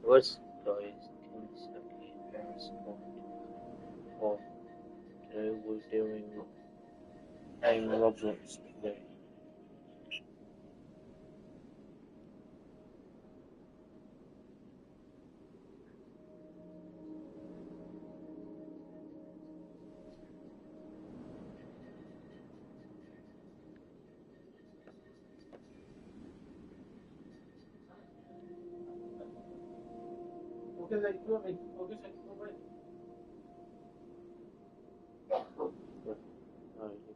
What's guys, Kentucky and Scott for today we're doing playing Roblox today. But, yes.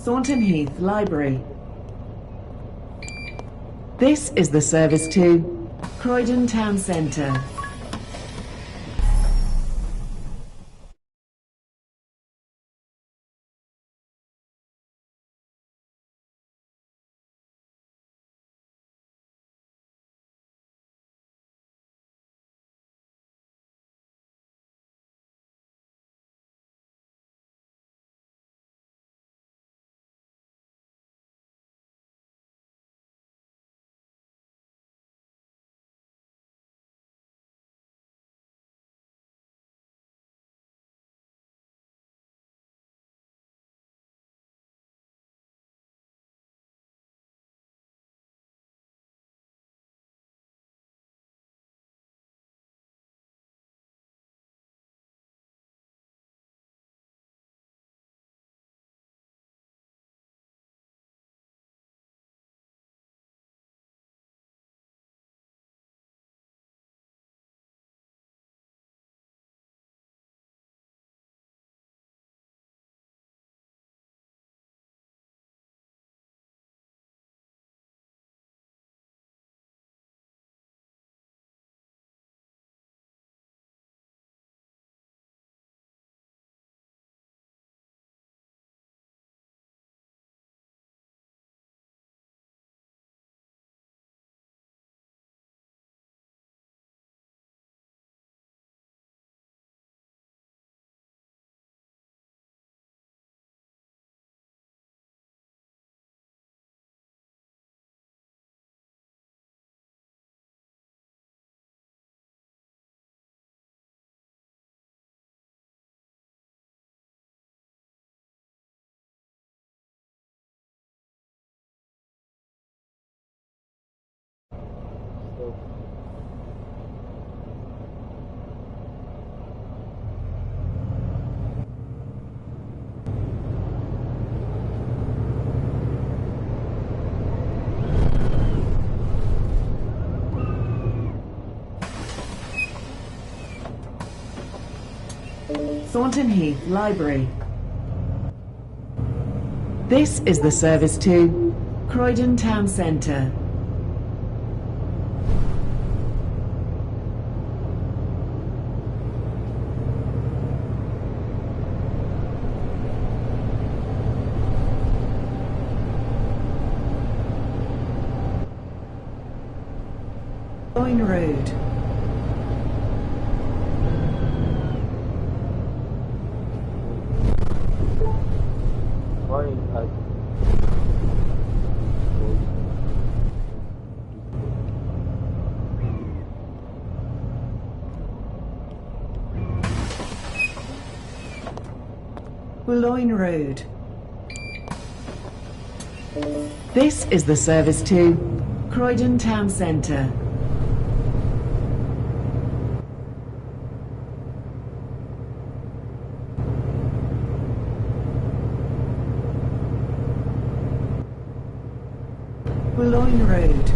Thornton Heath Library. This is the service to Croydon Town Centre. Thornton Heath Library. This is the service to Croydon Town Centre. Boyne Road. Boulogne Road. This is the service to Croydon Town Centre. Boulogne Road.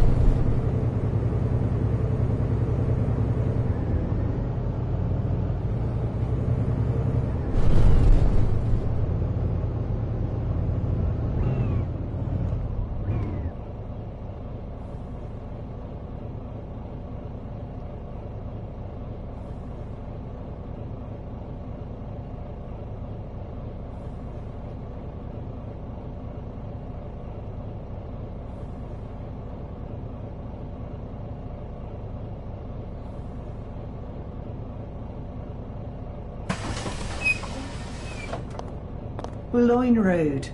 Boulogne Road.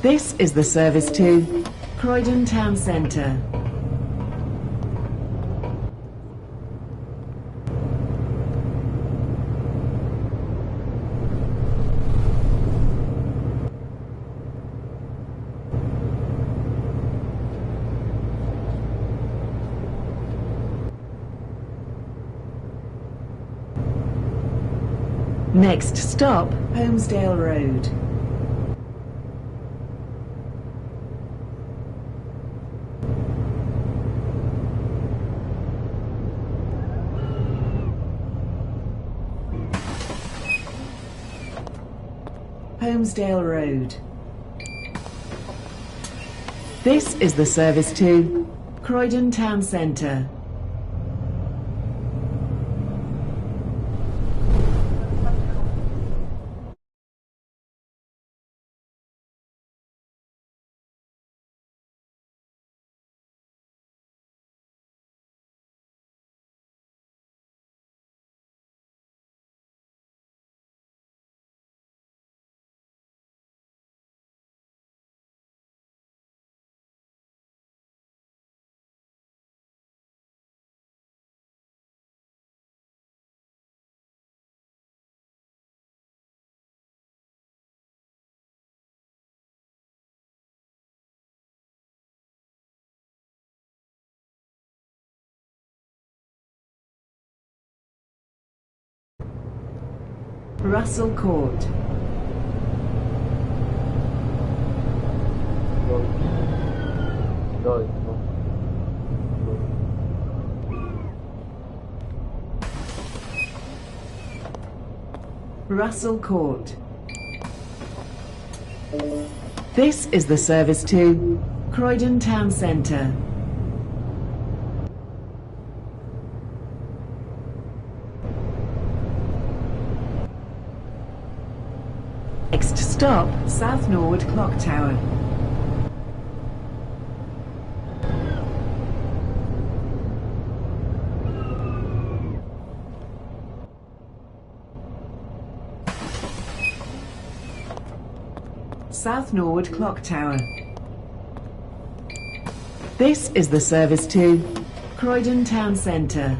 This is the service to Croydon Town Centre. Next stop, Holmesdale Road. Holmesdale Road. This is the service to Croydon Town Centre. Russell Court. Russell Court. This is the service to Croydon Town Centre. Next stop, South Norwood Clock Tower. South Norwood Clock Tower. This is the service to Croydon Town Centre.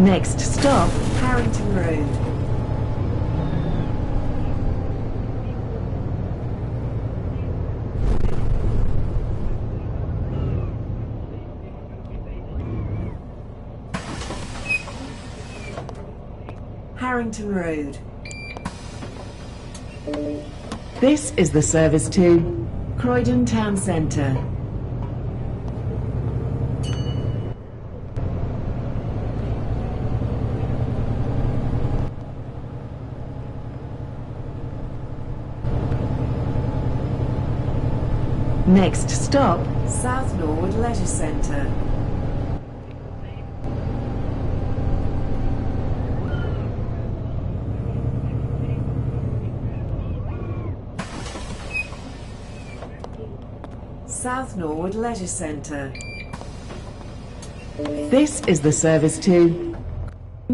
Next stop, Harrington Road. Harrington Road. This is the service to Croydon Town Centre. Next stop, South Norwood Leisure Centre. South Norwood Leisure Centre. This is the service to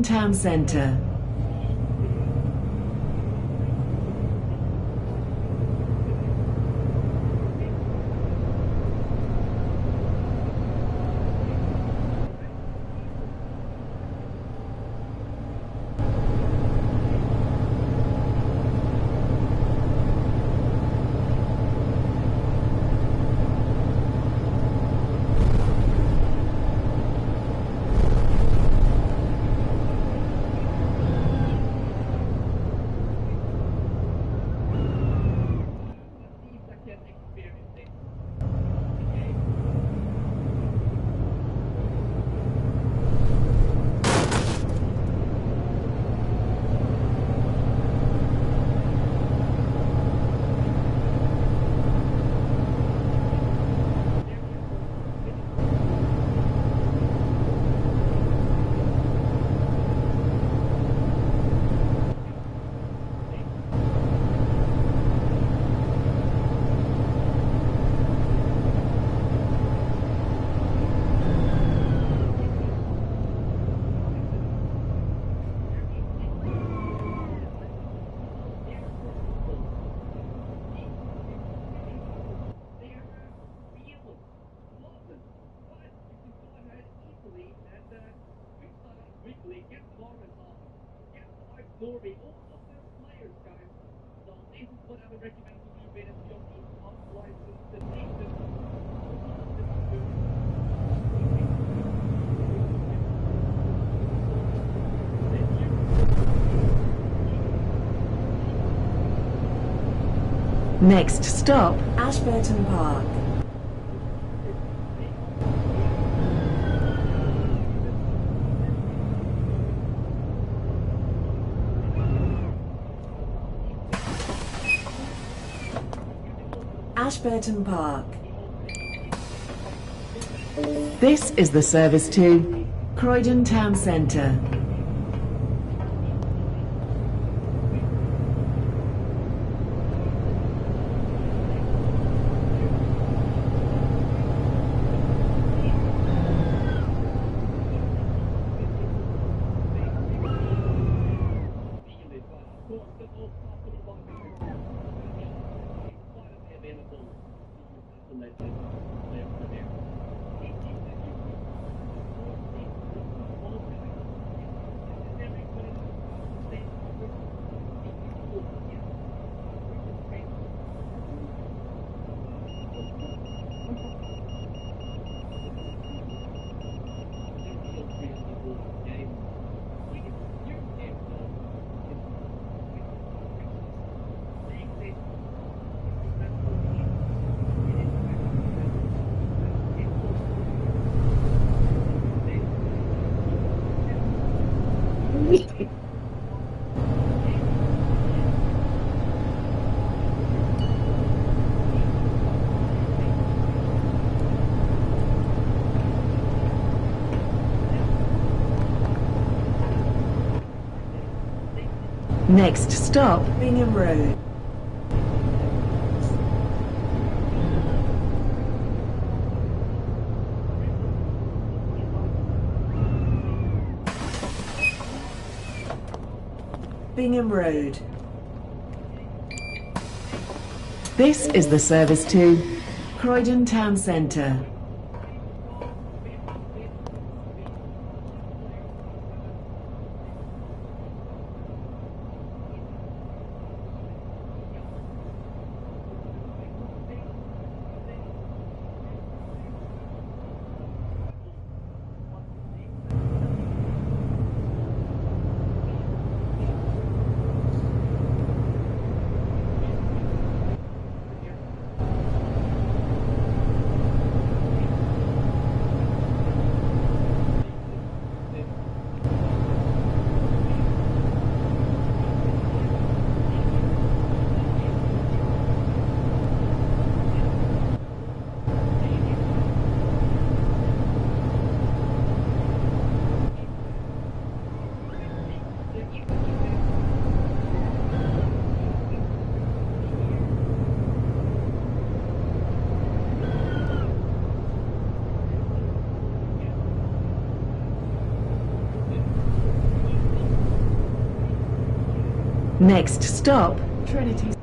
Town Centre. Next stop, Ashburton Park. Ashburton Park. This is the service to Croydon Town Centre. Next stop, Bingham Road. Bingham Road. This is the service to Croydon Town Centre. Next stop, Trinity.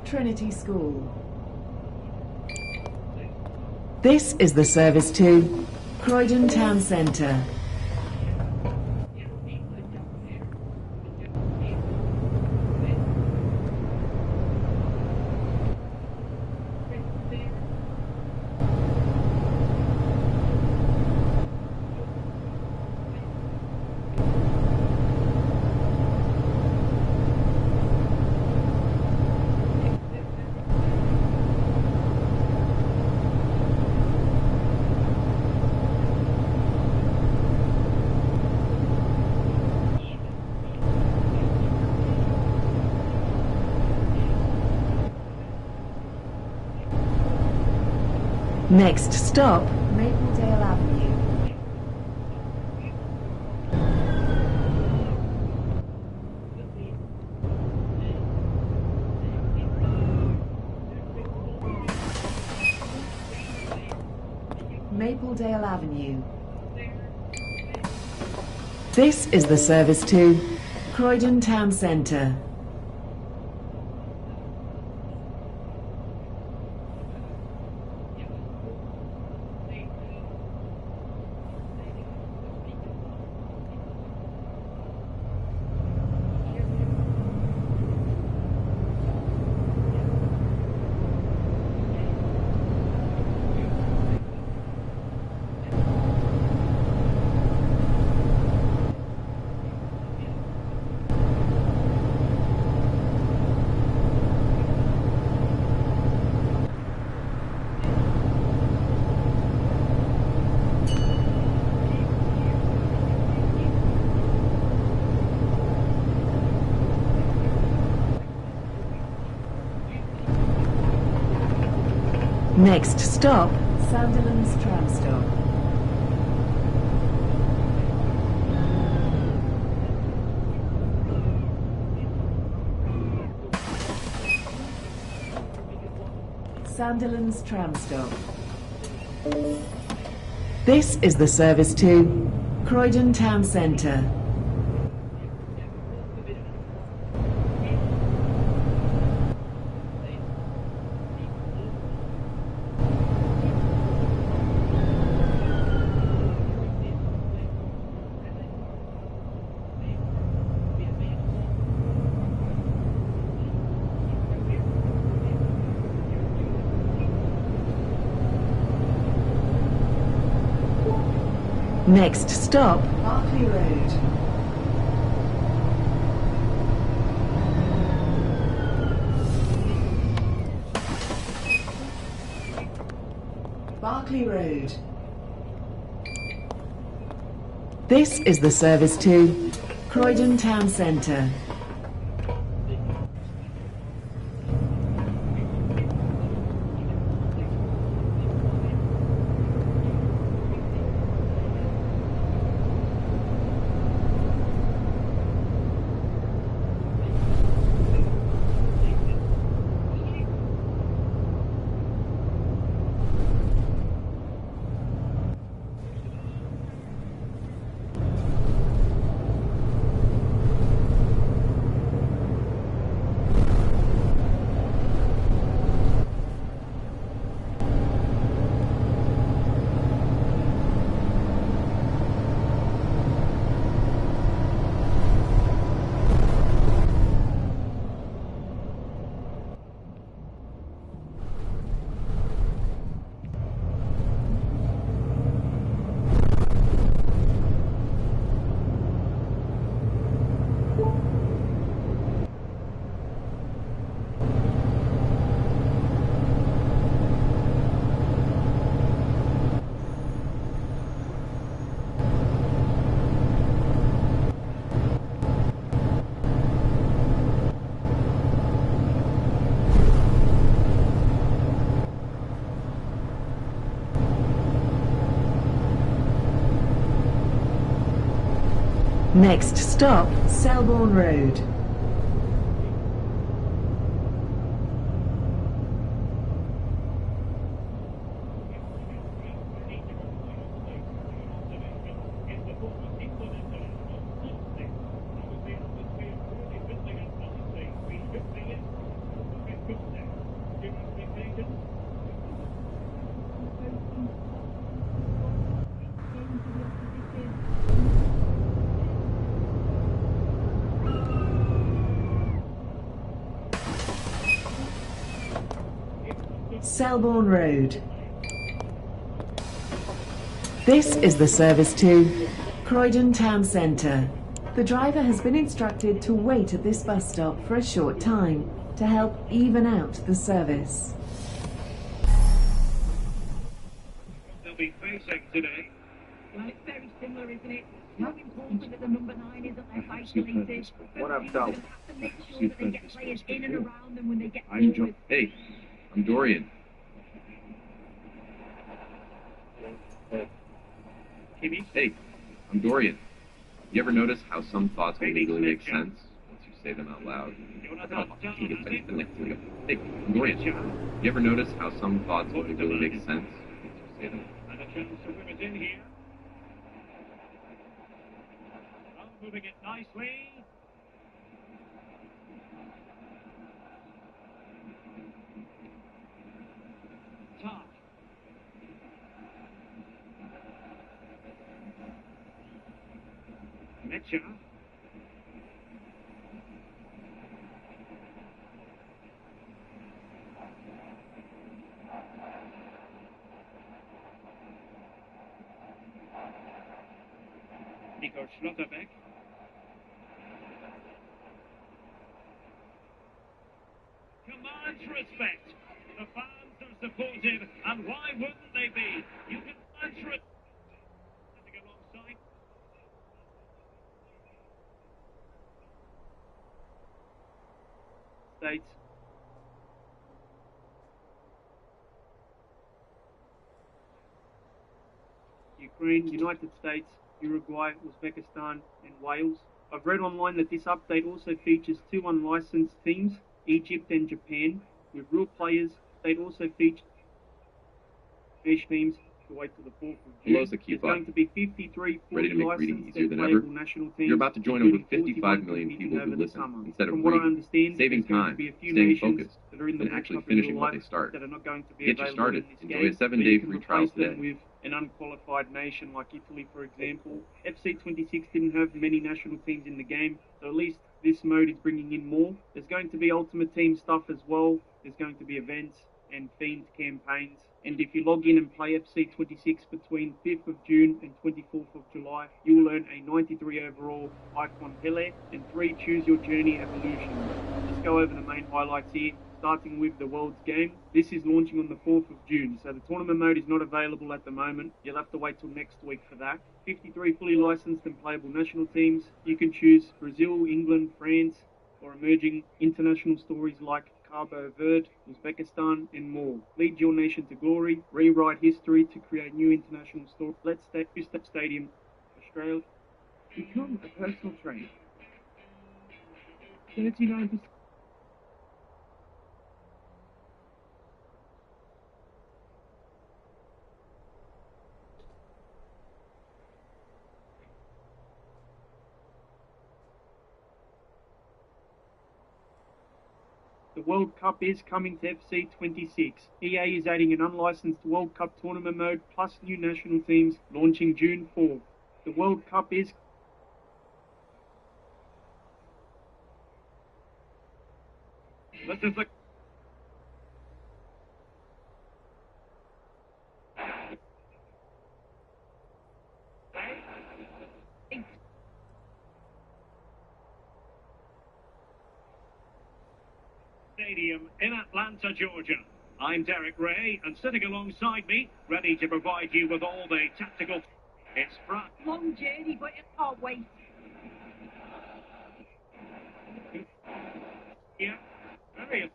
Trinity School. This is the service to Croydon Town Centre. Next stop, Mapledale Avenue. Mapledale Avenue. This is the service to Croydon Town Centre. Next stop, Sandilands tram stop. Sandilands tram stop. This is the service to Croydon Town Centre. Next stop, Berkeley Road. Berkeley Road. This is the service to Croydon Town Centre. Next stop, Selborne Road. Selborne Road. This is the service to Croydon Town Centre. The driver has been instructed to wait at this bus stop for a short time to help even out the service. They'll be facing today. Well, it's very similar, isn't it? How important that the number 9 isn't left isolated. What up, Dal? Have to make sure that they get players in and around them when they get I'm forward. Hey, I'm Dorian. Kimmy? Hey, I'm Dorian. You ever notice how some thoughts only really make sense once you say them out loud? Hey, I'm Dorian. You ever notice how some thoughts only really make sense once you say them? And a chance to whip it in here. Well, moving it nicely. Top. Mitchell. Nico Schlotterbeck. Commands respect. The fans are supportive, and why wouldn't they be? You can command respect. Sitting alongside. States. Ukraine, United States, Uruguay, Uzbekistan, and Wales. I've read online that this update also features 2 unlicensed teams, Egypt and Japan, with real players. They also feature fish teams to wait till the 4th of June. Hello, Sakiba. There's going to be 53 Ready to make licensed reading easier and than ever? playable national teams. You're about to join over including 55 41 million competing people who over the listen summer. instead of From what I reading, understand, saving there's going time, to be a few staying nations focused, that are in the and World actually Cup in finishing real what life they start. that are not going to be Get you available started. in this Enjoy game, a 7-day but you can free trial replace them today. with an unqualified nation like Italy, for example. FC26 didn't have many national teams in the game, so at least this mode is bringing in more. There's going to be Ultimate Team stuff as well. There's going to be events and themed campaigns. And if you log in and play FC26 between 5th of June and 24th of July, you will earn a 93 overall Icon Pele and 3 Choose Your Journey evolutions. Let's go over the main highlights here, starting with the World's Game. This is launching on the 4th of June, so the tournament mode is not available at the moment. You'll have to wait till next week for that. 53 fully licensed and playable national teams. You can choose Brazil, England, France, or emerging international stories like Cabo Verde, Uzbekistan, and more. Lead your nation to glory, rewrite history to create new international stories. Let's step Stadium, Australia. Become a personal trainer. 39%. The World Cup is coming to FC26. EA is adding an unlicensed World Cup tournament mode plus new national teams launching June 4th. The World Cup is Let's just look. Stadium in Atlanta, Georgia. I'm Derek Ray, and sitting alongside me, ready to provide you with all the tactical. It's Brad. Long journey, but it can't wait. Yeah, very.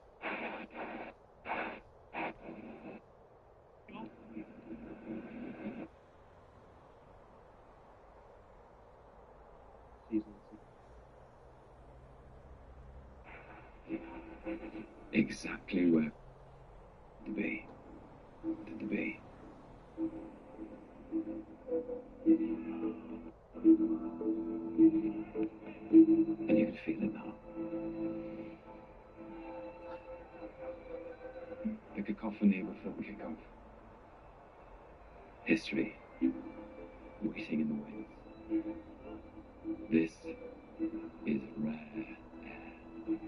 Exactly where to be. To be. And you can feel it now. The cacophony before kickoff. History waiting in the wings. This is rare air.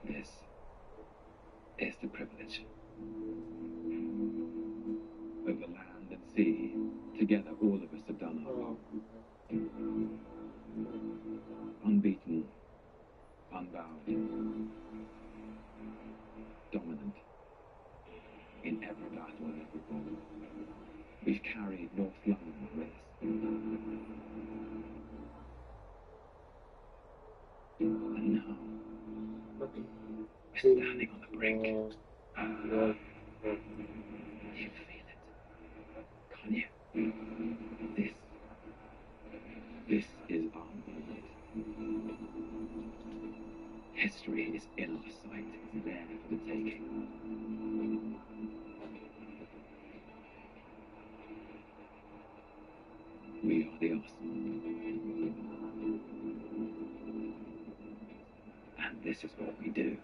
This is the privilege. over land and sea. Together, all of us have done our role. Unbeaten, unbowed, dominant. In every battle and every war, we've carried North London with us. And now, we're standing on the brink. You feel it, can't you? This is our moment. History is in our sight. It's there for the taking. We are the Arsenal. And this is what we do.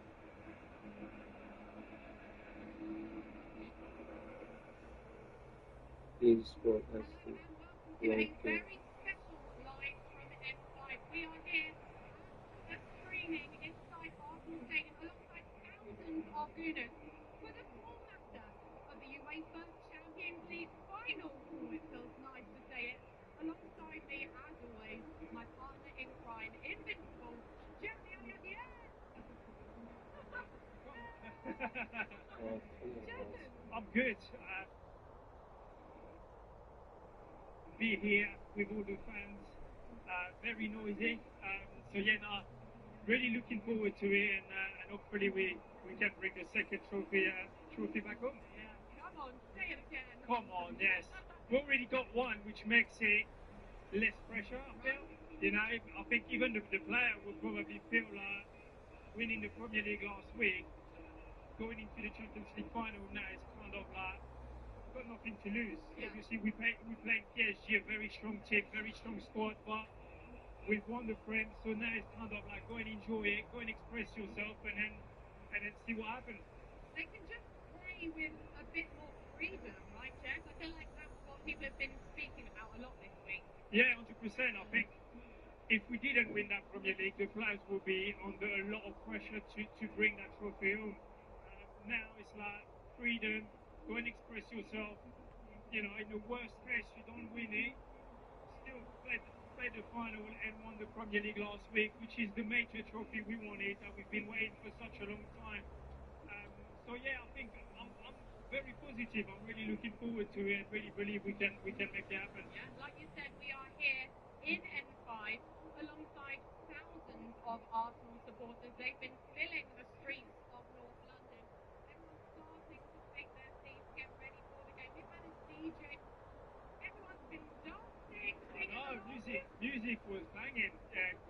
Sport has to A very special live from N5. We are here at a screening inside Arsenal Stadium alongside thousands of gooners for the small matter of the UEFA Champions League final. Oh, it feels nice to say it. Alongside me, as always, my partner in crime, invincible, Jeremy Elliott. Yes! Jason! I'm good. Be here with all the fans. Very noisy. So yeah, no, really looking forward to it, and hopefully we can bring the second trophy back home. Yeah. Come on, say it again. Come on, yes. We already got one, which makes it less pressure, I feel. You know, I think even the player will probably feel like winning the Premier League last week, going into the Champions League final now is kind of like got nothing to lose. Yeah. Obviously, we playing PSG, a very strong team, very strong squad, but we've won the Prem, so now it's kind of like go and enjoy it, go and express yourself, and then see what happens. They can just play with a bit more freedom, right, Jess? I feel like that's what people have been speaking about a lot this week. Yeah, 100%. I think if we didn't win that Premier League, the players will be under a lot of pressure to bring that trophy home. Now it's like freedom, go and express yourself. You know, in the worst case, you don't win it, still played the final and won the Premier League last week, which is the major trophy we wanted that we've been waiting for such a long time. So yeah, I think I'm very positive. I'm really looking forward to it. Really believe we can make it happen. Yeah, like you said, we are here in N5 alongside thousands of Arsenal supporters. They've been filling the streets of North London. Everyone's starting to take their seats, get ready for the game. We've had a DJ. Everyone's been dancing, singing No, along. music was banging.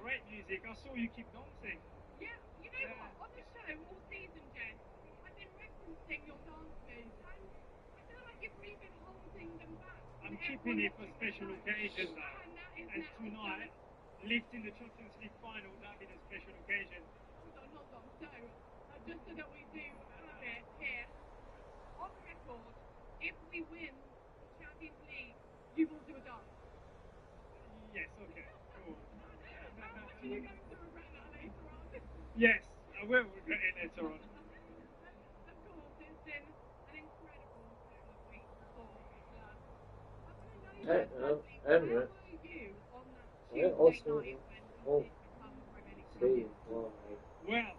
Great music. I saw you keep dancing. Yeah, you know what? On the show all season, Jen, I've been referencing your dance moves, and I feel like you've really been holding them back. I'm keeping it for special occasions though. And that is And now tonight, lifting the Champions League final, that'll be the special occasion. Hold on. So, just so that we do have it here, on record, if we win the Champions League, you will do a dance. Yes, okay, cool. How much are you going to regret that later on? Yes, I will regret it later on. Of course, it's been an incredible couple of weeks for the club. I want to know, where were you on that Tuesday night when we did become Premier League champions? Well,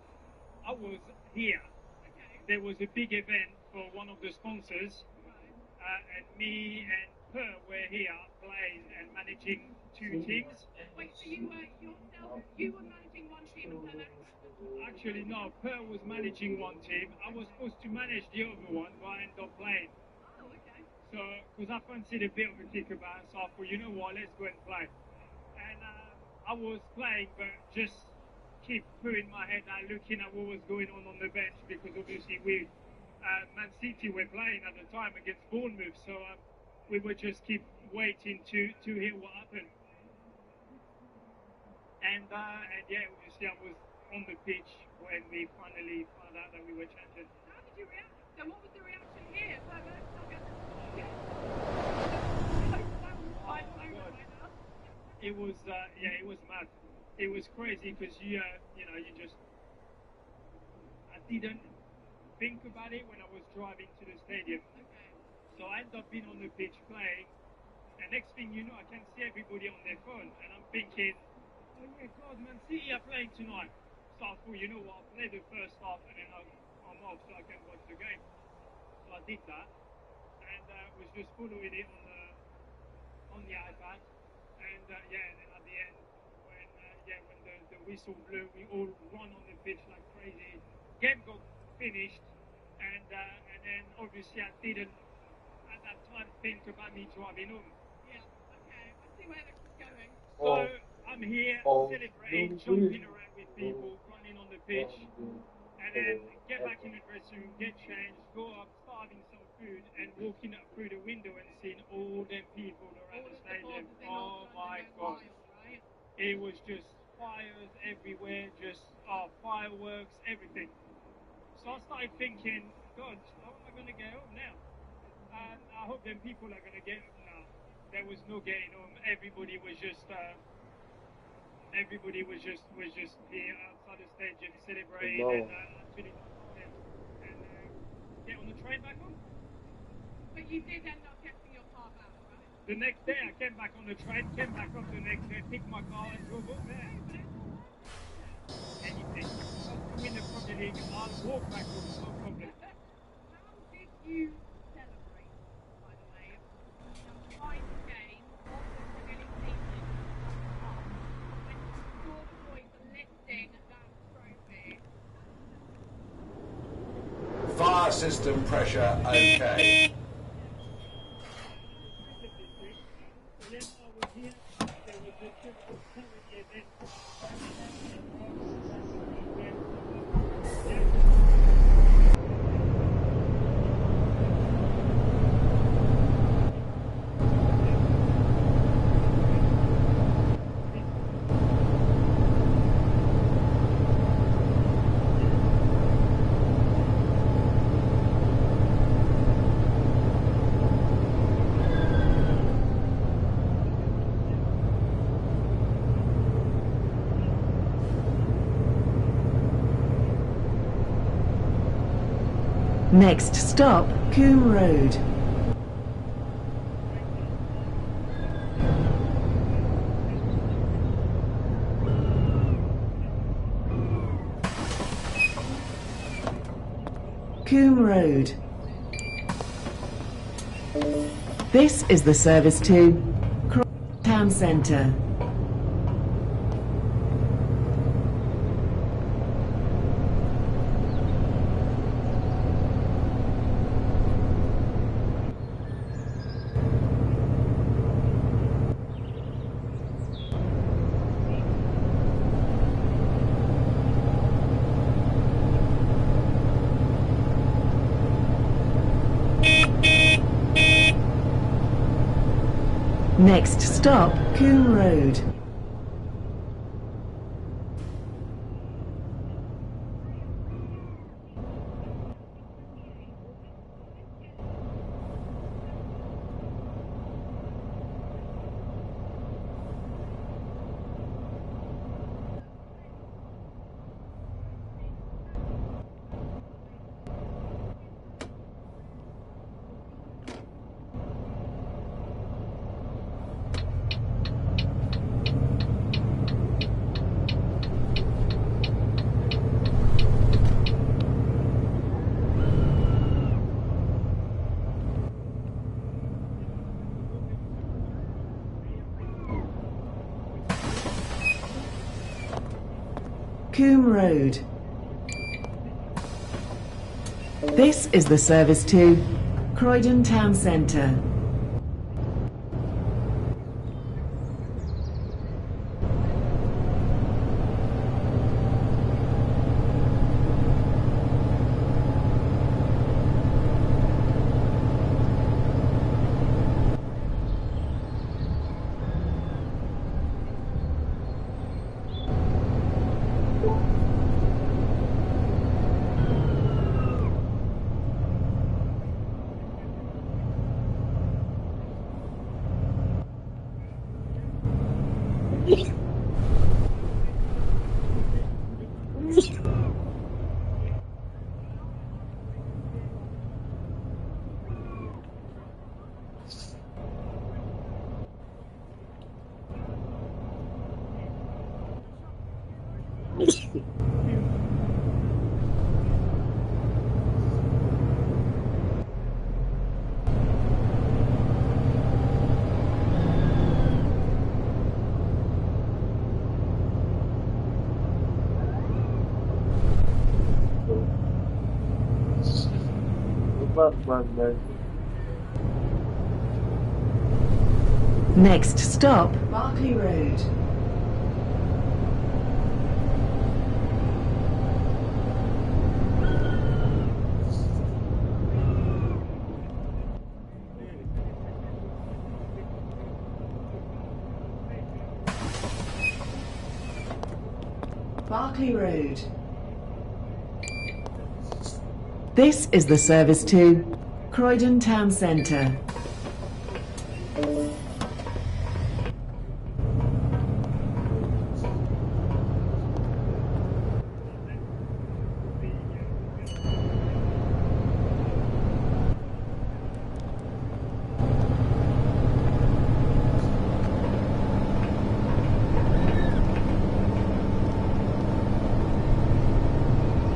I was here. Okay, There was a big event for one of the sponsors, right. and me and Per were here playing and managing two teams. Wait, so you were managing one team and Panax was... Actually, no, Per was managing one team. I was supposed to manage the other one, but I ended up playing. Oh, okay. So, because I fancied a bit of a kickabout, so I thought, you know what, let's go and play. And I was playing, but just keep putting my head out, looking at what was going on the bench, because obviously Man City were playing at the time against Bournemouth, so we would just keep waiting to hear what happened. And yeah, obviously I was on the pitch when we finally found out that we were champions. How did you react? So what was the reaction here? It was it was mad. It was crazy because you just I didn't think about it when I was driving to the stadium. Okay. So I end up being on the pitch playing, and next thing you know, I can see everybody on their phone, and I'm thinking, oh yeah, God, Man City are playing tonight. So I thought, you know what, I'll play the first half, and then I'm off so I can watch the game. So I did that, and was just following it on the iPad, and yeah, and then at the end, when the whistle blew, we all run on the pitch like crazy. Game got finished, and then obviously I didn't at that time think about me driving home. Yeah, okay, I see where this is going. So I'm here celebrating, jumping around with people, running on the pitch, and then get back in the dressing room, get changed, go up, start having some food, and walking up through the window and seeing all them people around the stadium. Oh my God. Right? It was just fires everywhere, just fireworks, everything. So I started thinking, God, how am I going to get home now? And I hope them people are going to get home now. There was no getting home. Everybody was just here outside the stadium celebrating and actually get on the train back home. But you did end up getting your car back, right? The next day I came back on the train, came back up the next day, picked my car and drove home there. Anything. To win the Premier League, I'll walk back home, no problem. How did you celebrate, by the way? Behind the game of the Premier League season, when you saw the boys lifting that trophy? Fire system pressure okay. Next stop, Coombe Road. Coombe Road. This is the service to Croydon Town Centre. Next stop, Coombe Road. Coombe Road. This is the service to Croydon Town Centre. Batman. Next stop, Berkeley Road. Berkeley Road. This is the service to Croydon Town Centre.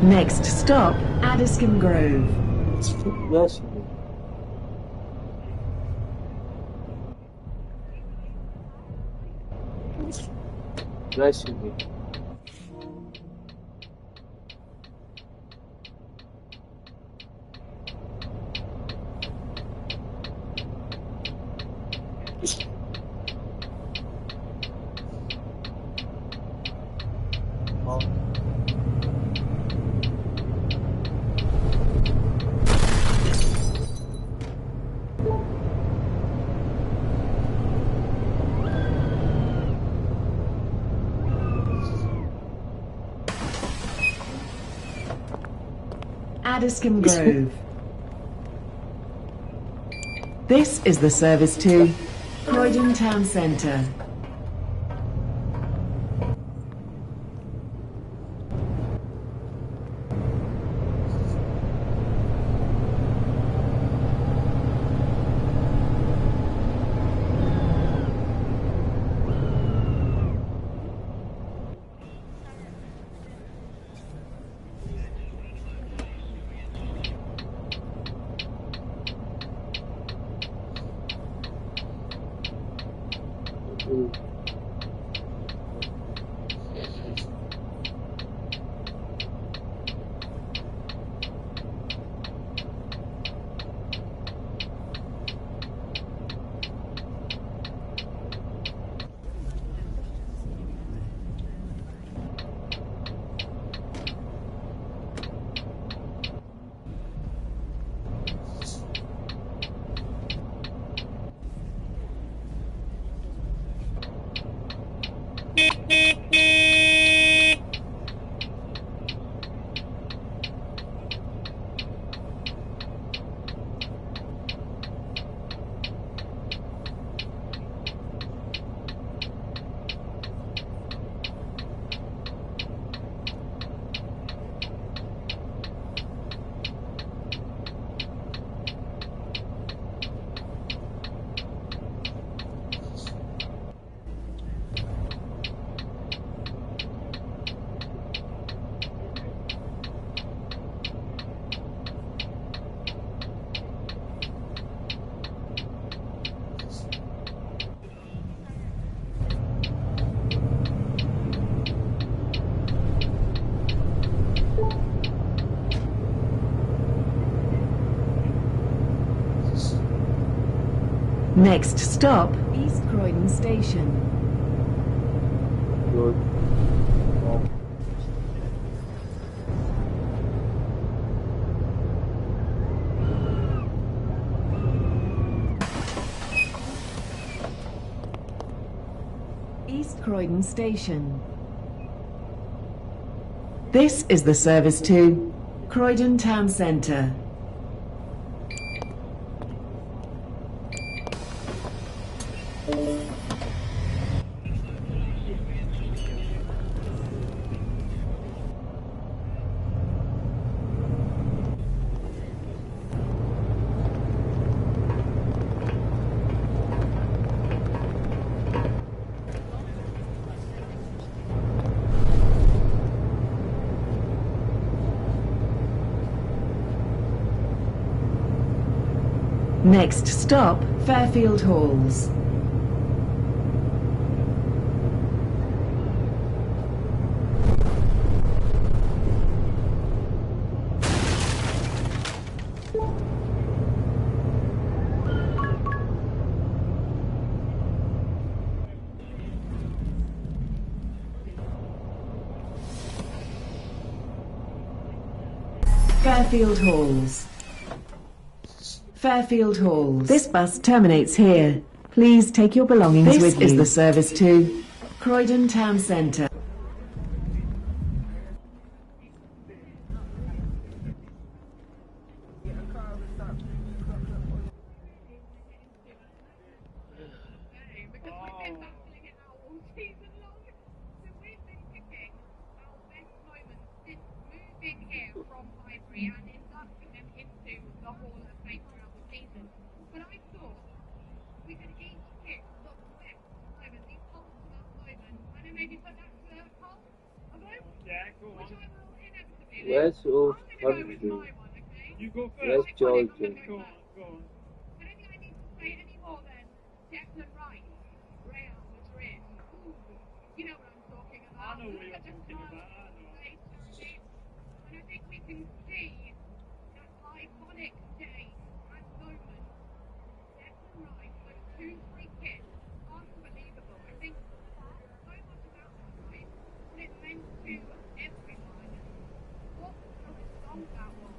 Next stop, Addiscombe Grove. Yes. Yes, you did. Addiscombe Grove. This is the service to Croydon Town Centre. Next stop, East Croydon Station. Good. East Croydon Station. This is the service to Croydon Town Centre. Next stop, Fairfield Halls. Fairfield Halls. Fairfield Halls. This bus terminates here. Please take your belongings with you. This is the service to Croydon Town Centre. Because we've been battling it out all season long. So we've been picking our best moments since moving here from Highbury and inducting them into the Hall of Fame throughout the season. But I thought we could each pick the best moment, the ultimate moment, and then maybe put that to a poll, a vote, Yeah, go which on. I will inevitably do. Where's your I'm going to go with country? my one, okay? You go Where's first. Georgia? Go on, go on. I don't think I need to say any more than Declan Rice, Real Madrid. Ooh, you know what I'm talking about. I know what Look you're at the talking smile about, I on know. his face, Charlie. And I think we can see that iconic day and moment. Declan Rice, those 2-3 kicks, unbelievable. I think so much about that night, what it meant to everyone, what a result that was,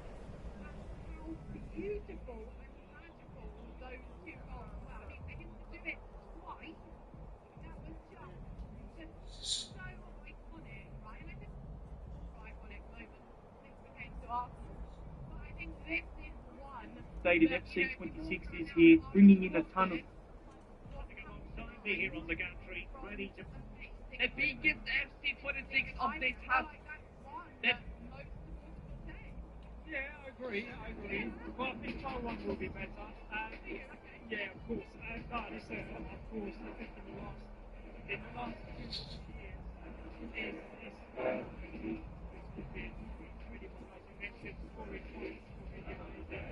and how beautiful and magical those 2 goals were. I mean, for him to do it twice, that was just so iconic, right? And I think iconic moments since we came to Arsenal. But I think this is one Dated that, you know, FC26 is here, bringing in a ton of... Be here on the gantry, ready to... The biggest FC26 update has... Yeah, I agree. But I think Taiwan will be better. Yeah, of course. No, listen, of course, I think in the last 2 years, it's been incredible, as you mentioned, scoring points for me,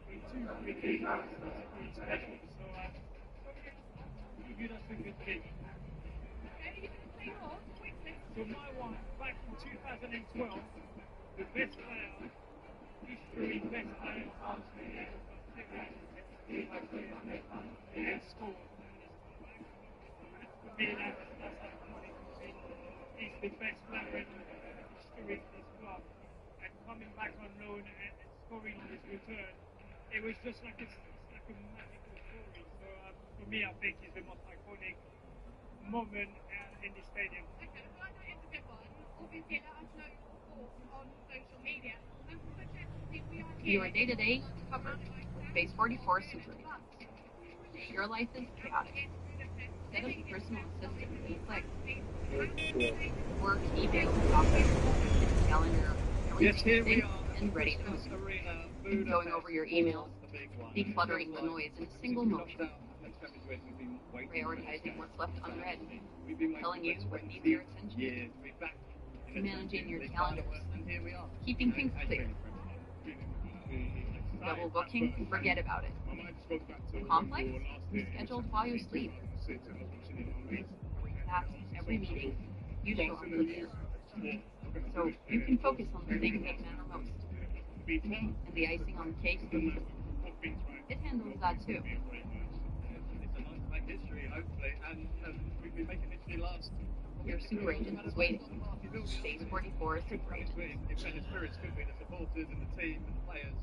with 2 free kicks, really special. So, give us a good pick. So my one, back in 2012, the best player, history best player of Arsenal, and scored. For me, that's iconic. He's the best player in history of this club, and coming back on loan and scoring on his return, it was just like it's like a magical story. So for me, I think he's the most iconic moment in the stadium. Okay, so I know it's a good one. Obviously, let us know your thoughts on social media. And for Jesse, we are here. Your day-to-day is covered with Base 44 Super Accounts. Your life is chaotic. Set up a personal assistant with a click. Work, email, documents, calendar, Yes, here we everything are. and ready to go. Going over your emails, decluttering the noise in a single motion, prioritizing what's left unread, telling you what needs your attention, managing your calendars, keeping things clear. Double booking, forget about it. Complex, scheduled while you sleep. Every task, every meeting, you show up prepared. So you can focus on the things that matter most. And the icing on the cake, it handles that too. It's a night to make history, hopefully, and we've been making history last. Your super agent is waiting. Base 44 Super Agent. If any spirits could be the supporters and the team and the players.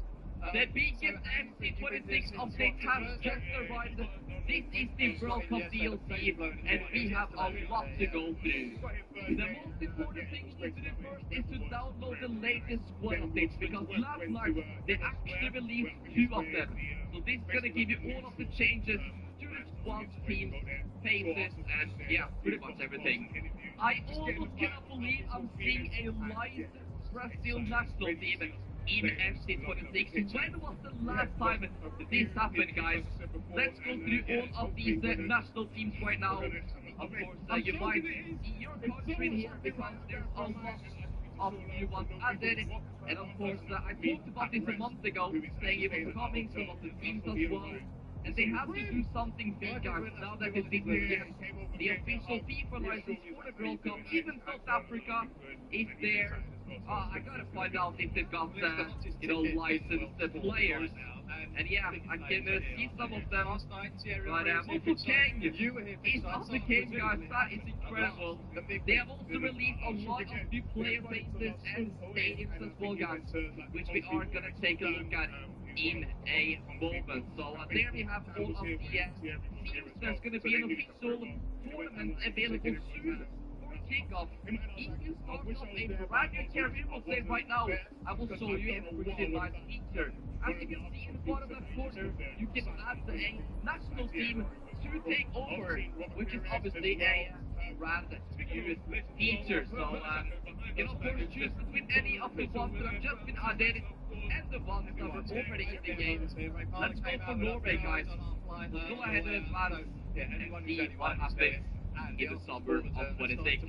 The biggest FC26 update has just arrived. This is the World Cup DLC, and we have a lot to go through. The most important thing you need to do first is to download the latest squad updates, because last night they actually released 2 of them. So this is gonna give you all of the changes to the squads, teams, faces, and yeah, pretty much everything. I almost cannot believe I'm seeing a live Brazil national team in FC26. When was the last time this happened, guys? Let's go through all of these national teams right now. Of course, you might see your country here because there's a lot of new ones added. And of course, I talked about this a month ago, saying it was coming to a lot of teams as well. And they have to do something big, guys, now that they didn't get the official FIFA license for the World Cup. Even South Africa is there. I gotta find out if they've got, licensed players. And yeah, I can see some of them. But also Kang is on the game, guys. That is incredible. They have also released a lot of new player bases and stadiums as well, guys, which we are gonna take a look at in a moment. So there we have all of the teams. There's gonna be an official tournament available soon. Kickoff. If you start off a brand new career, we'll say right now, I will show you a pretty nice feature. As you can see in the bottom left corner, you can add a national team to take over, which is obviously a brand new feature. So you can of course choose between any of the ones that have just been added and the ones that were already in the game. Let's go for Norway, guys. Go ahead and advance and see what happens in the summer of 26.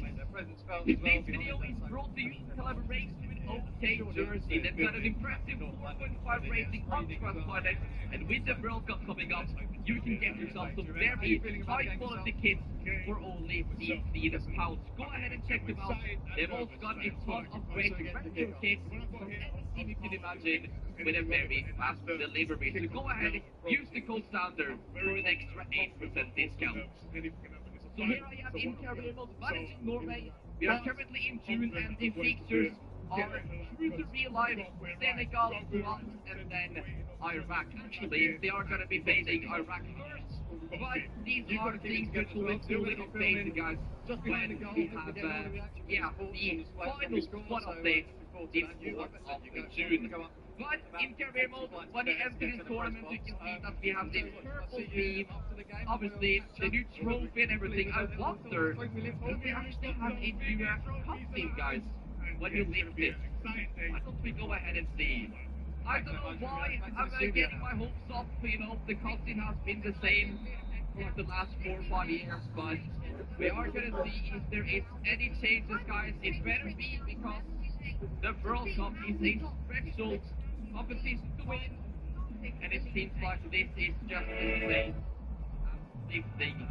This video is brought to you in collaboration with OK Jersey. They've got an impressive 4.5 rating on Trustpilot, and with the World Cup coming up, you can get yourself some very high quality kits for only £15. Go ahead and check them out. They've also got a ton of great retro kits from any team you can imagine with a very fast delivery. So go ahead, use the code SOUNDER for an extra 8% discount. So here I am in career mode, managing Norway. We are currently in June, and the fixtures are true to real life: Senegal, Kuwait, and then Iraq. Actually, they are going to be facing Iraq first, but these are things which will be fully updated, guys, when we have, the final squad updates in 4th of June. But in career mode, when you enter this tournament, you can see that we have this purple theme, obviously the new trophy and everything. I wonder if they actually have a new cup theme, guys, when you lift it. Why don't we go ahead and see? I don't know why I'm getting my hopes up. The cup theme has been the same for the last 4 or 5 years, but we are going to see if there is any changes, guys. It better be, because the World Cup is a special competition to win, and it seems like this is just the same as lifting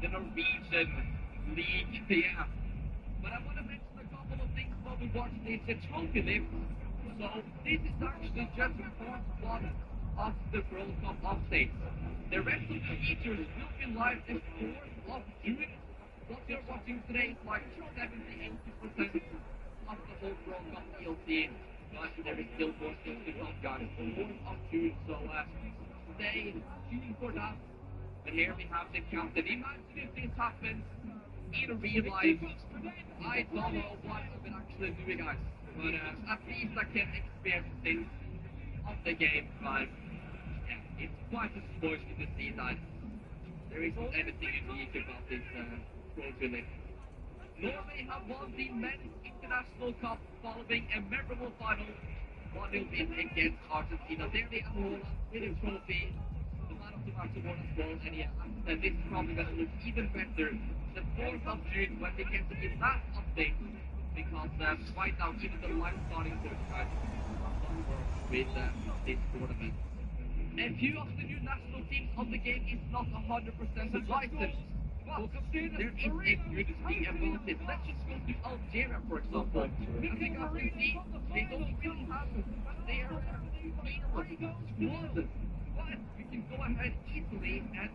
the Norwegian league. Yeah, but I want to mention a couple of things while we watch this trophy lift. So this is actually just part 1 of the World Cup update. The rest of the features will be live the 4th of June. What you're watching today is like 70-80% of the whole World Cup DLC. But there is still more things to come, guys. 4th of June, so stay tuned for that. And here we have the captain. Imagine if this happens in real life. I don't know what I will actually do, guys. But at least I can experience this of the game. But yeah, it's quite disappointing to see that there isn't anything unique about this trophy list. Norway have won the Men's International Cup following a memorable final 1-0 win against Argentina. There they are, with a trophy, the man of the match award as well. And yeah, this is probably going to look even better the 4th of June when they get to the last update, because right now even the live starting point, guys, with this tournament. A few of the new national teams on the game is not 100% licensed. But there is a good thing about it. Let's just go to Algeria, for example. As you guys can see, they don't really have their squad. But you can go ahead easily and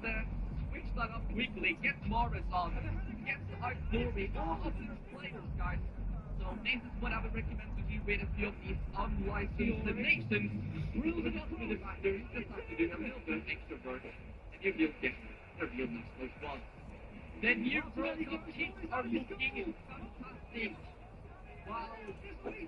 switch that up quickly. Get Morris on. Get Ivory. All of these players, guys. So this is what I would recommend to do with a few of these unlicensed nations. Really not really matter. You just have to do a little bit of extra work, and you will get a real national squad. The new World Cup kits are looking fantastic. Wow.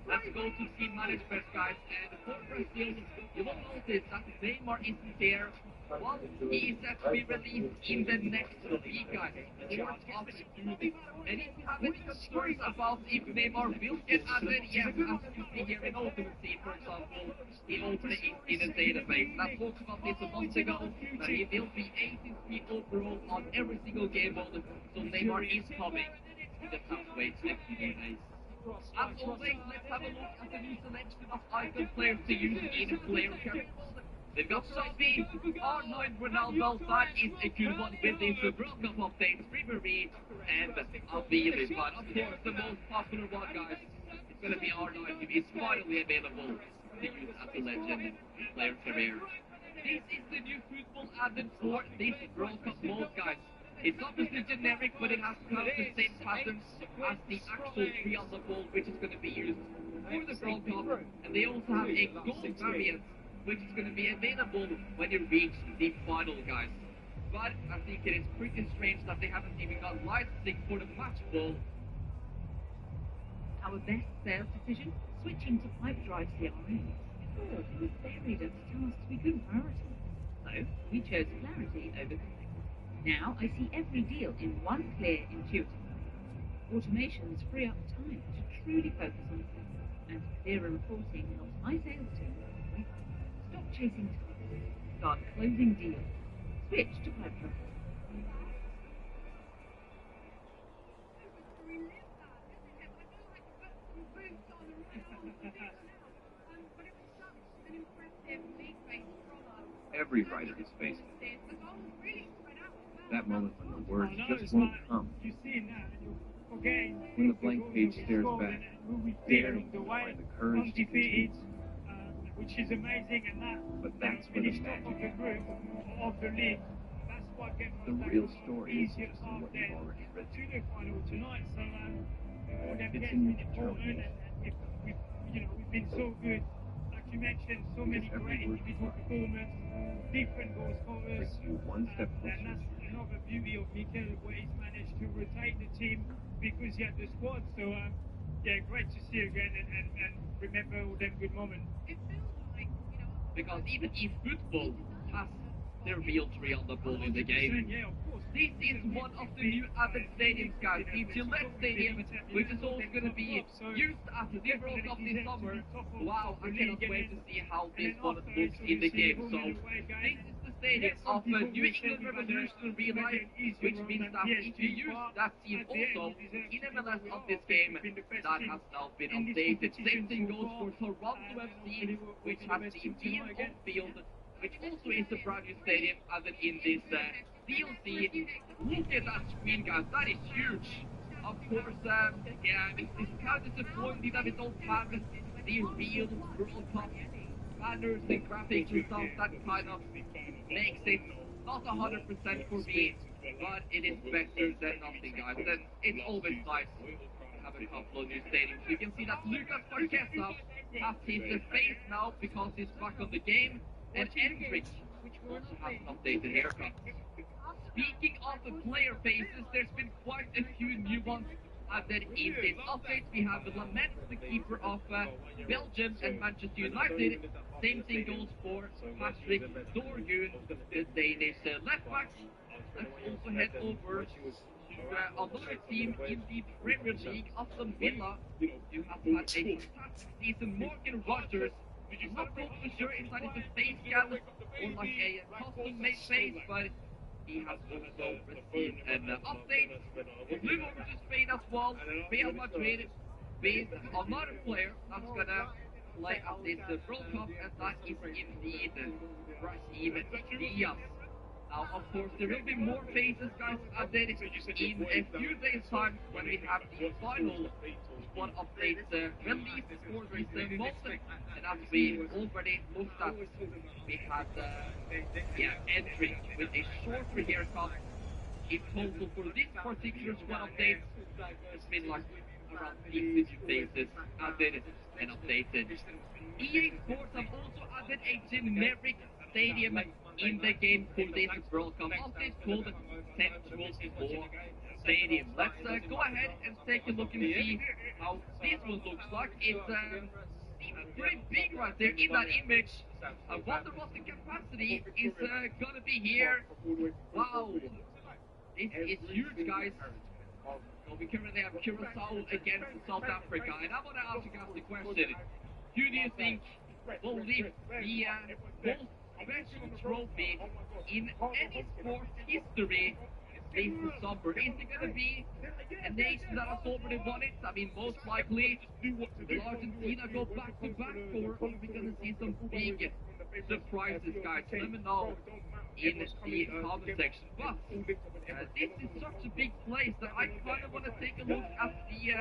Let's go to team management, guys. And for Brazil, you will notice that Neymar isn't there. Well, he is set to be released in the next week, guys. 4th of June. And if you have any concerns about if Neymar will get added, yes, as you see here in Ultimate Team, for example, he already is in a database. I talked about this a month ago, that he will be 18th speed overall on every single game mode. So Neymar is coming to the pathways next few days. As always, let's have a look at the new selection of icon players to use in player cards. They've got Xavi, R9 Ronaldo, that is a good one with this World Cup update, Ribery, and Avili. But of course, the most popular one, guys, is going to be R9, who is finally available to use as a legend player career. This is the new football added for this World Cup mode, guys. It's obviously generic, but it has kind of the same patterns as the actual 3 on the ball, which is going to be used for the World Cup. And they also have a gold variant, which is going to be available when you reach the final, guys. But I think it is pretty strange that they haven't even got licensing for the match ball. Our best sales decision? Switching to pipe drive CRMs. Oh, they were buried under tasks we couldn't prioritize. So, we chose clarity over complexity. Now I see every deal in one clear, intuitive way. Automations free up time to truly focus on sales, and clearer reporting helps my sales team work quicker. Stop chasing tasks. Start closing deals. Switch to pipe drive. Every writer is facing it. That moment when the words just won't come. You see now, and you're forgetting. When the blank page stares back, daring to way, find the courage to undefeated, continue. which is amazing, and that. But that's where the finished top of magic the group happens. of the league. That's what gets The us real that story is easier just in path what then you've already to written. the final tonight. So all them It's games in your been important, and we've been so good. Like you mentioned, so many Because every great word you individual write performance, different goal scorers. brings you one step closer And that's to your dream. another beauty of Mikel, where he's managed to rotate the team because he had the squad. So yeah, great to see again and remember all them good moments. Because even eFootball has their real 3 on the ball in the game. Yeah, of course. This is one of the new added stadiums, guys. The Gillette Stadium, which is also going to be used at the World Cup this summer. Wow, I cannot wait to see how this one looks in the game. So, this is the stadium of the New England Revolution in real life, which means that if you use that scene also in MLS of this game, that has now been updated. Same thing goes for Toronto FC, which has the VM on field, which also is the brand new stadium added in this DLC. Look at that screen, guys. That is huge. Of course, yeah, it's kind of disappointing that we don't have the real World Cup banners and graphics and stuff. That kind of makes it not 100% for me, but it is better than nothing, guys. And it's always nice to have a couple of new stadiums. You can see that Lucas Marquesa has his face now because he's back on the game. And Endrick also has an updated haircut. Speaking of the player faces, there's been quite a few new ones added in this update. We have Lament, the keeper of Belgium and Manchester United. Same thing goes for Patrick Dorgun, the Danish left back. Let's also head over to another team in the Premier League, Aston Villa. You have had a fantastic season. Morgan Rogers. I'm not totally sure if that is a face scan or like a custom-made face, but he has also received an update. We'll move over to Spain as well. Real Madrid with another player that's gonna play at this World Cup, and that is indeed Raheem Diaz. Now, of course, there will be more faces, guys, added in a few days' time when we have the final squad updates released for this month. And as we already looked at, we had, Endrick with a shorter haircut. In total for this particular squad update, it's been like around 50 new faces added and updated. EA Sports have also added a generic stadium in the game for this World Cup update called Central 4 Stadium. Let's go ahead and take a look and see how this one looks like. It's pretty big right there in that image. I wonder what the capacity is gonna be here. Wow, this is huge, guys. So we currently have Curacao against South Africa, and I want to ask you guys the question: who do you think will lift the most special trophy in any sport history this summer? Is it going to be a nation that has already won it? I mean, most likely, will Argentina go back to back, or are we going to see some big surprises, guys? Let me know in the comment section. But this is such a big place that I kind of want to take a look at the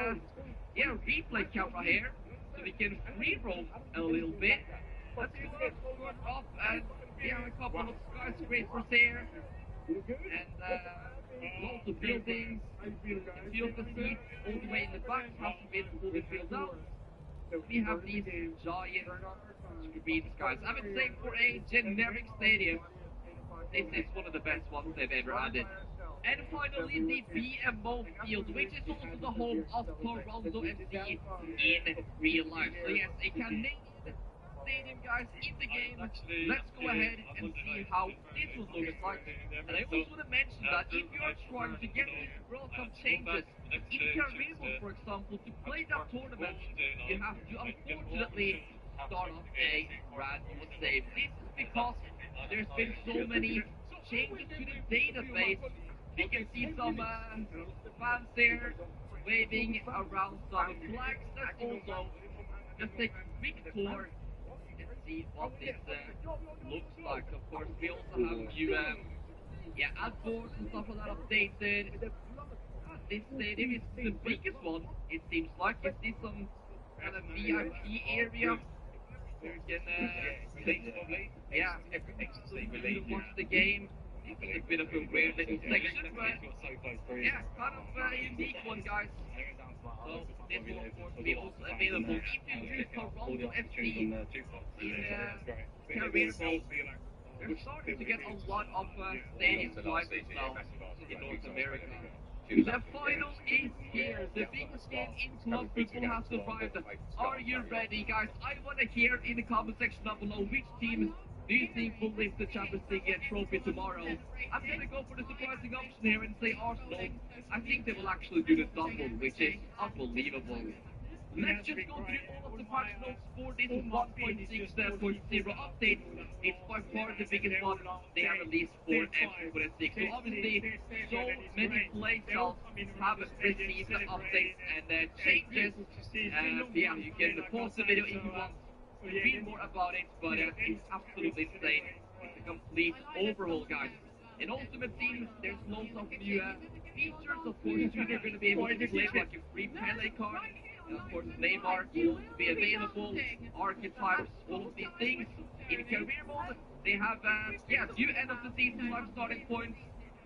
replay camera here, so we can free roam a little bit. Let's go up and we have a couple of skyscrapers here, and lots of buildings. A few of the seats all the way in the back hasn't been fully filled up. We have these giant screens, guys. I would say for a generic stadium, this is one of the best ones they've ever added. And finally, the BMO Field, which is also the home of Toronto FC in real life. So yes, a Canadian stadium, guys, in the game. Let's go ahead and see how this one looks like. And I also want to mention that if you are trying to get these World Cup changes in Caribbean, for example, to play that tournament, you have to unfortunately start off a brand new save. This is because there's been so many changes to the database. We can see some fans there waving around some flags. Let's also just take a quick tour and see what this looks like. Of course, we also have new ad boards and stuff like that updated. This stadium is the biggest one, it seems like. Is this some kind of VIP area? You can watch the game. It's a bit of a weird little section, but yeah, kind of a unique one, guys. So this will of course be also available if you use Toronto FC in career mode. They're starting to get a lot of stadium licenses now in North America. The final is here. The biggest game in club football has arrived. Are you ready, guys? I want to hear in the comment section down below which team do you think will lift the Champions League trophy tomorrow. I'm going to go for the surprising option here and say Arsenal. I think they will actually do the double, which is unbelievable. Let's just go through all of the patch notes for this 1.6.0 update. It's by far the biggest one they have released for F26. So obviously, so many playstyles have received updates and changes. Yeah, you can pause the video if you want to read more about it, but it's absolutely insane. It's a complete overhaul, guys. In Ultimate Team, there's loads of new features. Of course, you're going to be able to play like a free Pele card. And of course, Neymar will also be available, archetypes, all of these things. In career mode, they have, new end of the season live starting points,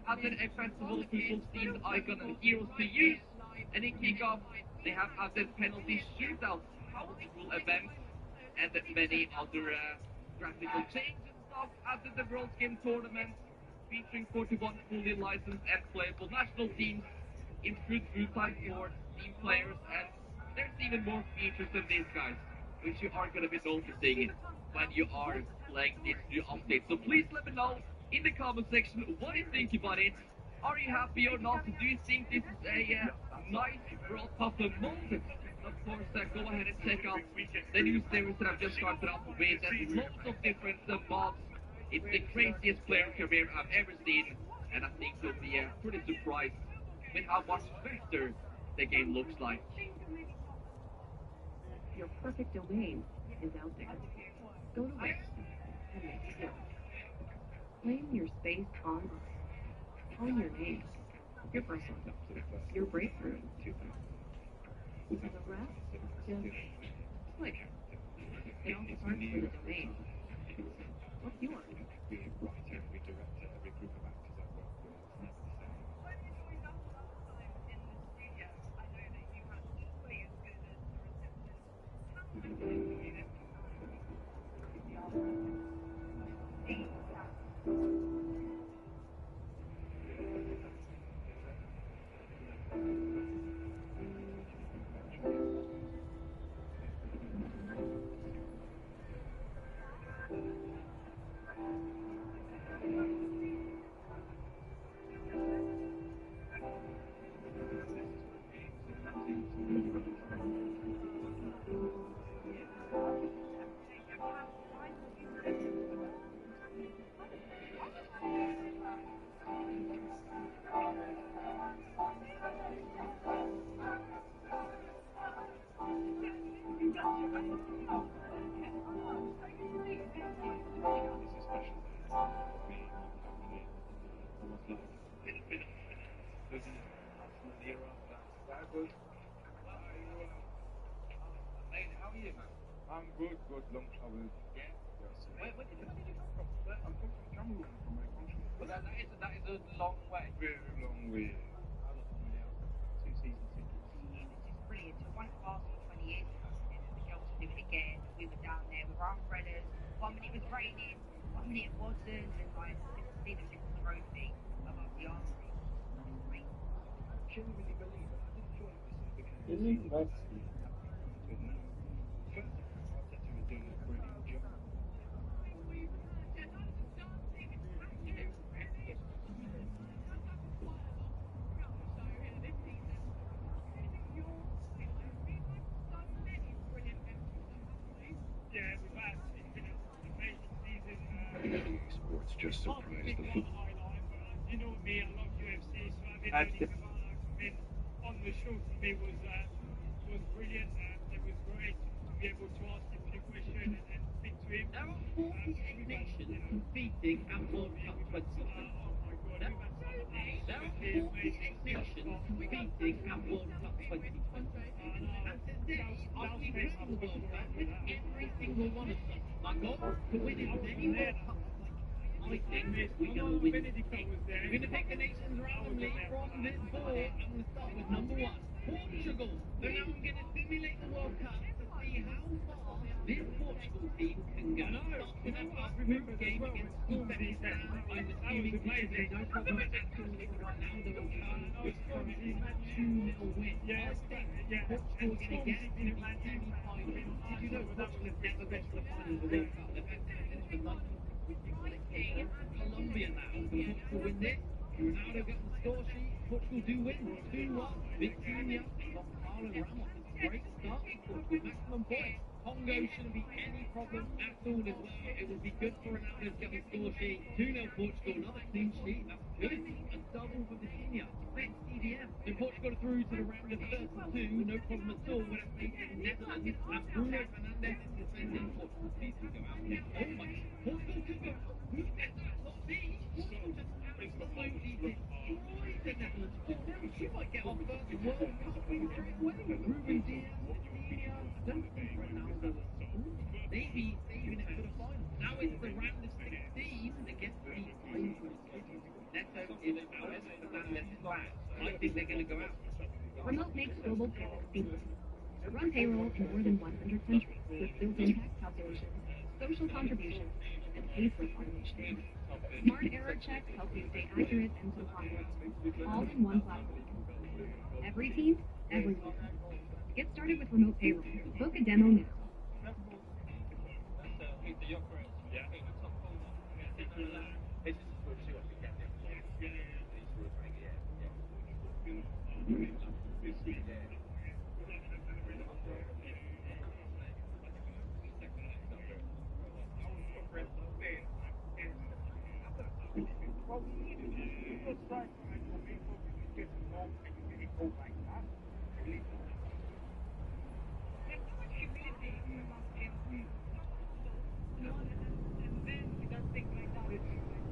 added a festival football themed icon and heroes to use, and in kickoff, they have added penalty shootouts, multiple events, and many other graphical changes and stuff. Added the World Game Tournament, featuring 41 fully licensed and playable national teams, improved food time for team players, and there's even more features than this, guys, which you are going to be noticing when you are playing this new update. So please let me know in the comment section what you think about it. Are you happy or not? Do you think this is a nice World Cup moment? Of course, go ahead and check out the new series that I've just started up with. There's loads of different mobs. It's the craziest player career I've ever seen, and I think you'll be pretty surprised with how much better the game looks like. Your perfect domain is out there. Go to Wix and make it yours. Claim your space on your name, your personal, your breakthrough. And the rest, just click. It all starts with a domain. What's yours? This is absolutely around that. That good. Hey, how are you, man? I'm good, long travel. Yeah? Yes. Where did you come from? I'm from Cameroon, from my country. But that is a long way. Very long way. I was from there. 2 season tickets. This is brilliant. It won Arsenal 20 years ago, and the girls will do it again. We were down there with our umbrellas. One minute it was raining, one minute it wasn't, and like just to see the little trophy above the armory. Great. Genuinely believe it. I didn't join this because Isn't Messi? first of all, Arteta was doing a brilliant job. Yeah, we've had it's been an amazing season. Sports just surprised the Big one highlight, but you know me, I love UFC, so having Tony Cavana come in on the show for me was brilliant. It was great to be able to ask him a few questions and speak to him. There are 48 nations competing at World Cup 2020. Oh my God, There are 48 nations competing at World Cup 2020. And today, I'll be winning the World Cup with every single one of them. My goal, to win as many World Cups as I can. I think we're going to win 6. We're going to pick the nations randomly from this board. I'm going to start with number 1, Portugal. So now I'm going to simulate the World Cup to see how far this Portugal team can go. Start with their first group game against Uzbekistan. I'm assuming this is a no problem at all for Ronaldo and Carlos. Currently a 2-0 win. I think Portugal's going to get to the semi-final. Did you know Portugal have never got to the final of the World Cup? They've had that since the 1950s. Colombia now. Portugal win this. Ronaldo gets the score sheet. Portugal do win 2-1. Vitinha from Carlo Ramos. It's a great start for Portugal. Maximum points. Congo shouldn't be any problem at all as well. It would be good for Ronaldo to get the score sheet. 2-0 Portugal. Another clean sheet. That's good. A double for Vitinha. Next CDM. So Portugal through to the round of 32. No problem at all when it's facing Netherlands. And Bruno Fernandes is defending. Portugal please go out. Oh my. Portugal could go out. Who gets that top B? Portugal just absolutely destroyed the Netherlands. 4-0. She might get our first World Cup win straight away. Ruben Diaz, Vitinha. I don't think Ronaldo was maybe saving it for the final. Now it's the round of 16 against the Ivory Coast. Neto is out. Fernandes is back. I think they're going to go out. Remote makes global payroll seamless. Run payroll in more than 100 countries with built-in tax calculations, social contributions, and payslip automation. Smart error checks help you stay accurate and compliant, all in one platform. Every team, everywhere. Get started with remote payroll. Book a demo now.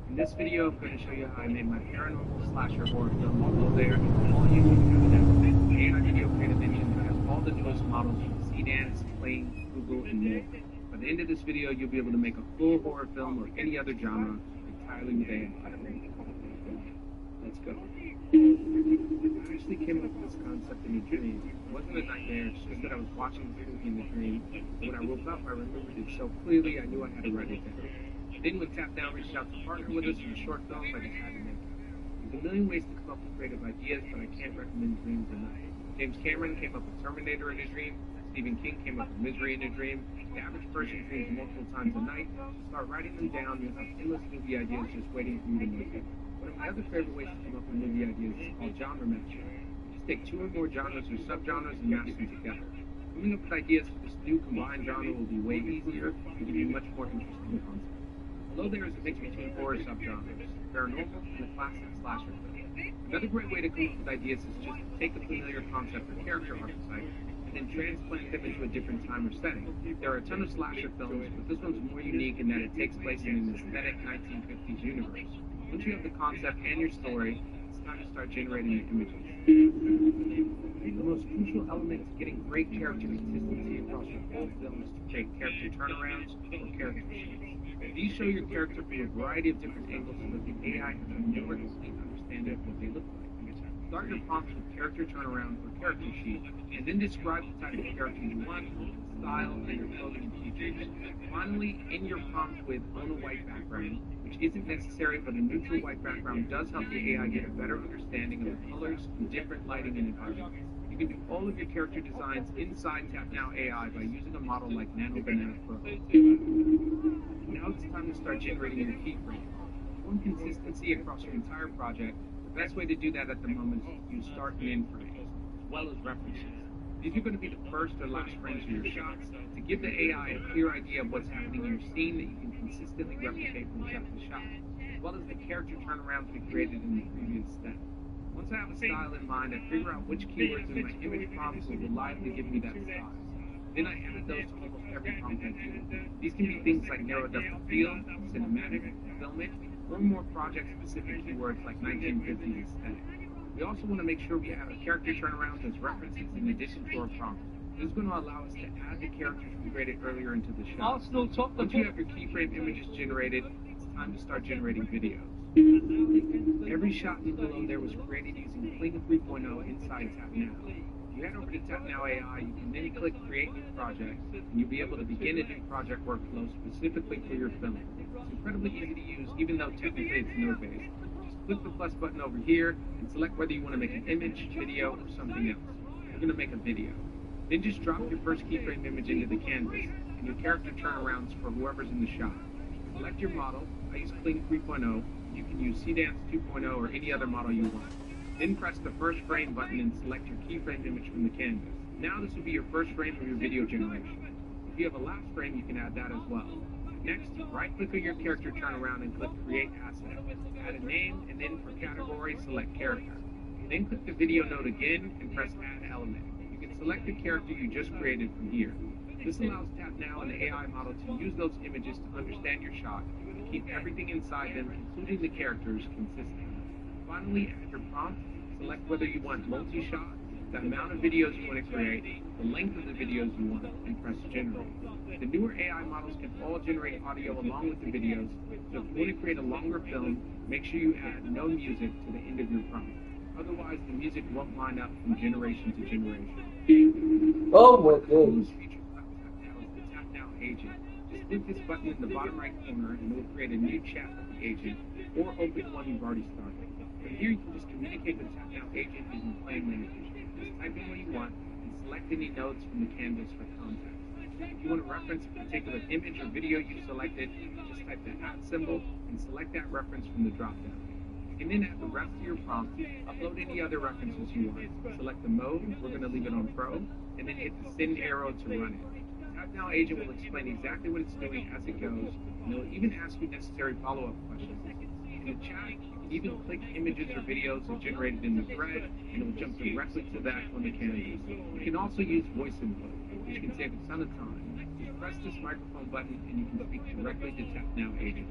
In this video, I'm going to show you how I made my paranormal slasher horror film logo there, all using Canada, and our video creative engine that has all the newest models from sedans, planes, Google, and more. By the end of this video, you'll be able to make a full horror film or any other genre entirely with AI. Let's go. I actually came up with this concept in a dream. It wasn't a nightmare, it's just that I was watching this movie in the dream. When I woke up, I remembered it so clearly I knew I had to write it down. Then when Tap Down reached out to partner with us for the short film, I just had to make it. There's a million ways to come up with creative ideas, but I can't recommend dreams enough. James Cameron came up with Terminator in a dream. Stephen King came up with Misery in a dream. The average person dreams multiple times a night. So start writing them down. You'll have endless movie ideas just waiting for you to make it. One of my other favorite ways to come up with movie ideas is called genre matching. Just take 2 or more genres or subgenres and match them together. Coming up with ideas for this new combined genre will be way easier and give you much more interesting concepts. Although there is a mix between horror subgenres, paranormal, and the classic slasher film. Another great way to come up with ideas is just to take a familiar concept or character archetype and then transplant them into a different time or setting. There are a ton of slasher films, but this one's more unique in that it takes place in an aesthetic 1950s universe. Once you have the concept and your story, it's time to start generating the images. The most crucial element to getting great character consistency across your whole film is to create character turnarounds or character sheets. These show your character from a variety of different angles so that the AI has a more complete understanding of what they look like. Start your prompts with character turnaround or character sheet, and then describe the type of character you want, style, and your clothing and features. Finally, end your prompt with own a white background, which isn't necessary, but a neutral white background does help the AI get a better understanding of the colors and different lighting and environments. You can do all of your character designs inside Tap Now AI by using a model like Nano Banana Pro. Now it's time to start generating your keyframes. If you want consistency across your entire project, the best way to do that at the moment is to use start and end frames, as well as references. These are going to be the first or last frames of your shots to give the AI a clear idea of what's happening in your scene that you can consistently replicate from shot to shot, as well as the character turnarounds we created in the previous step. Once I have a style in mind, I figure out which keywords in my image prompts will reliably give me that style. Then I add those to almost every prompt I do. These can be things like narrow depth of field, cinematic, filmic, or more project-specific keywords like 1950s aesthetic. We also want to make sure we add our character turnarounds as references in addition to our prompt. This is going to allow us to add the characters we created earlier into the shot. Once you have your keyframe images generated, it's time to start generating videos. Every shot in Willow there was created using Kling 3.0 inside Tap Now. If you head over to Tap Now AI, you can then click Create New Project, and you'll be able to begin a new project workflow specifically for your film. It's incredibly easy to use, even though technically it's node-based. Just click the plus button over here and select whether you want to make an image, video, or something else. We're going to make a video. Then just drop your first keyframe image into the canvas, and your character turnarounds for whoever's in the shot. Select your model. I use Kling 3.0. You can use Cdance 2.0 or any other model you want. Then press the first frame button and select your keyframe image from the canvas. Now this will be your first frame of your video generation. If you have a last frame, you can add that as well. Next, right-click on your character turnaround and click Create Asset. Add a name, and then for category, select Character. Then click the video node again and press Add Element. You can select the character you just created from here. This allows Tap Now and the AI model to use those images to understand your shot and keep everything inside them, including the characters, consistent. Finally, add your prompt, select whether you want multi-shot, the amount of videos you want to create, the length of the videos you want, and press Generate. The newer AI models can all generate audio along with the videos, so if you want to create a longer film, make sure you add no music to the end of your prompt. Otherwise, the music won't line up from generation to generation. Oh my God. Feature about Tap Now is the Tap Now agent. Just click this button in the bottom right corner and it will create a new chat with the agent, or open one you've already started. From here, you can just communicate with Tap Now agent using plain language. Just type in what you want and select any nodes from the canvas for context. If you want to reference a particular image or video you selected, just type the @ symbol and select that reference from the drop-down. You can then add the rest of your prompt, upload any other references you want, select the mode, we're going to leave it on Pro, and then hit the send arrow to run it. Tap Now Agent will explain exactly what it's doing as it goes, and it will even ask you necessary follow-up questions. In the chat, you can even click images or videos that generated in the thread, and it will jump directly to that on the canvas. You can also use voice input, which can save a ton of time. Just press this microphone button, and you can speak directly to Tap Now Agent.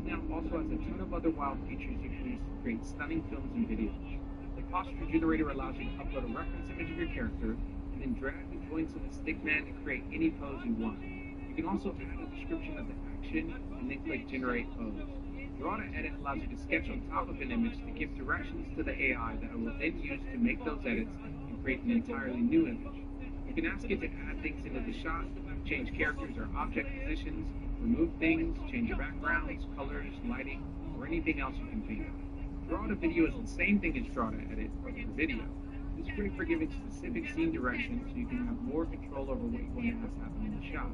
Tap Now also has a ton of other wild features you can use to create stunning films and videos. The posture generator allows you to upload a reference image of your character, and then drag the joints of the stickman to create any pose you want. You can also add a description of the action, and then click Generate Pose. Draw to Edit allows you to sketch on top of an image to give directions to the AI that it will then use to make those edits and create an entirely new image. You can ask it to add things into the shot, change characters or object positions, remove things, change backgrounds, colors, lighting, or anything else you can think of. Draw to Video is the same thing as Draw to Edit, but for video. This is great for giving specific scene directions so you can have more control over what you want to have happen in the shot.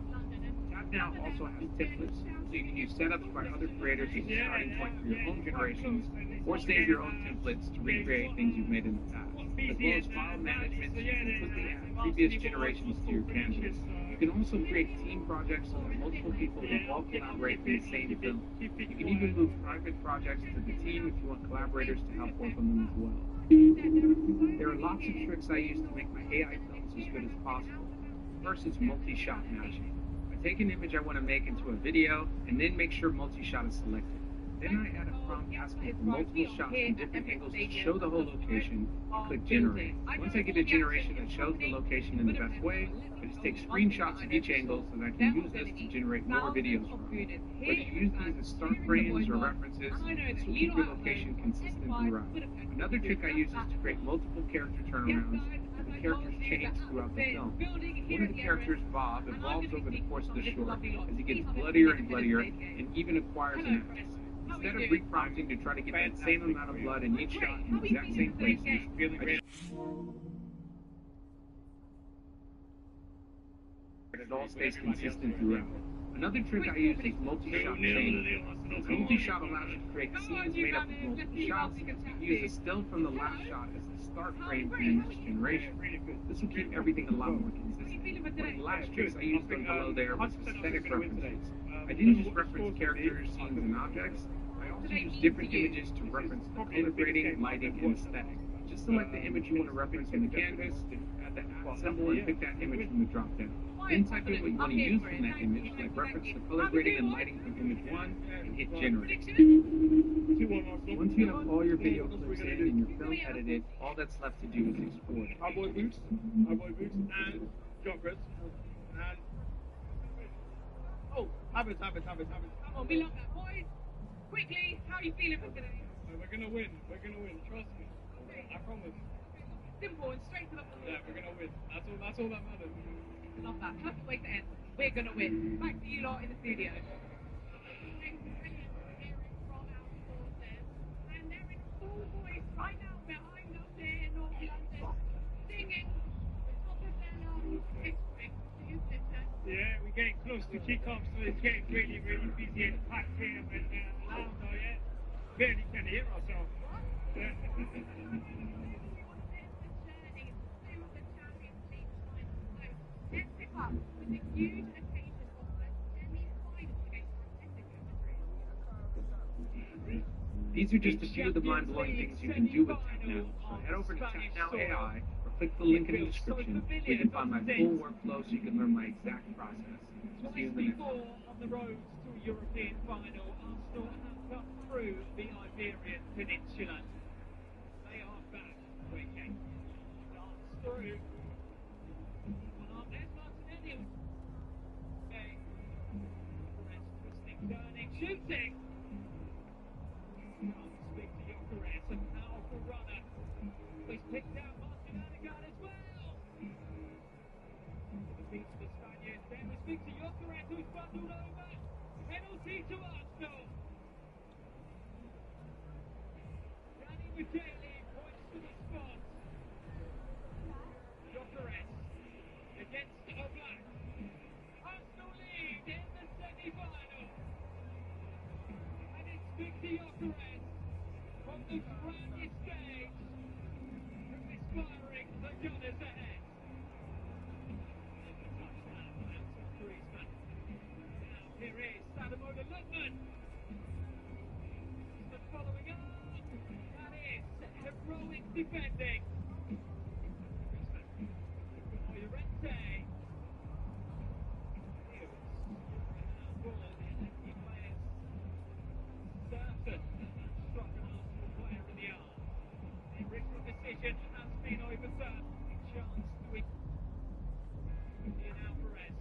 Tap Now also has templates, so you can use setups by other creators as a starting point for your own generations, or save your own templates to recreate things you've made in the past. As well as file management, so you can quickly add previous generations to your canvas. You can also create team projects so that multiple people can all collaborate in the same film. You can even move private projects to the team if you want collaborators to help work on them as well. There are lots of tricks I use to make my AI films as good as possible. First is multi-shot matching. I take an image I want to make into a video and then make sure multi-shot is selected. Then I add a prompt asking for multiple shots from different angles to show the whole location, and click generate. Once I get a generation that shows the location in the best way, I just take screenshots of each angle so that I can use this to generate more videos from. Whether you use these as start frames or references, this will keep your location consistent throughout. Another trick I use is to create multiple character turnarounds where the characters change throughout the film. One of the characters, Bob, evolves over the course of the short as he gets bloodier and bloodier and even acquires an axe. Instead of re-prompting to try to get that same amount of blood in each shot in the exact same places, I just it all stays consistent throughout. Another trick I use is multi-shot chain. Since multi-shot allows you to create scenes made up of multiple shots, you can use a still from the last shot as the start frame for your next generation. This will keep everything a lot more consistent. One of the last tricks I used on below there was aesthetic references. I didn't just reference characters, scenes, and objects. I also used different images to reference the color grading, lighting, and aesthetic. Just select the image you want to reference on the canvas, add the symbol, and pick that image from the drop-down. Then type in what you want to use from that image, like reference the color grading and lighting from image 1, and hit generate. Once you have all your video clips in and your film edited, all that's left to do is export. Cowboy boots, and joggers, and... Oh, habits. Come on, we love that, boys. Quickly, how are you feeling for today? We're gonna win, trust me. I promise. Simple and straight to the point. Yeah, we're gonna win. That's all that matters. Love that. Perfect way to end. We're gonna win. Back to you lot in the studio. And they're in full voice right now behind us here in North London, singing top of their lungs. Yeah, we're getting close to kick-off, so it's getting really, really busy and packed here and loud, though, yeah. Barely can hear ourselves. Yeah. These are just a few of the mind-blowing things you can do with Tap Now. So head over to Tap Now AI or click the link in the description where you can find my full workflow so you can learn my exact process. See you in the next one. On the road to a European final, Arsenal have come through the Iberian Peninsula. They are back, quickly. Dance through. Well, there's Martinelli. Okay. Press, twisting, turning, shooting. Speak to Jokeres, a powerful runner. He's picked out Martinelli as well. The beats the Spaniards. Then we speak to Jokeres, who's bundled over. Penalty to Arsenal. Danny Michele points to the spot. Jokeres against Oblak. Arsenal lead in the semi-final. And it's Victor Jokeres from the grandest stage, inspiring the Gunners ahead. Here is Sadamola Lutman. But following up, that is heroic defending. Llorente. Ball, the lefty players. Certain struck an Arsenal player in the arm. The original decision has been overturned. A chance to win. In Alvarez.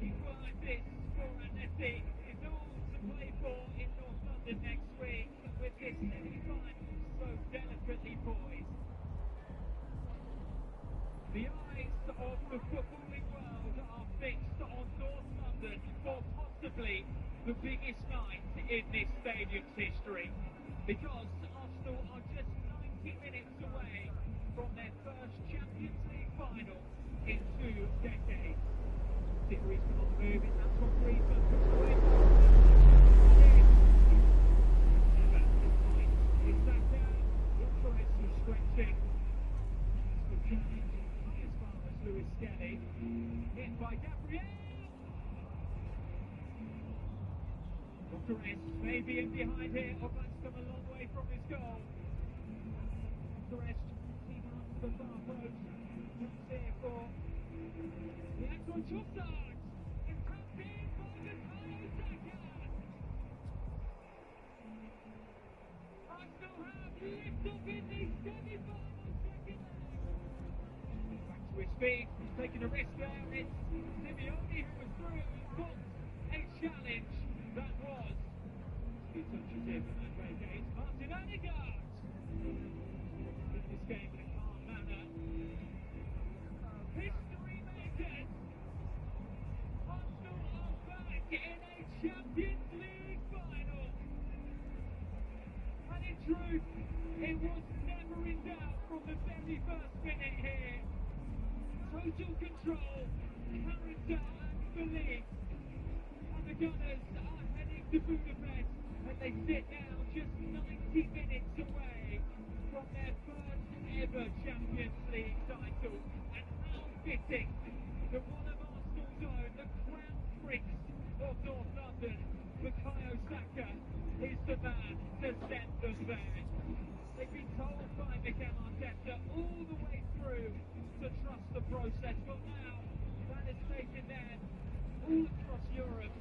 Like this for Atleti is all to play for in North London next week with this semi-final so delicately poised. The eyes of the footballing world are fixed on North London for possibly the biggest night in this stadium's history, because Arsenal are just 90 minutes away from their first Champions League final in 2 decades. Series on the move, it's Antoine Griezmann from Spain. It's that down. Jokeres is stretching. As far as Lewis Skelly. Hit by Gabriel. Jokeres maybe in behind here. Oblak's come a long way from his goal. Jokeres team up to the far post. Comes here for the Antoine Trossard. It's tapped in by the Saka. up in the semi-final second leg. Back to his feet, he's taking a risk there. It's Simeone who was through. He's booked a challenge that was. He touches him and vacates. Martin Odegaard. This game in a calm manner. History makers. Arsenal are back in a Champions League final. And in truth, it was never in doubt from the very first minute here. Total control, character and belief. And the Gunners are heading to Budapest and they sit now just 90 minutes away from their first ever Champions League title. And how fitting that one of Arsenal's own, the Crown Prince of North London, Bukayo Saka, is the man to send them there. They've been told by Mikel Arteta all the way through to trust the process, but now that has taken them all across Europe,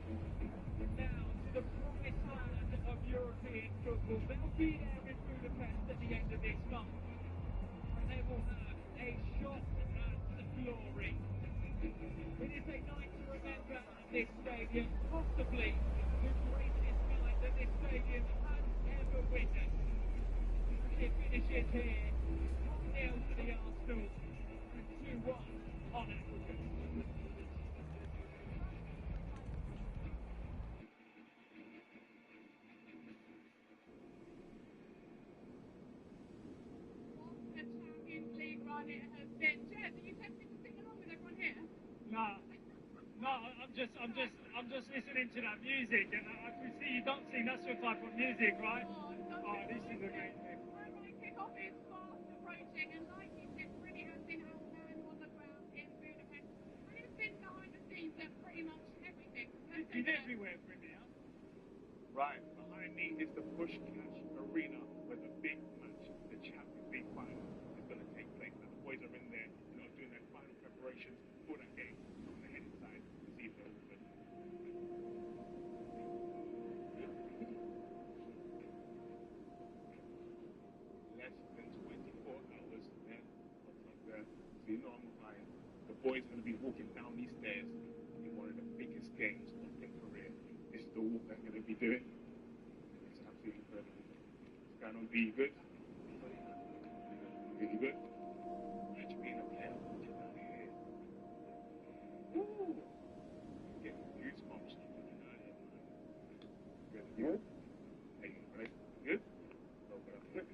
now to the promised land of European football. They'll be there in Budapest at the end of this month, and they will have a shot at glory. It is a night to remember at this stadium, possibly the greatest night that this stadium has ever witnessed. It finishes here, 1-0 to the Arsenal and 2-1 on Africa. What a Champions League run it has been. Jez, are you tempted to sing along with everyone here? No, I'm just listening to that music, and I can see you don't sing that sort of type of music, right? Oh, this is a great thing. Right, kick-off is fast approaching, and like you said, Freddie has been our man on the ground in Budapest, and he's been behind the scenes at pretty much everything. He's everywhere, Freddie, huh? Right, behind me is the Push Cash Arena where the big match, the Champions League final, is going to take place. Now the boys are in there, doing their final preparations for that game. I'm going to head inside to see if they're all good. Less than 24 hours, then what's up there? So I'm fine. The boys are going to be walking down these stairs in one of the biggest games of their career. This is the walk they're going to be doing. It's absolutely incredible. What's going on, B? You good? You good? Imagine being a player watching down here. Woo! Getting goosebumps. Good? You good? Hey, right? Good? Oh, but I'm good.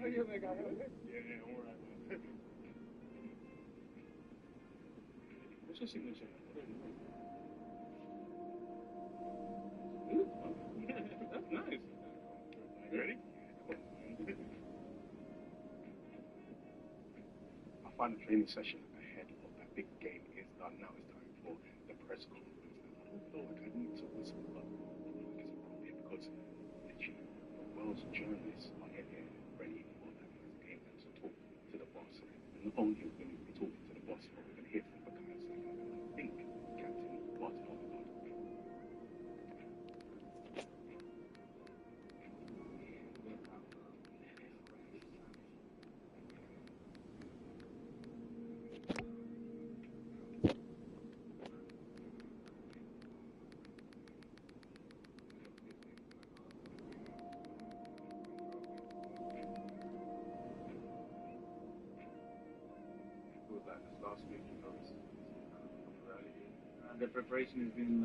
Oh, you're the guy. Yeah, all right, man. What's your signature? Ooh, oh, that's nice. You ready? I find the training session ahead of that big game is done. Now it's time for the press conference. I don't feel like I need to whisper, but I feel like it's appropriate because literally the world's journalists are in here ready for that first game and to talk to the boss. And not only are we going to be talking to the boss, but we're going to hear from Bukayo Saka and I think Captain Martin Odegaard. Last week, The preparation has been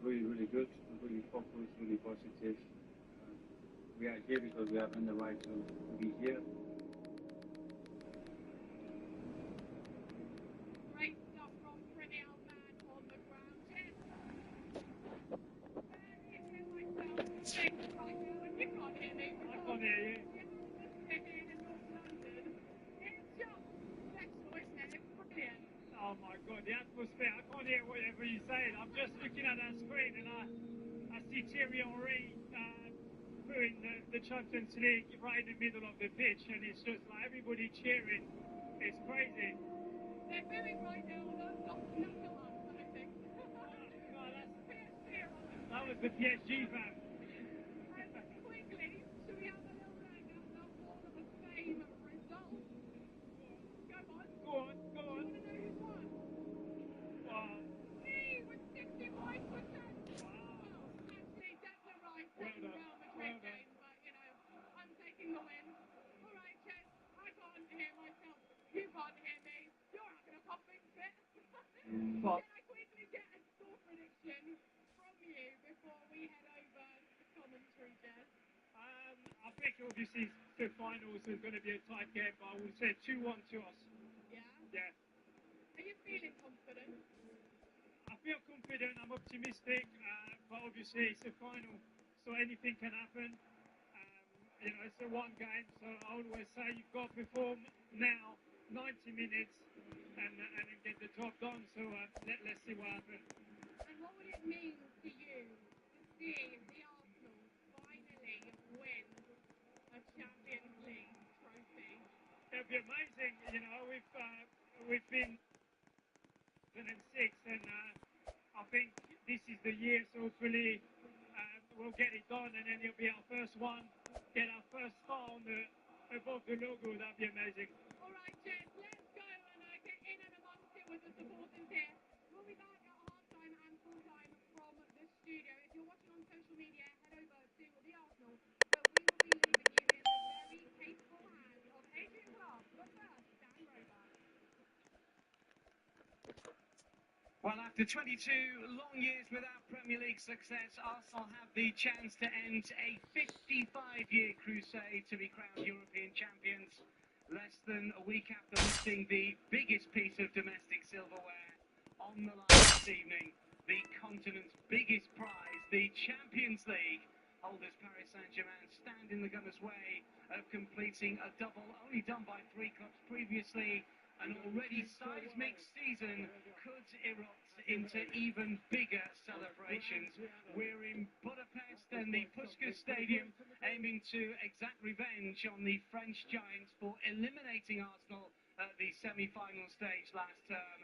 really, really good, really focused, really positive. We are here because we have earned the right to be here. Great stuff from Freddie, our man on the ground. Jez, right now, and you can't hear me. I can't hear you. Oh my God, the atmosphere! I can't hear whatever you're saying. I'm just looking at that screen and I see Thierry Henry putting the Champions League right in the middle of the pitch, and it's just like everybody cheering. It's crazy. They're booing right now, although not the us, I think. No, PSG are on them. that was the PSG fan. Quickly, should we have a little look at the Hall of Fame results? Go on. Go on. Do you want to know who's won? Wow. Me with 65%. Wow. Well, actually, Declan Rice taking the Real Madrid game, but you know, I'm taking the win. All right, Jess, I can't hear myself. You can't hear me. You're having a coughing fit. Can I quickly get a score prediction from you before we head over to commentary, Jess? I think obviously the finals is going to be a tight game, but I would say 2-1 to us. Yeah? Yeah. Are you feeling confident? I feel confident, I'm optimistic, but obviously it's a final, so anything can happen. It's a one game, so I always say you've got to perform now, 90 minutes, and then get the job done. So let's see what happens. And what would it mean to you to see the Arsenal finally win a Champions League trophy? It'll be amazing. We've been 2006, and I think this is the year. So hopefully we'll get it done, and then it'll be our first one. Get our first star on above the logo. That'd be amazing. All right, Jess, let's go and get in and amongst it with the supporters here. We'll be back at half-time and full-time from the studio. If you're watching on social media, head over to the Arsenal, but we will be leaving you in the very capable hands of Adrian Clark, but first, Dan Rover. Well, after 22 long years without Premier League success, Arsenal have the chance to end a 55-year crusade to be crowned European champions. Less than a week after lifting the biggest piece of domestic silverware on the line this evening, the continent's biggest prize, the Champions League. Holders Paris Saint-Germain stand in the Gunners' way of completing a double only done by three clubs previously. An already seismic season could erupt into even bigger celebrations. We're in Budapest and the Puskás Stadium, aiming to exact revenge on the French giants for eliminating Arsenal at the semi-final stage last term,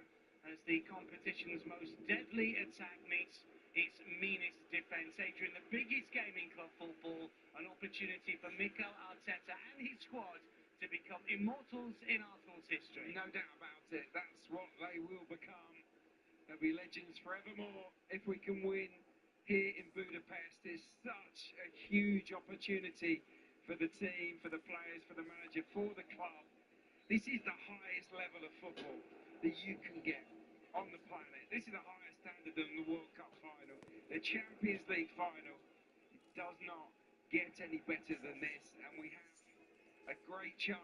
as the competition's most deadly attack meets its meanest defence. Adrian, the biggest game in club football, an opportunity for Mikel Arteta and his squad to become immortals in Arsenal's history. No doubt about it. That's what they will become. They'll be legends forevermore if we can win here in Budapest. It's such a huge opportunity for the team, for the players, for the manager, for the club. This is the highest level of football that you can get on the planet. This is a higher standard than the World Cup final. The Champions League final, it does not get any better than this, and we have a great chance.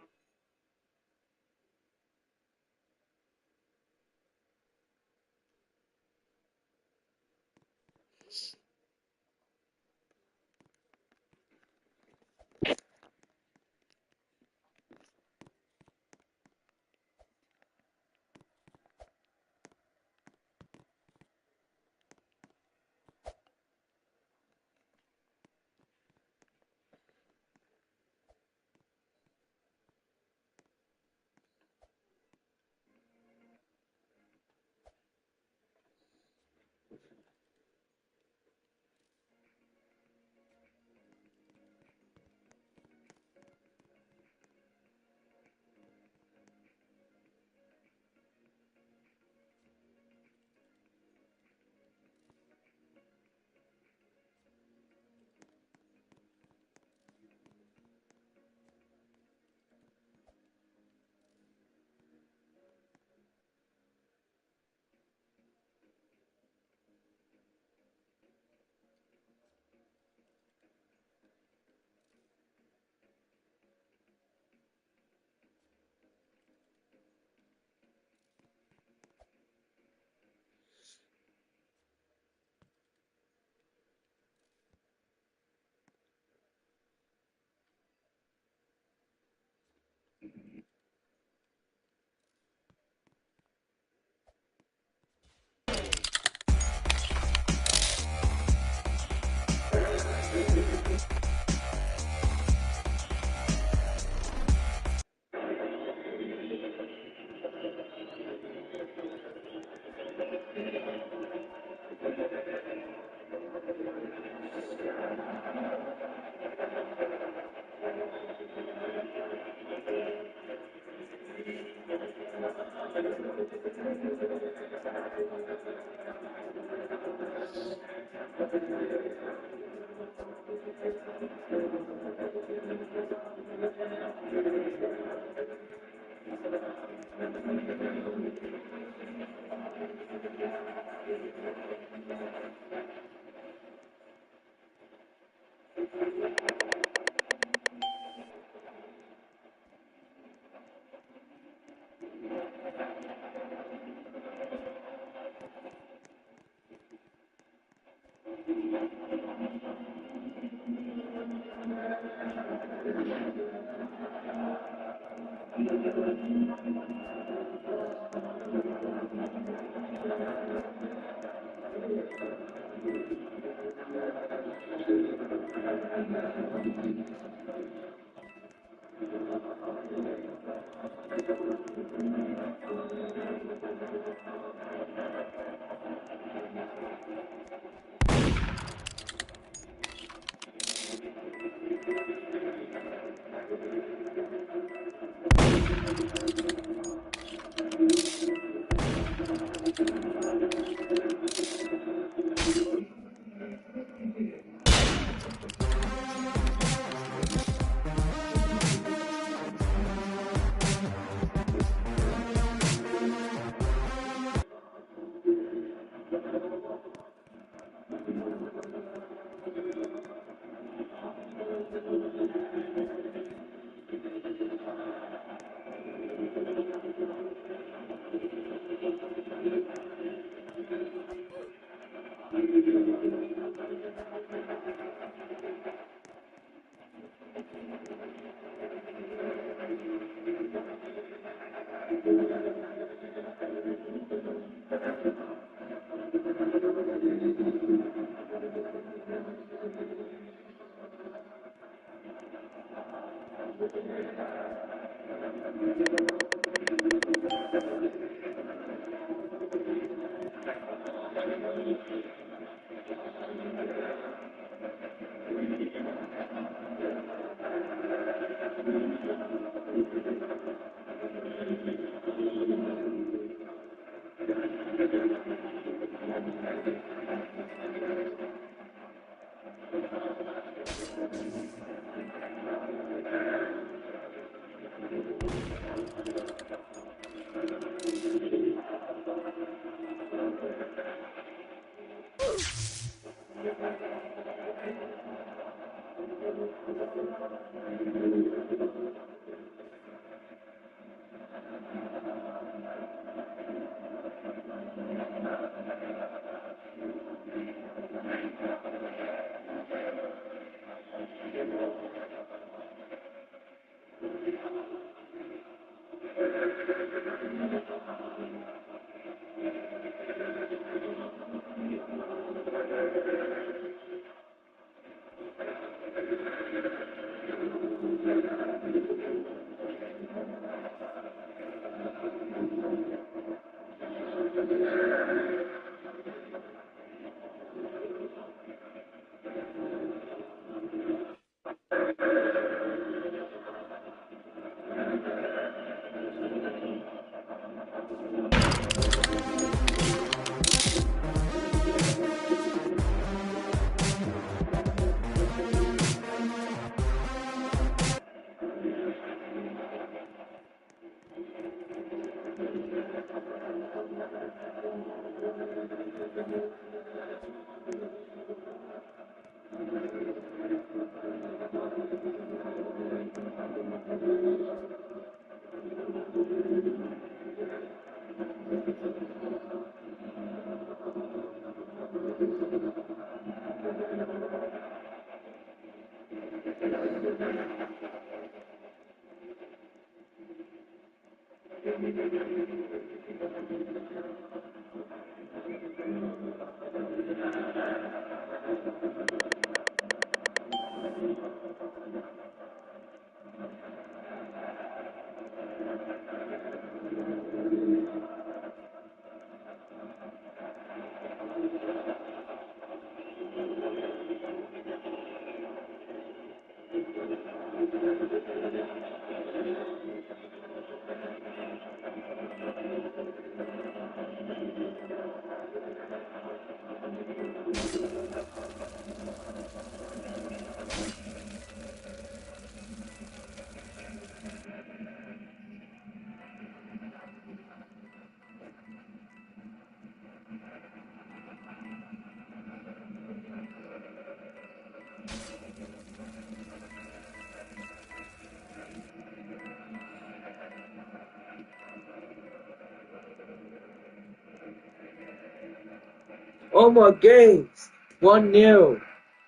Oh my games! 1-0.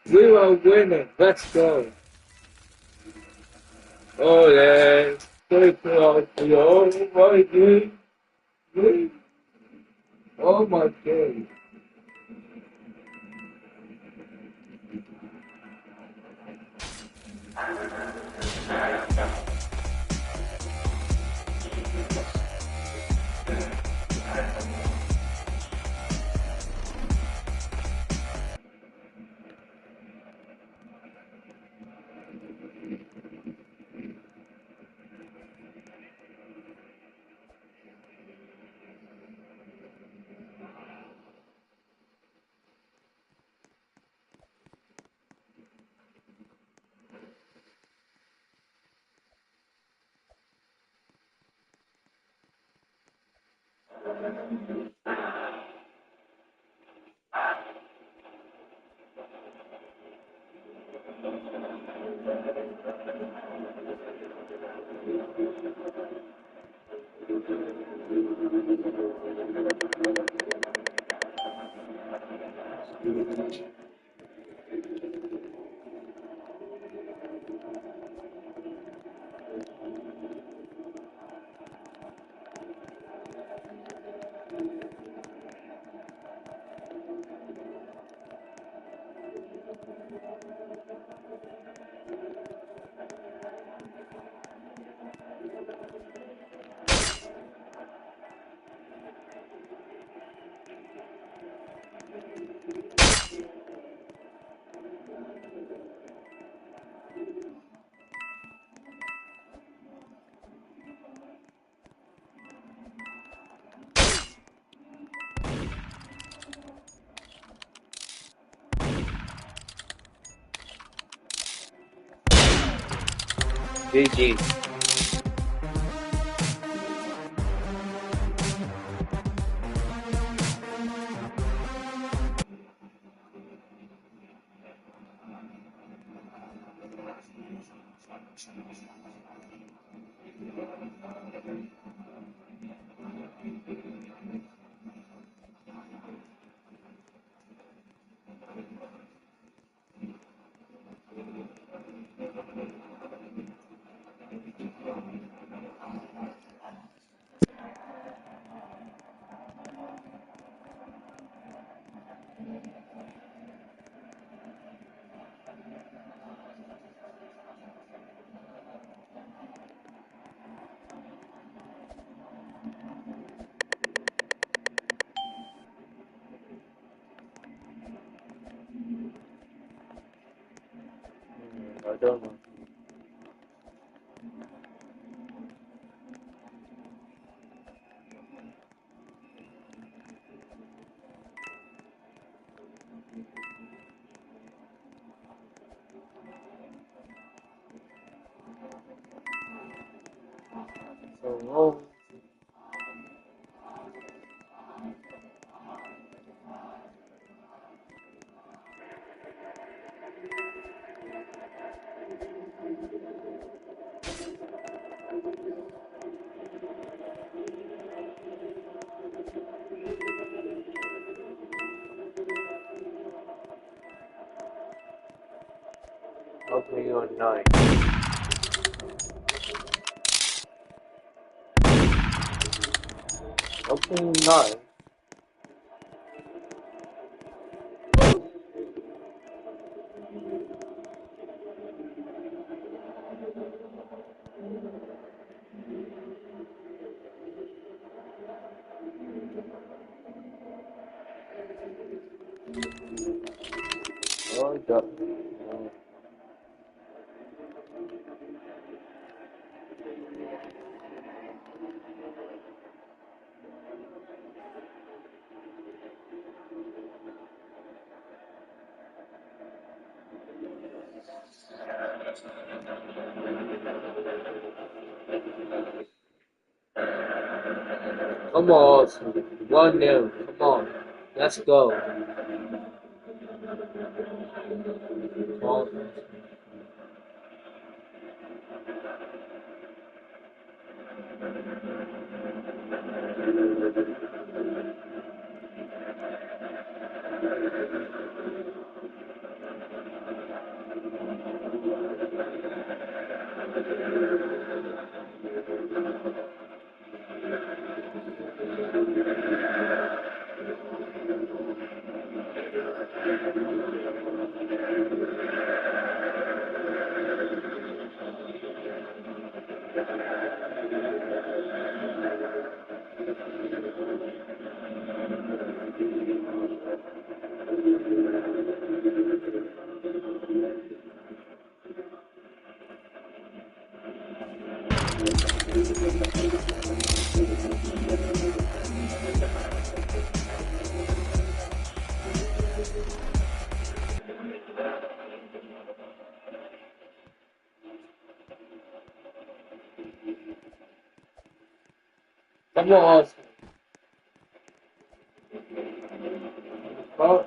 We are winning. Let's go. Oh yeah. Take out the oh my game. Oh my game. GG. I don't know. So, okay, you're 9. Okay, 9. Oh, God. Come on, 1-0. Come on. Let's go. Come on. Come on. Oh,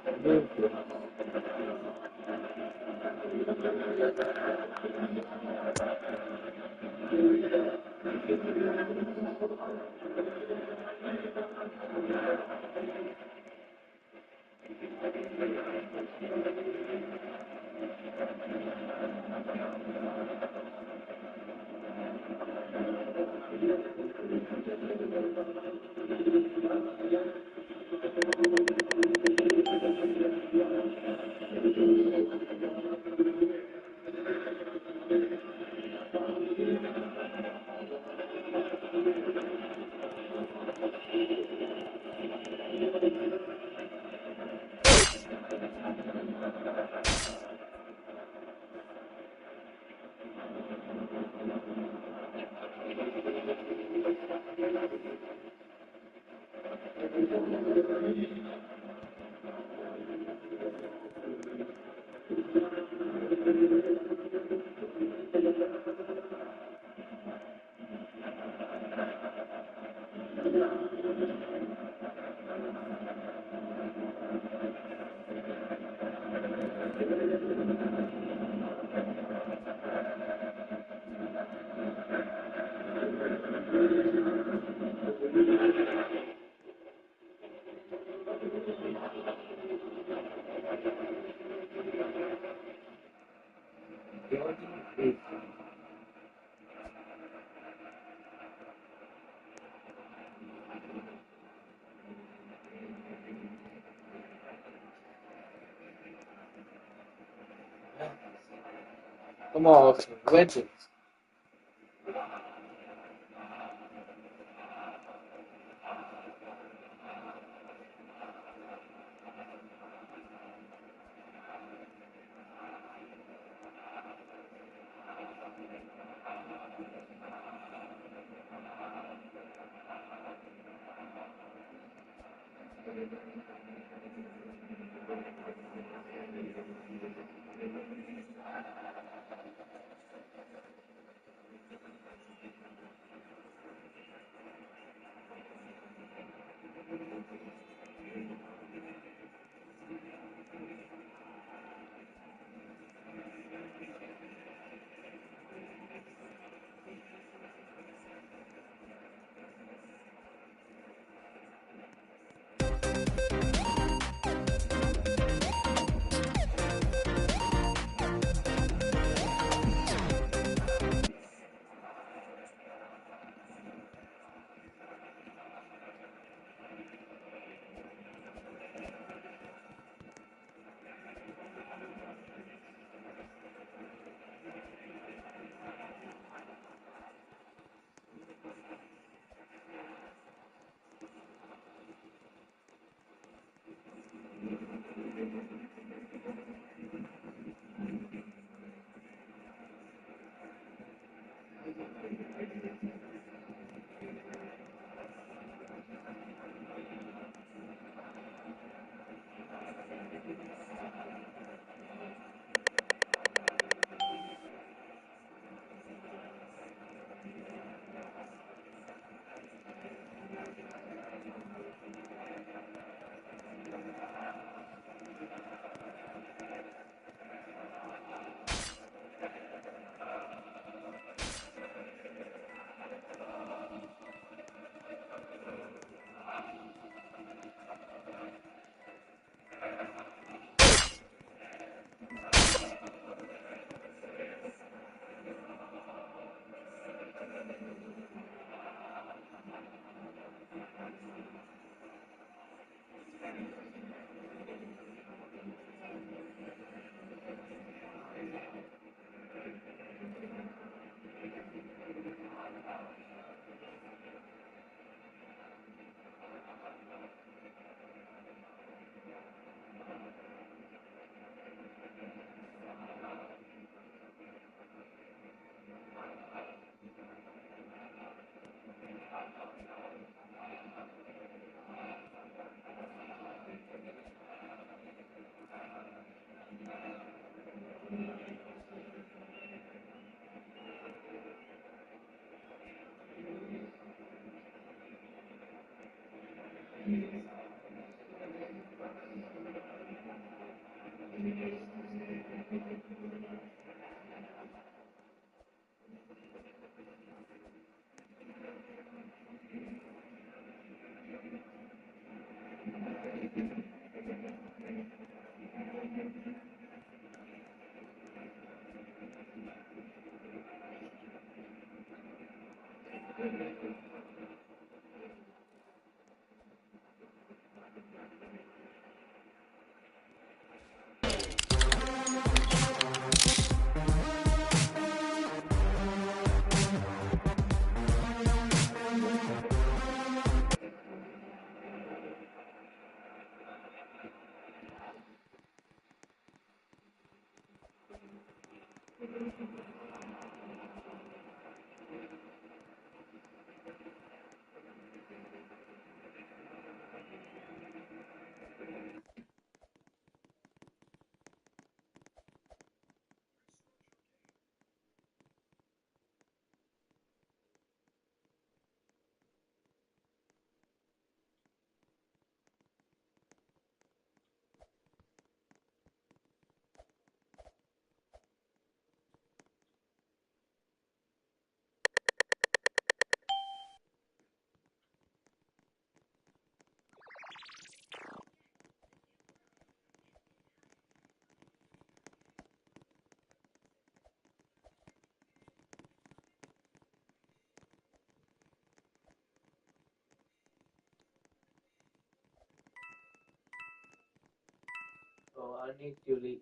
come on, legends. So I need to leave.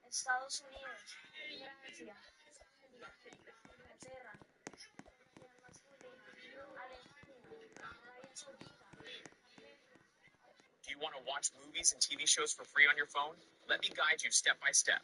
Estados Unidos, Francia, Inglaterra, Arabia Saudita. Do you want to watch movies and TV shows for free on your phone? Let me guide you step by step.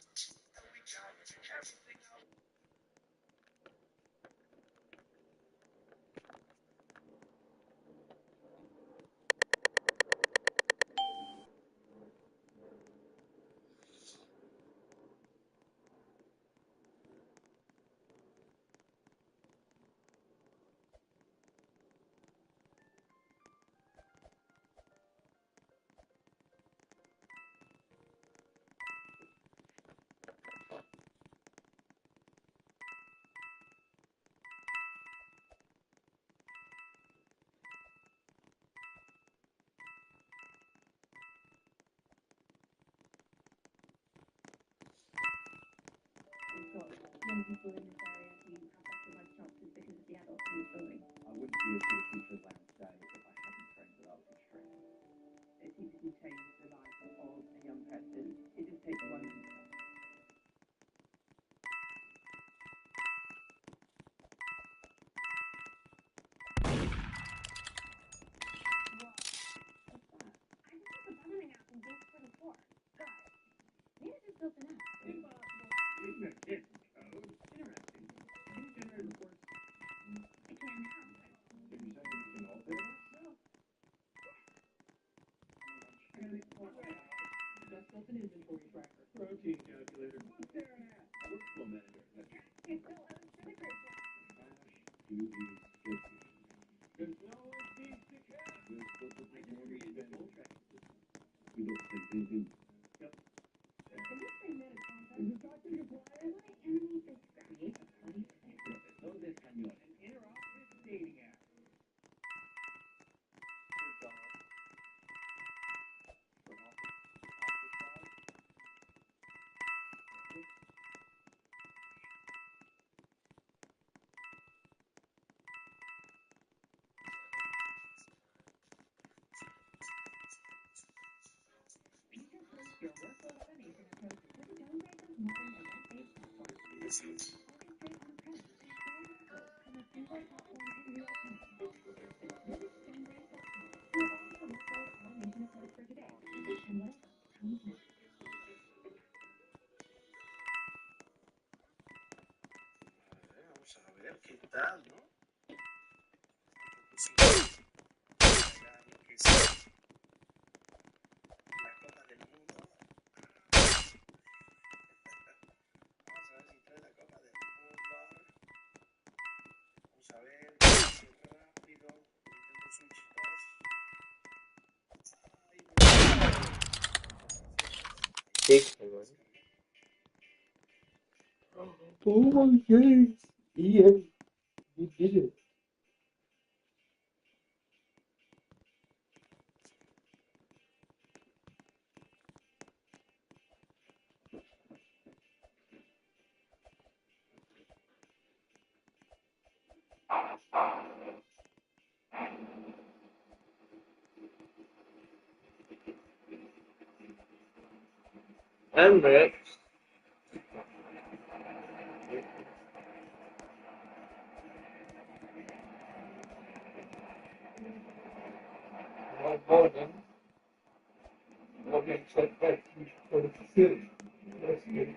Young people in this area who have better life chances because of the adults in the building. I wouldn't be a good teacher of lounge day if I hadn't trained without restraint. A teacher can change the life of a young person. It just takes one. Protein calculator. Workflow manager. There's no peace to care. We look at the same thing. Yep. Can you say that a contact? Talk to your client. My enemies is create a funny thing. ¿Dónde es cañón? An interoperative dating app. Vamos a ver qué tal, ¿no? La Copa del Mundo. Vamos a ver si trae la Copa del Mundo. Vamos a ver, qué rápido. Nintendo Switch 2. Take one. Oh my god! Ian, you did it. And next. Morning. Morning check back for the facility. That's good.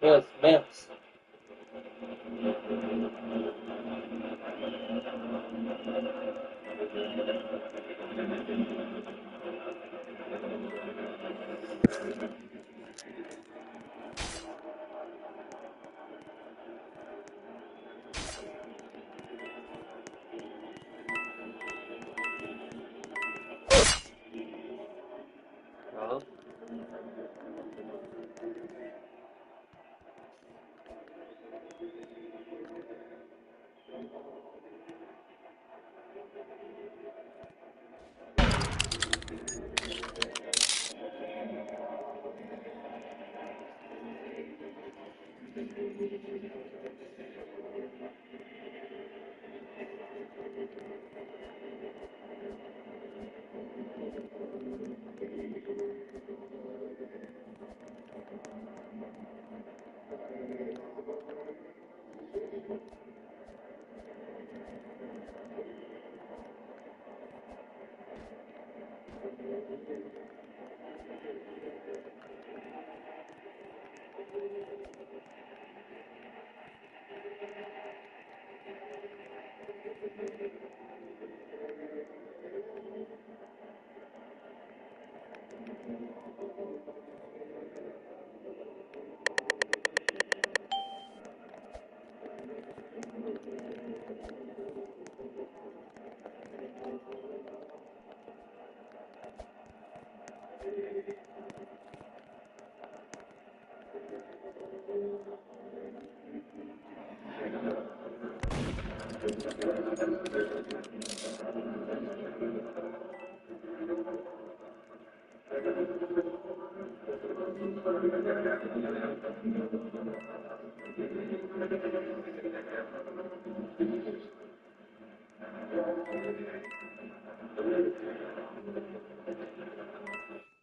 Yes, maps.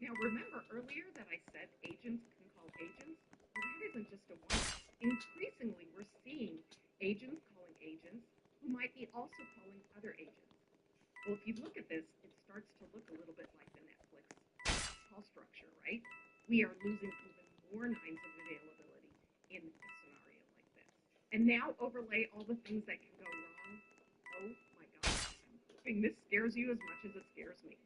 Now, remember earlier that I said agents can call agents? Well, that isn't just a one. Increasingly, we're seeing agents calling agents who might be also calling other agents. Well, if you look at this, it starts to look a little bit like the Netflix call structure, right? We are losing even more nines of availability in a scenario like this. And now overlay all the things that can go wrong. Oh my gosh, I'm hoping this scares you as much as it scares me.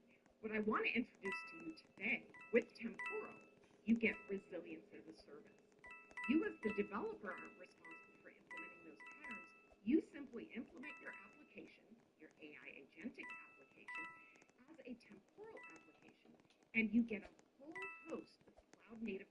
What I want to introduce to you today, with Temporal, you get resilience as a service. You as the developer aren't responsible for implementing those patterns. You simply implement your application, your AI agentic application, as a temporal application, and you get a whole host of cloud-native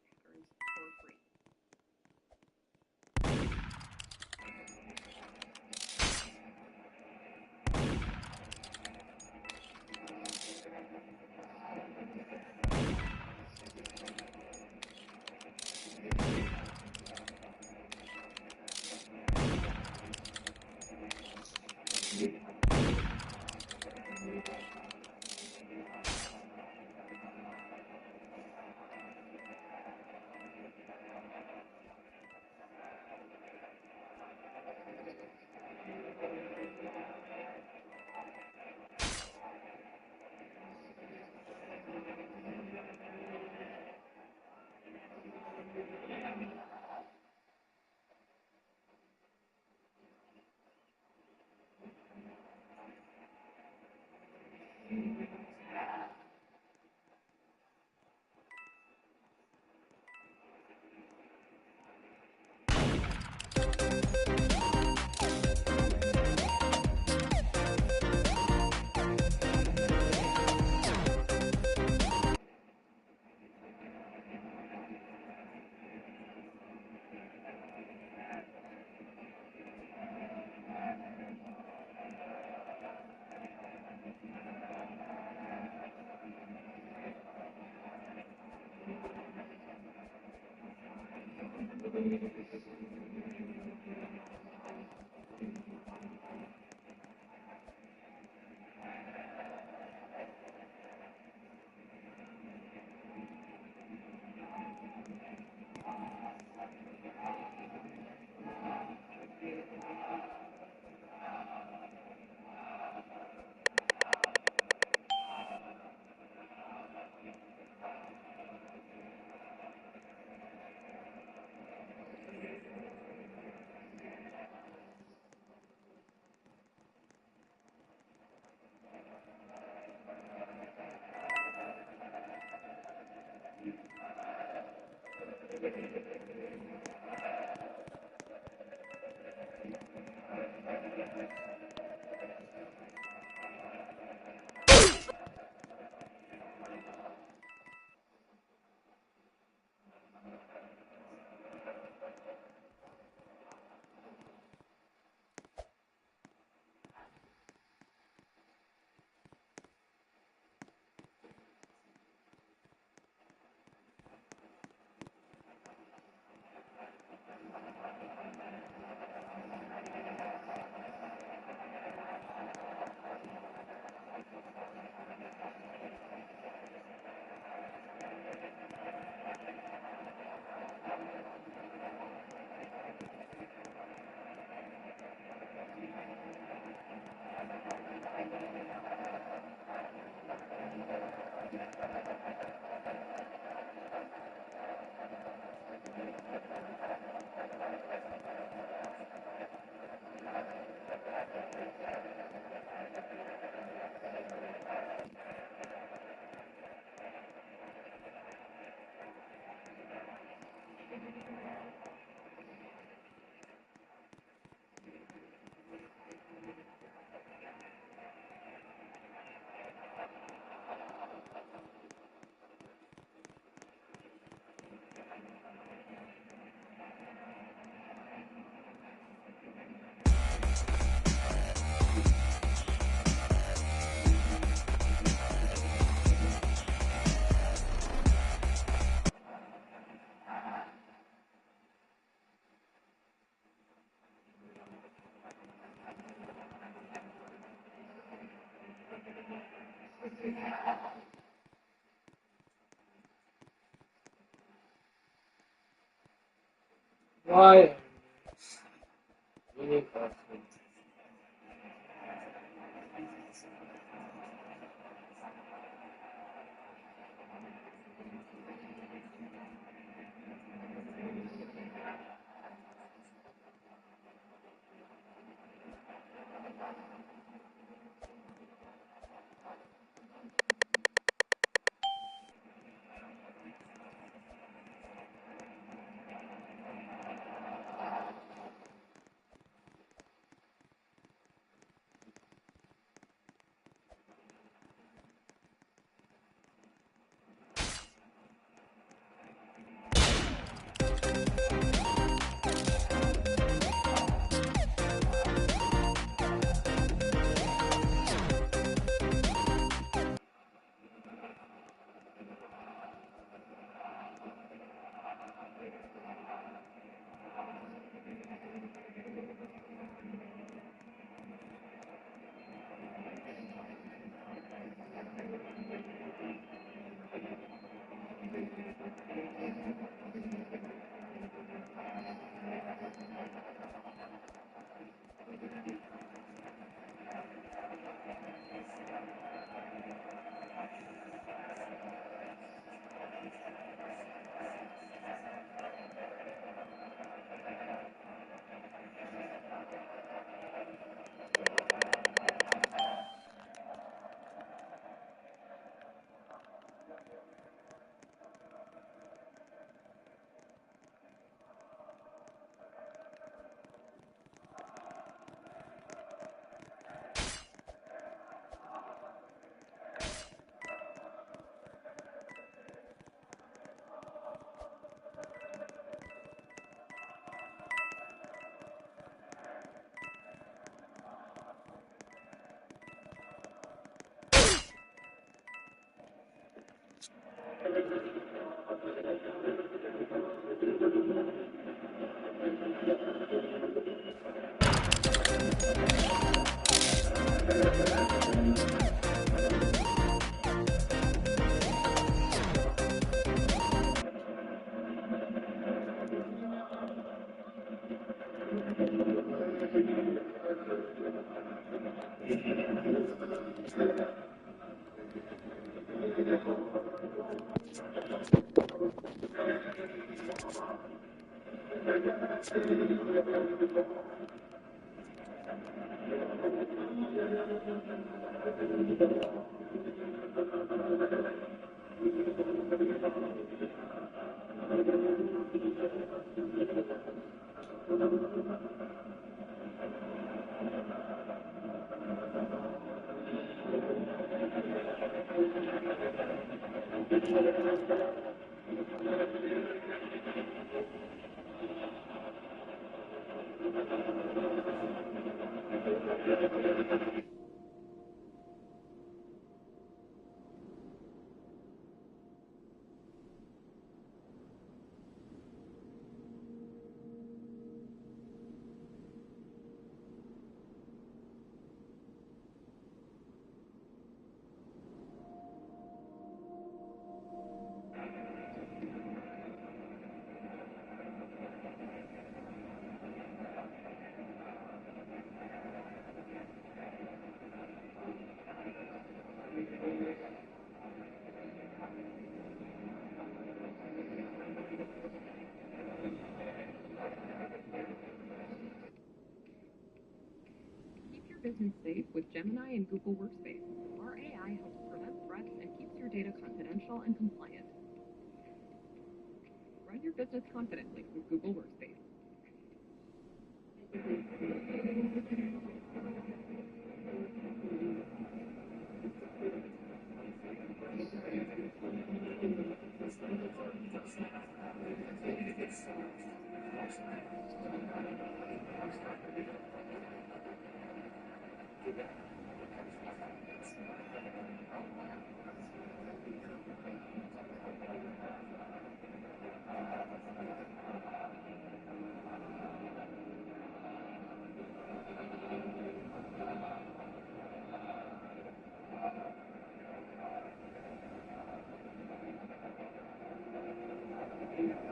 Why? Really awesome. Keep your business safe with Gemini and Google Workspace. Our AI helps prevent threats and keeps your data confidential and compliant. Run your business confidently with Google Workspace.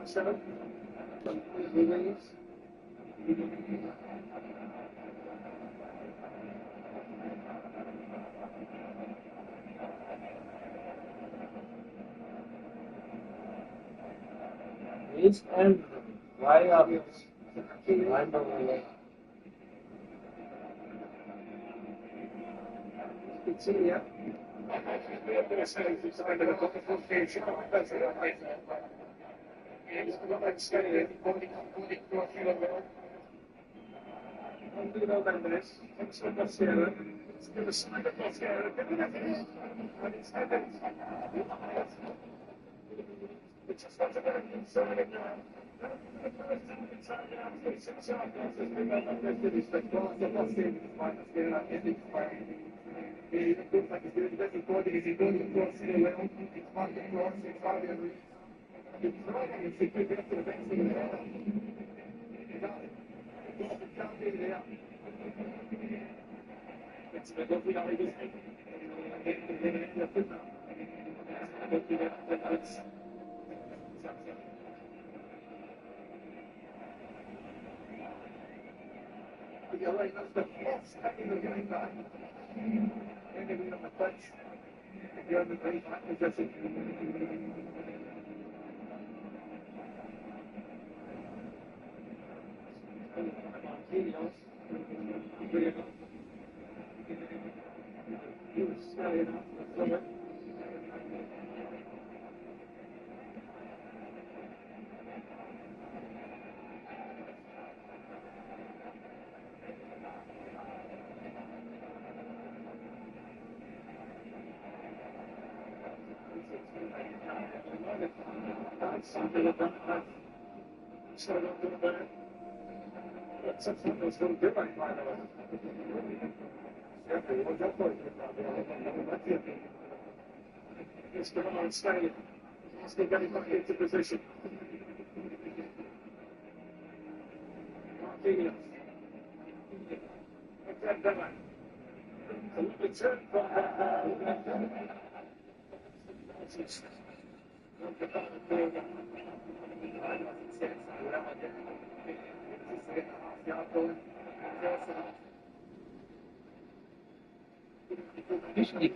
So, release. Release and why are you? Why not release? It's here. Still getting back into position. Marquinhos. Dembele. A lovely turn from Usually,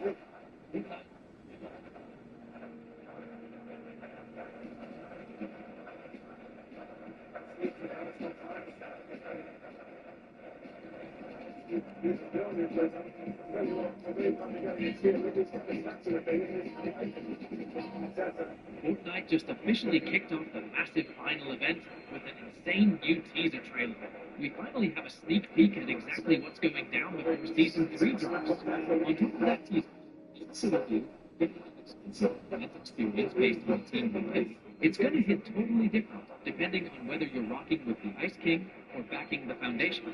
Fortnite just officially kicked off the massive final event with an insane new teaser trailer. We finally have a sneak peek at exactly what's going down before Season 3 drops. On top of that teaser, absolutely event experience based on Team Rocket, it's going to hit totally different depending on whether you're rocking with the Ice King or backing the Foundation.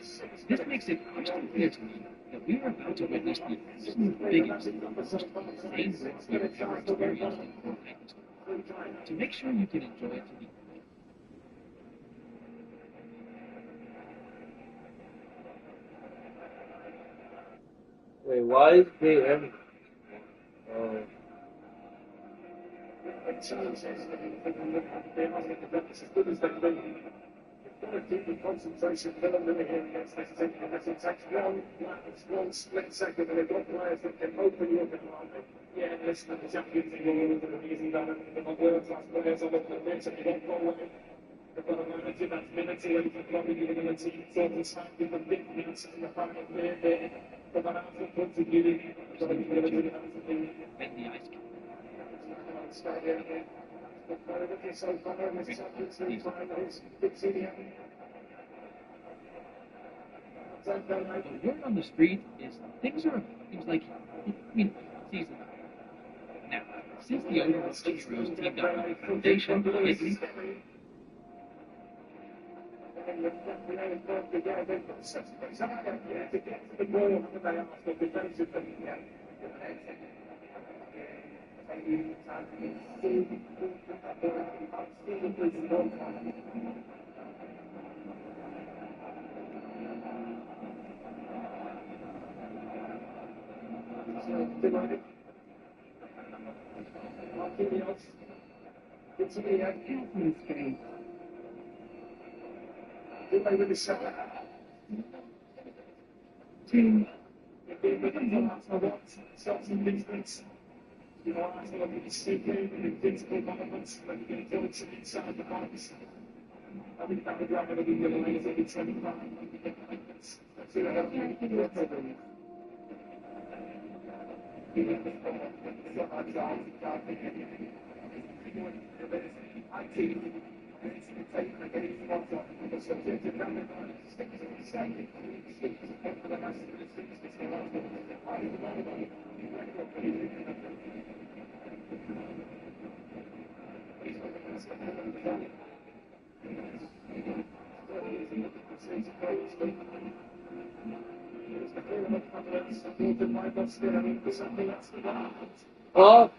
This makes it crystal clear to me that we are about to witness the absolute biggest, most insane warfare ever experienced in Fortnite history. To make sure you can enjoy it to the Wait, why is PM? Oh. Keep the concentration building here against this team, because it takes one split second, and they've got players that can open you up in the market. Yeah, listen, the Champions League all over the easy that, they've got world-class players all over the pitch, and they don't go away. They've got a manager that's minutes away from probably the ability to decide with the big minutes in the final play there. From an Arsenal point of view, they've got the ability to Bend the Ice King. So far in this Champions League final is big city. The word on the street is things are seems like season. Now, since the Overwatch heroes teamed up with the Foundation, Italy, Marquinhos. It's me, Catherine Street. do I really say Two. Shots and distance. You know, I feel like it's sleeping in invincible moments when you get close inside the box. I think that would rather be the way to be 25. Let's see what happens. Oh!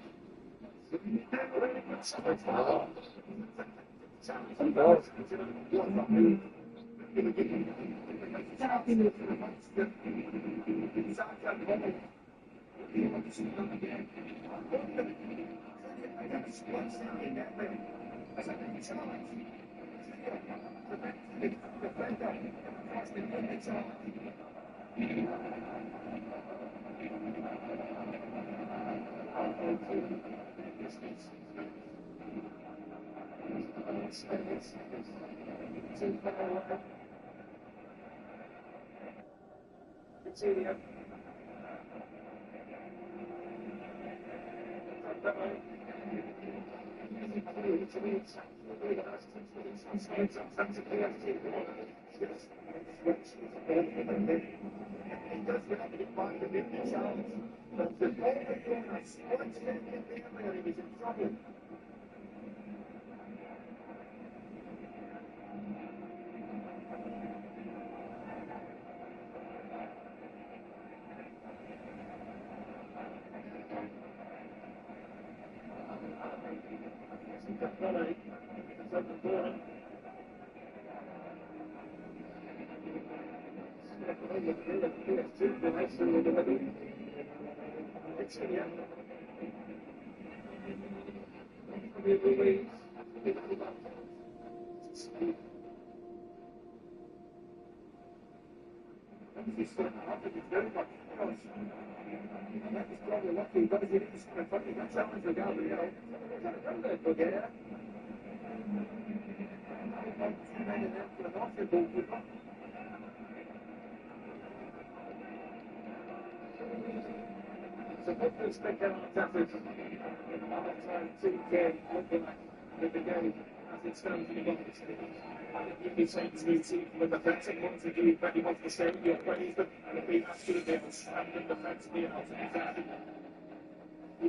take the corner. It's here. Louise. He's still not very much. That was probably lucky, but he didn't score in front of that challenge for Gabriel. Bulgaria. For an Austrian goalkeeper. So hopefully expect that on attackers. Half-time 2-10 looking like the game as it stands in the moment. I think you'd be saying to me, too, from a defensive point of view, very much the same. Your praise them and have been absolutely outstanding defensively and ultimately. I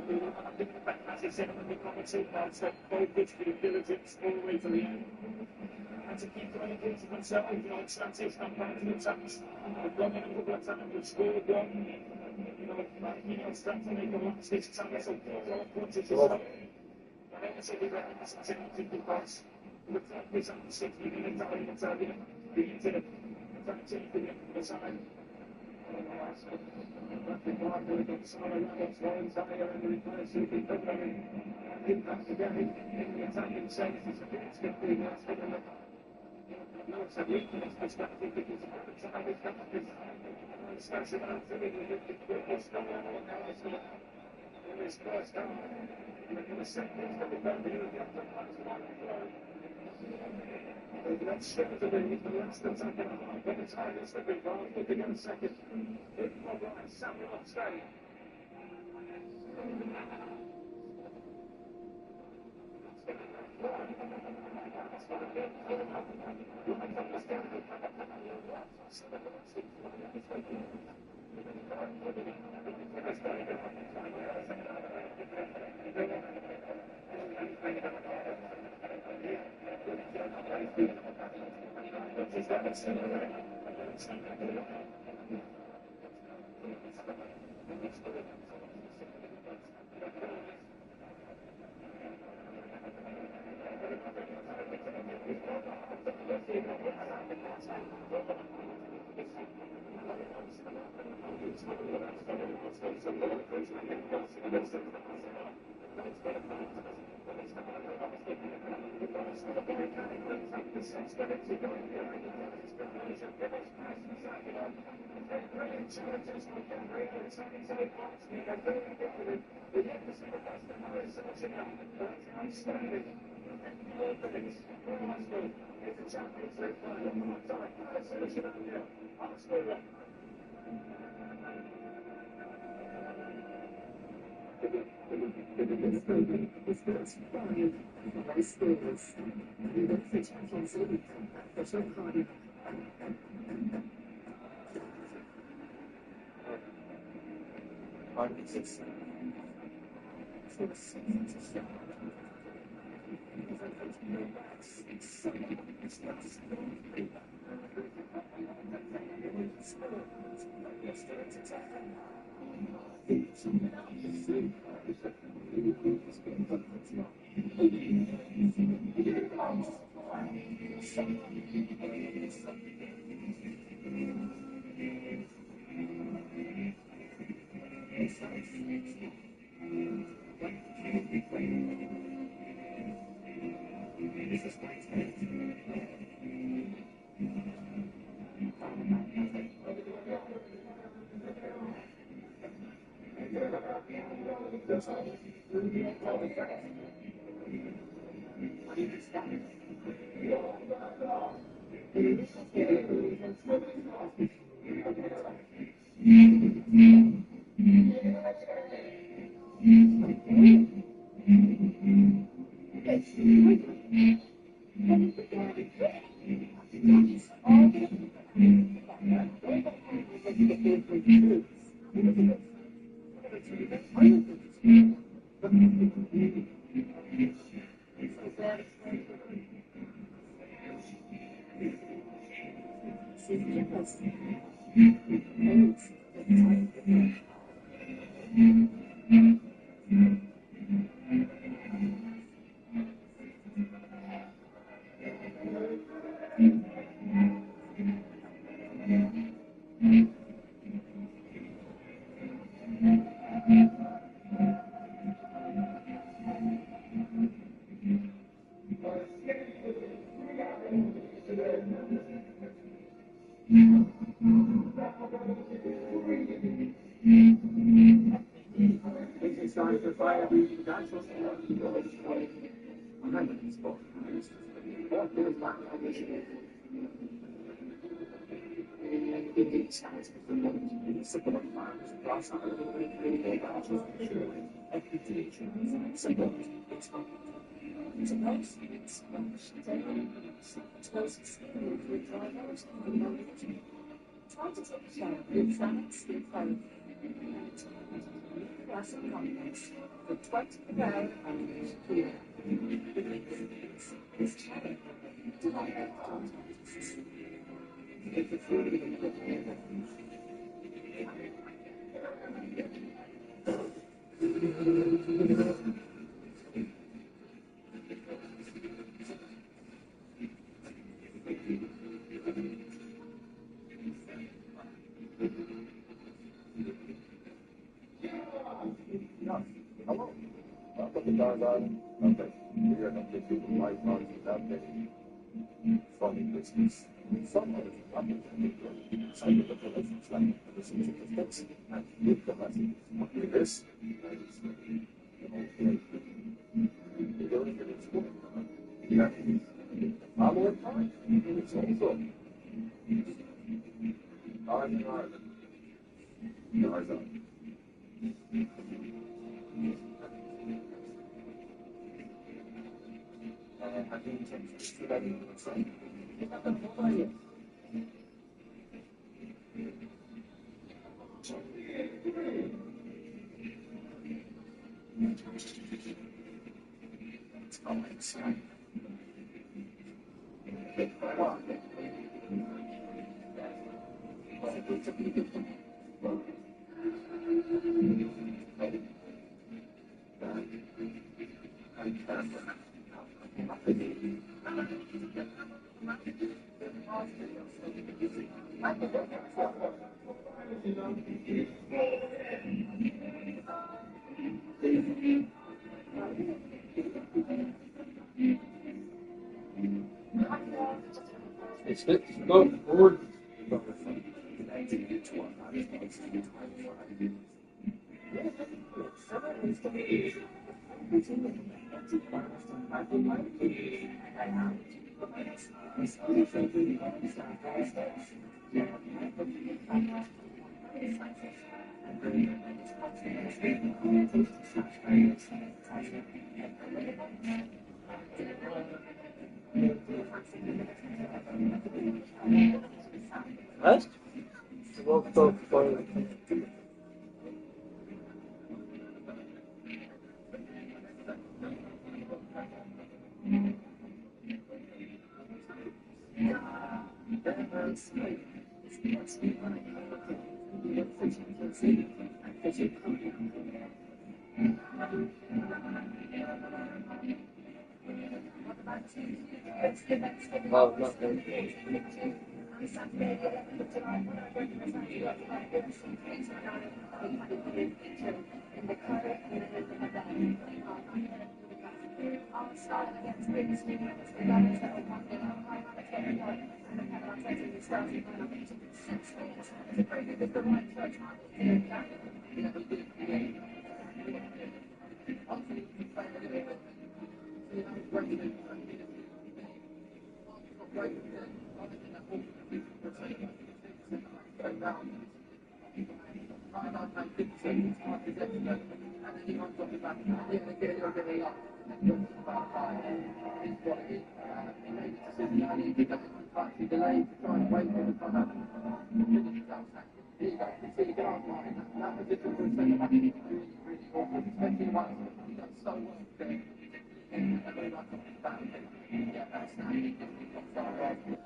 think the fact, as you said, when we commentate, that's that focus, the diligence all the way to the end. And to keep going against themselves, you know, it's not counting attacks. They've gone in a couple of times, they've scored one. You know, start to make a last this time, so keep all punches as well. I don't say they represent anything because the fact is on the 60 minutes, Italian, the internet, attack team for the side. Nothing more than the smaller levels, one entire and the replace who can put them in impact again in the attacking sense. It's a bit skipping, that's been enough. No, it's a weakness perspective because the time is not this. Special activity with the quickest going on now is in this first half. In the second, it's going to be better here again. Let's shift to the last attack and a half. When it's high, it's the big half. Look again a second. It's not right. Samuel on stay. It's time for fire. That's what's Try to take a shower with Xanax and clothes. Classic contents for 24 hours clear. It's cherry. Delightful contents. It's a food and cooking. Hello. Welcome to Dark Island. Okay. We are going to do the light parts without getting funny business. Some of the public some of the relations like the certificates and with the messages. With this, the going to the school. Yeah. Following time. It's also Northern Ireland. Northern. I think it's Let's go forward. First, we'll go for well, nothing.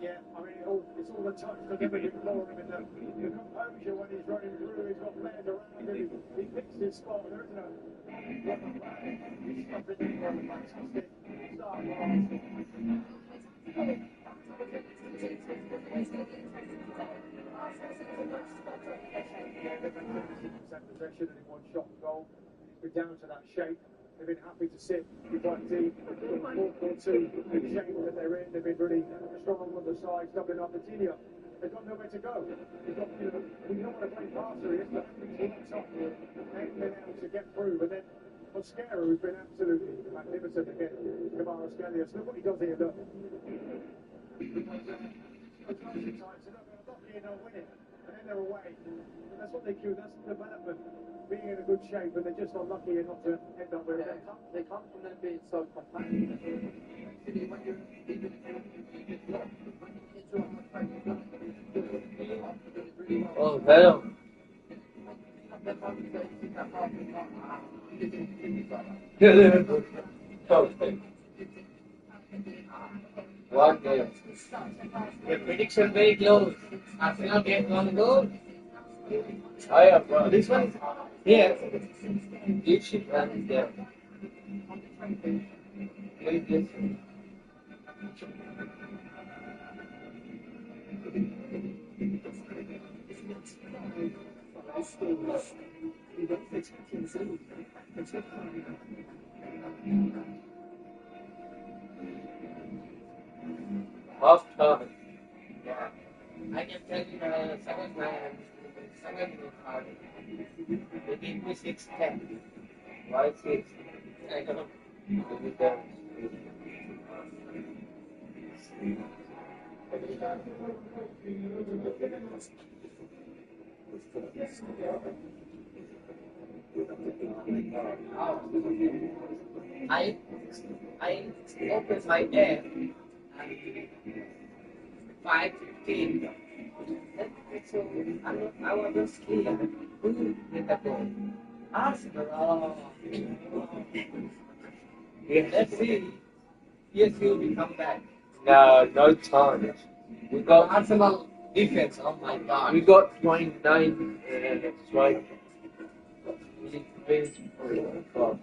Yeah, I mean, it's all the touch that never hit floor him in the composure when he's running through. He's got players around him. He picks his spot. There isn't a he's stopping anyone with fantastic start last. possession and in one shot goal. It's been down to that shape. They've been happy to sit quite deep, 4-4-2 in the shape that they're in. They've been really strong on the sides, doubling up the Tilia. They've got nowhere to go. They've got, we don't want to play passer here, but he's worked up and been able to get through. But then Mosquera, who's been absolutely magnificent again, Kamara Scalias. Look what he does here, look. Sometimes they're not lucky and they'll win it, and then they're away. And that's what they do, that's the development. Being in a good shape, and they're just unlucky and not to end up where they come from them being so compact. Actually, when you're even oh, Venom. One game. The prediction very close. Arsenal get 1 goal. I have this one here. Deep ship run is there. Very good. Half time. Yeah. I can tell you the second half. They gave me 6-10. Why 6? I don't know. I opened my app and 5:15. So I was just scared. Who did that goal? Arsenal. Oh. Let's see. Yes, he will come back. No time. We got Arsenal defense. Oh my God. We got 29 strike. Defense. 29 strike.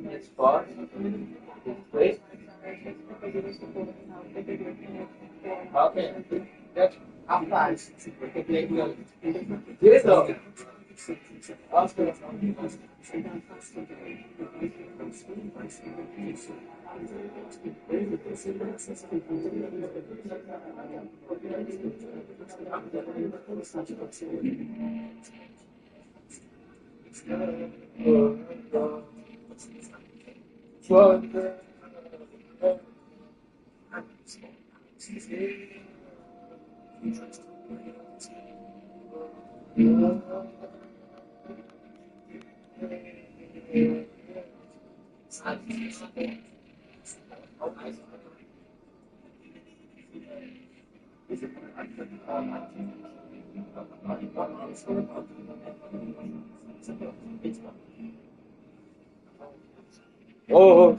It's 5. It's 3. Okay. That's half time. Yes, sir. After. Oh.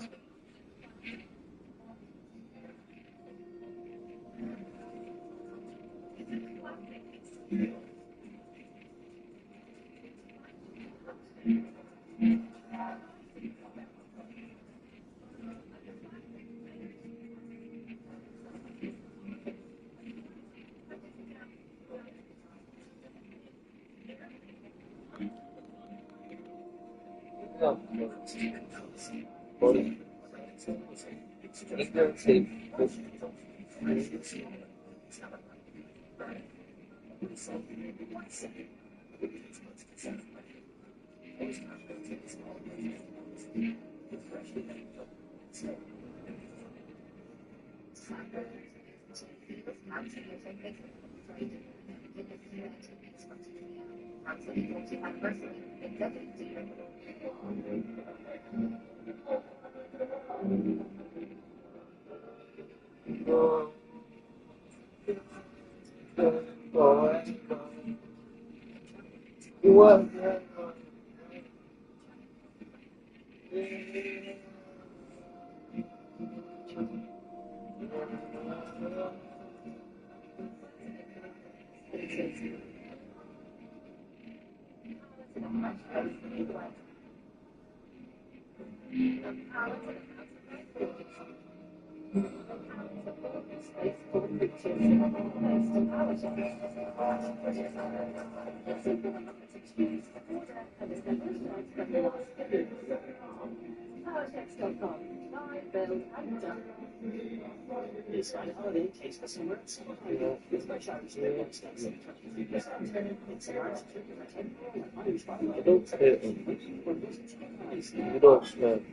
PowerText.com. Buy, build, and done. It's find a holiday case for somewhere else. It's my charity that works next to 23%. It's a nice trip for 10. Irish by You don't spit them. You don't spit.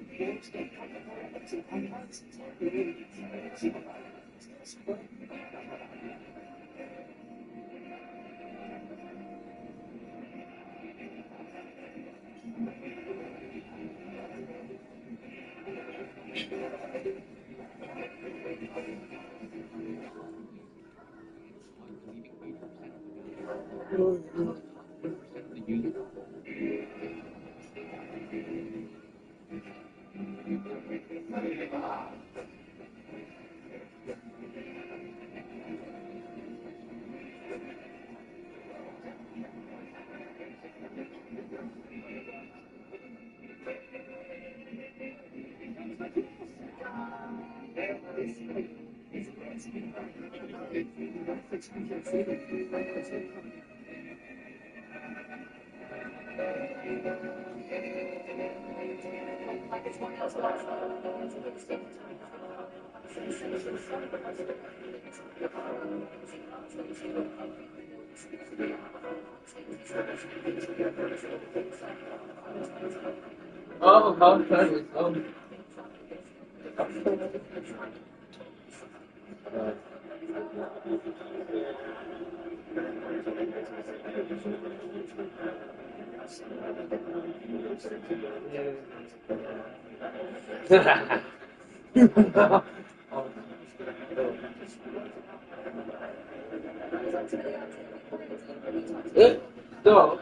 Oh, how fun is No.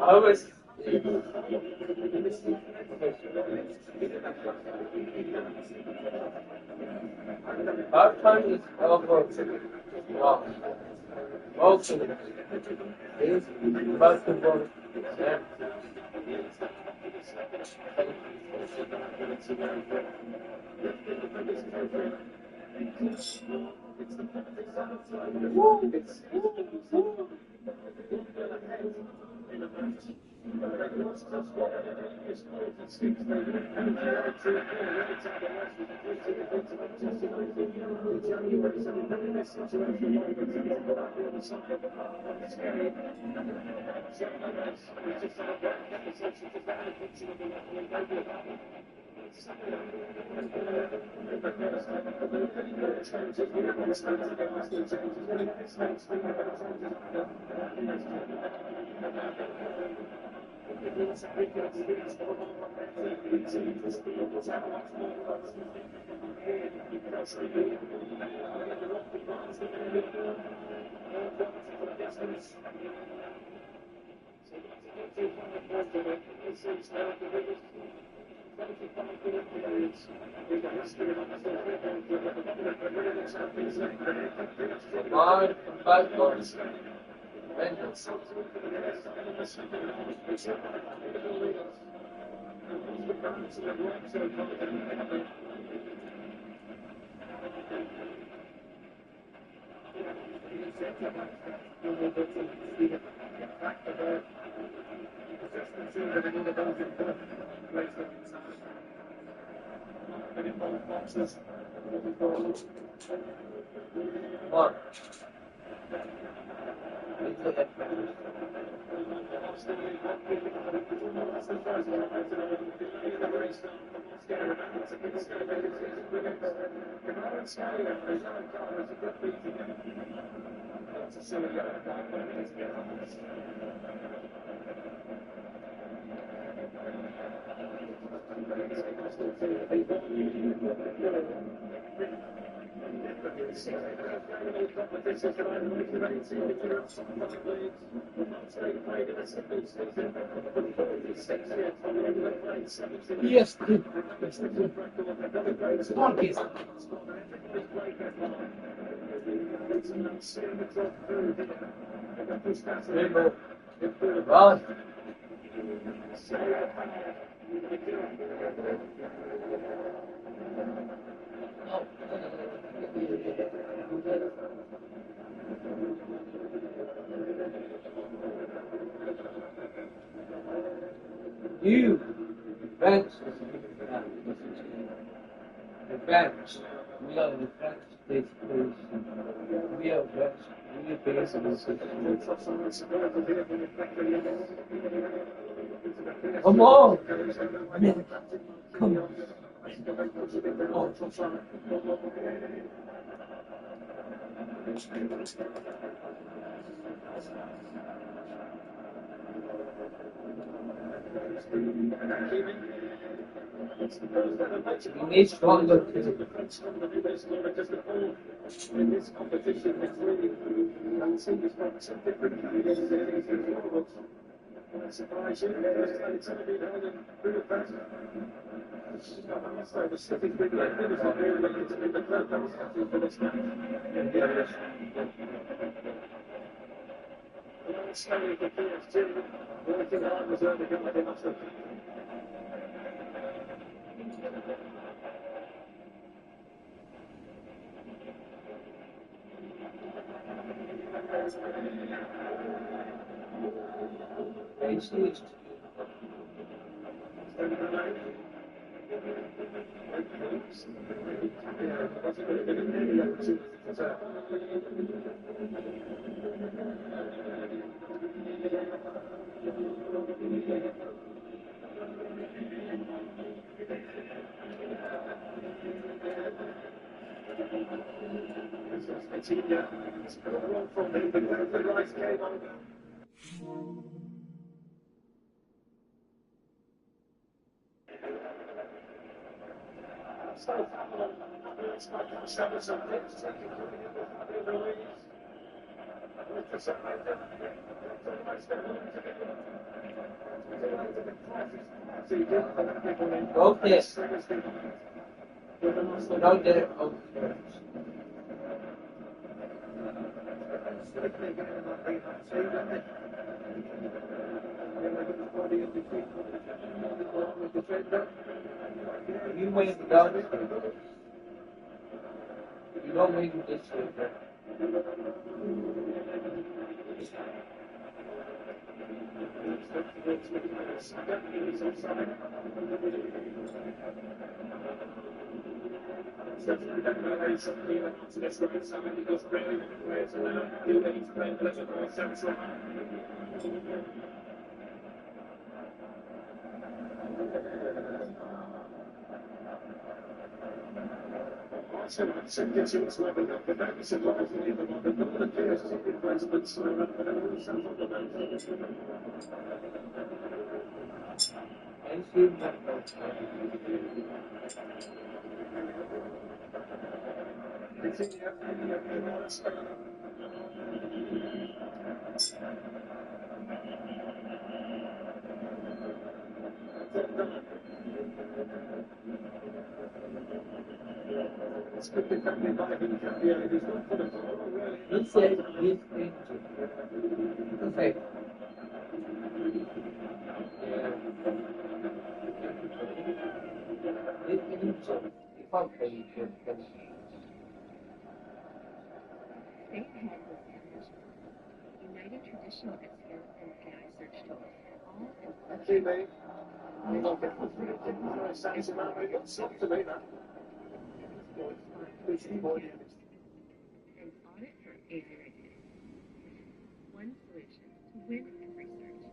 I was. Our time is over. Wow. Also, is basketball. Yeah. Five goals. Vengeance. back to the just to that one of those important places in time. And in both boxes, One. Yes, monkeys. Rainbow. Run. You advance. Advance. We are the advanced state police. We are advanced. We are based on the Come on! Come on. We need stronger too. In this competition, it's really it's got some different candidates in it. Surprise you, it's going to be held in Budapest. So the city's been like this, it's really to be the third place for this match. Slowly for PSG, working hard was early going to must have. Okay. Now they're out. You wait down. You don't wait this way. He said he's going to. Okay. United Traditional SEO and AI search tools, all in one Gee, mate. I'm not getting the sounds of that. It got soft to me, that. It's boy. an audit for AI readiness. One solution to win every search.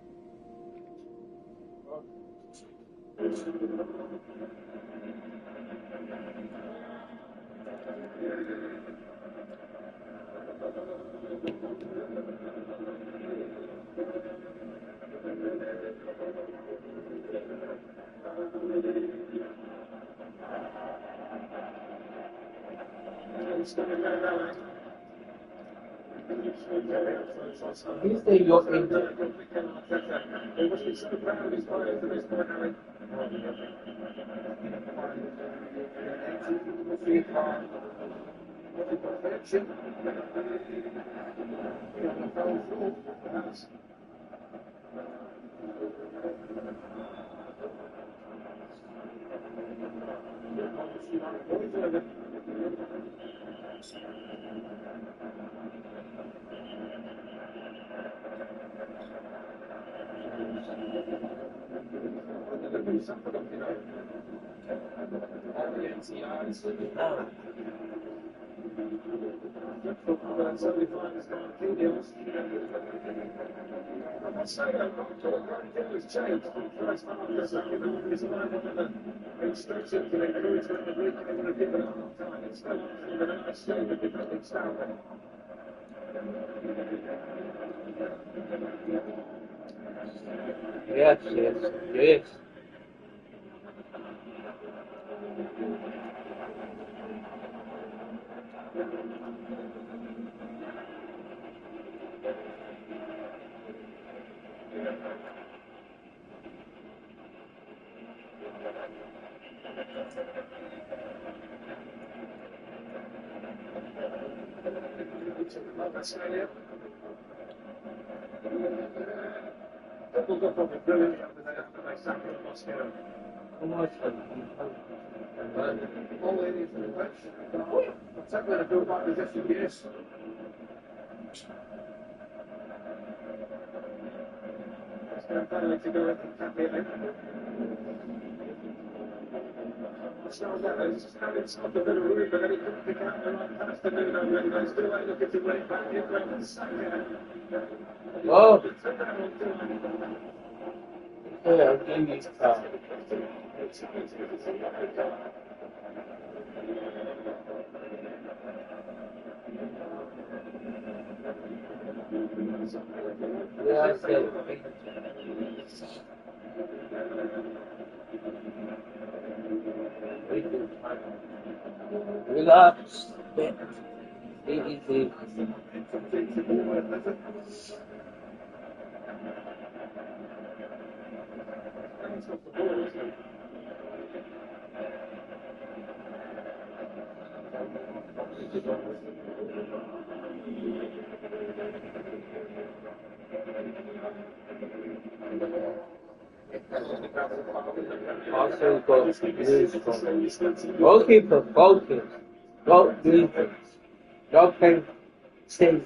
You say you're in there. They must be so proud of his players at this point, Harry. Perfection. I say that not to a great deal has changed from the first half of the second half. It's like one of the instructions and encouragement that we would have given at half time. It's still actually the nice state of defending Stanley. Yes, yes, yes. Doubled up on the brilliant after they sacked him in Moscow. All in is the bench. I'll take that and go back to this in years. It's going to finally to go into Cafe. It's not that it's just having some a bit of room, but then he couldn't pick out the right pass to do that. Really, but still like looking to break back in there and sack it. Whoa. Yeah, I'll give you time. Yeah, I said relax. Easy. Also got news from goalkeeper focus. Goalkeeper. Dropping save.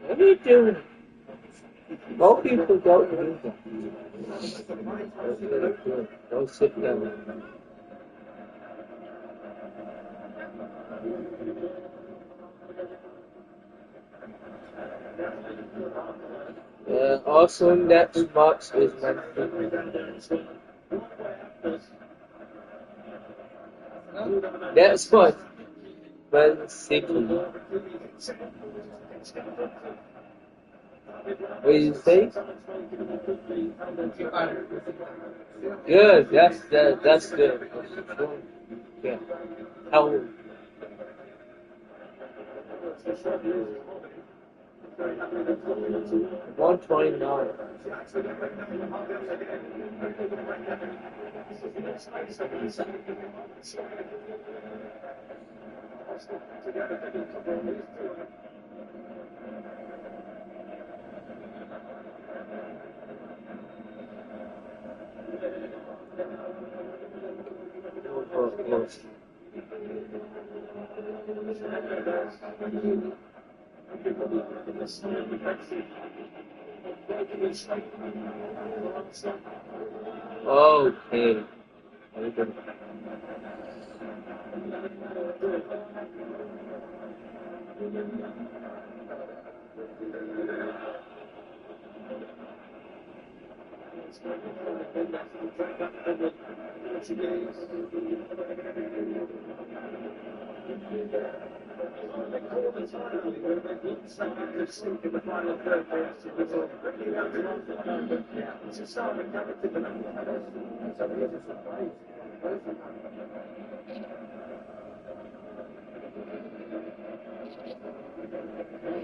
What are you doing? Goalkeeper don't do that. Don't sit down. Also next match is next one, Man City. What do you say? Good. That's good. Yeah. How? 129. Close. Okay.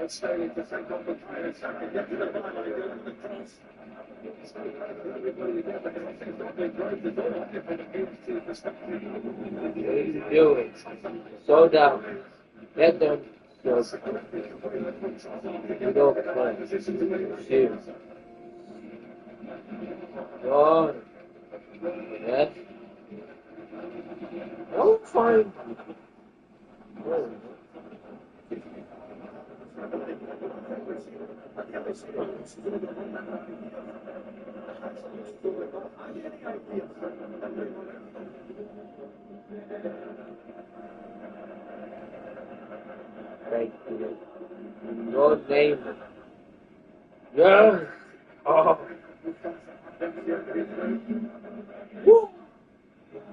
Slowly to take on the fire, so I can get to the byline, go to the cross. It's not right for everybody together. I think what they drove the door if it appeals to the perspective. Do it. Slow down. Get them. So you don't play. Shoot. Go. Yes. Oh, fine. Oh. Thank you. Your name. Yes. Oh. Woo.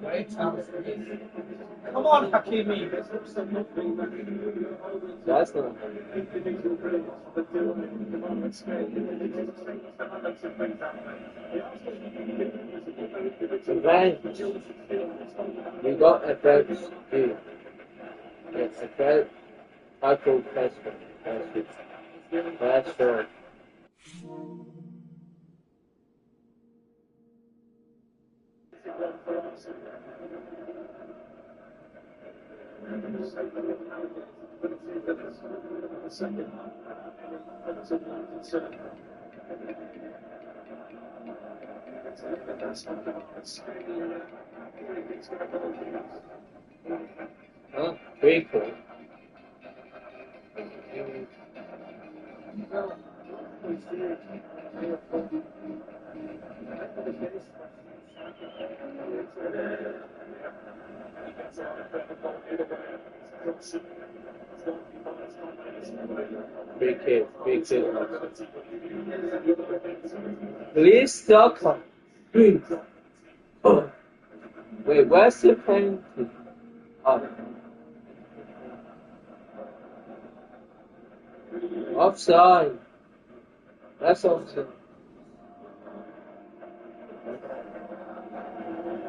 Right. Come on, Hakimi. That's not. Revenge. We got effects too. Yes, effect. Tackle pressure. Pressure. Huh? Pretty cool. Big kid. Please stop. Please. Oh. Wait, where's the penalty? Oh. Offside. That's offside.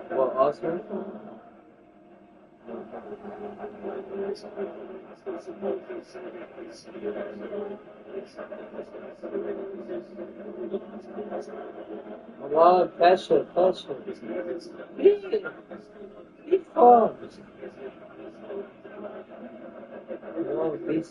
What, Oscar? Come on, pressure. Be calm. No, please.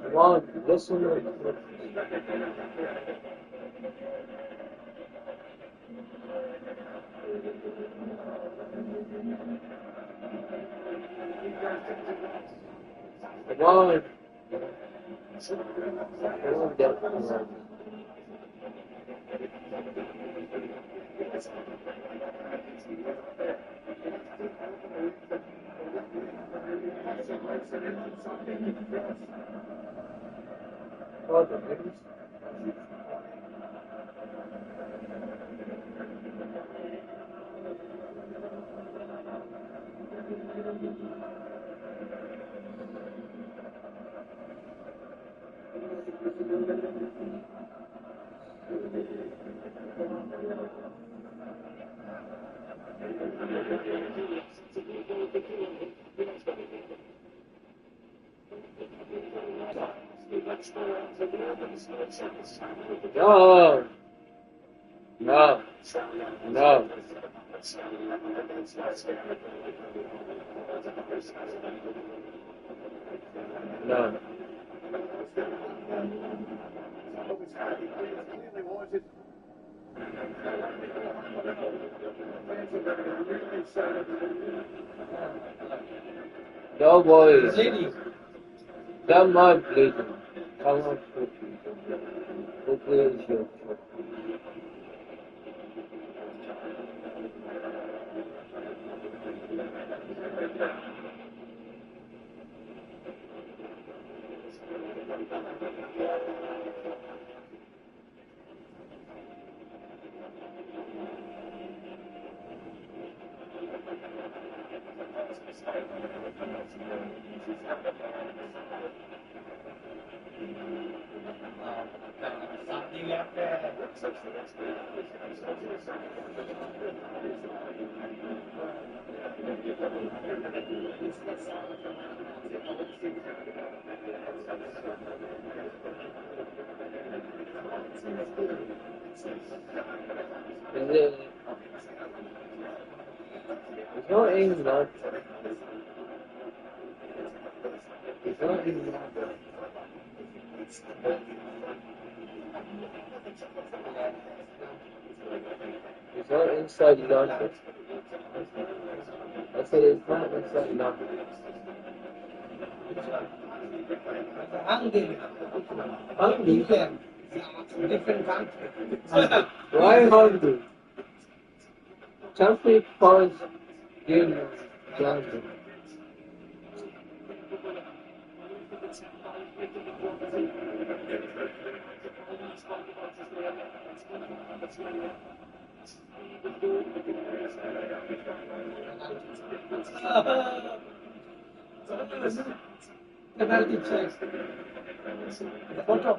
Come on, listen. Come on. No. No. No worries. Don't mind bleeding. Come on, hopefully it's your turn. It's not in that. It's not in that. It's not inside the launcher. I said it's not inside the launcher. Hungry? Different country. Why hungry? Something calls in London. Penalty check. Photo.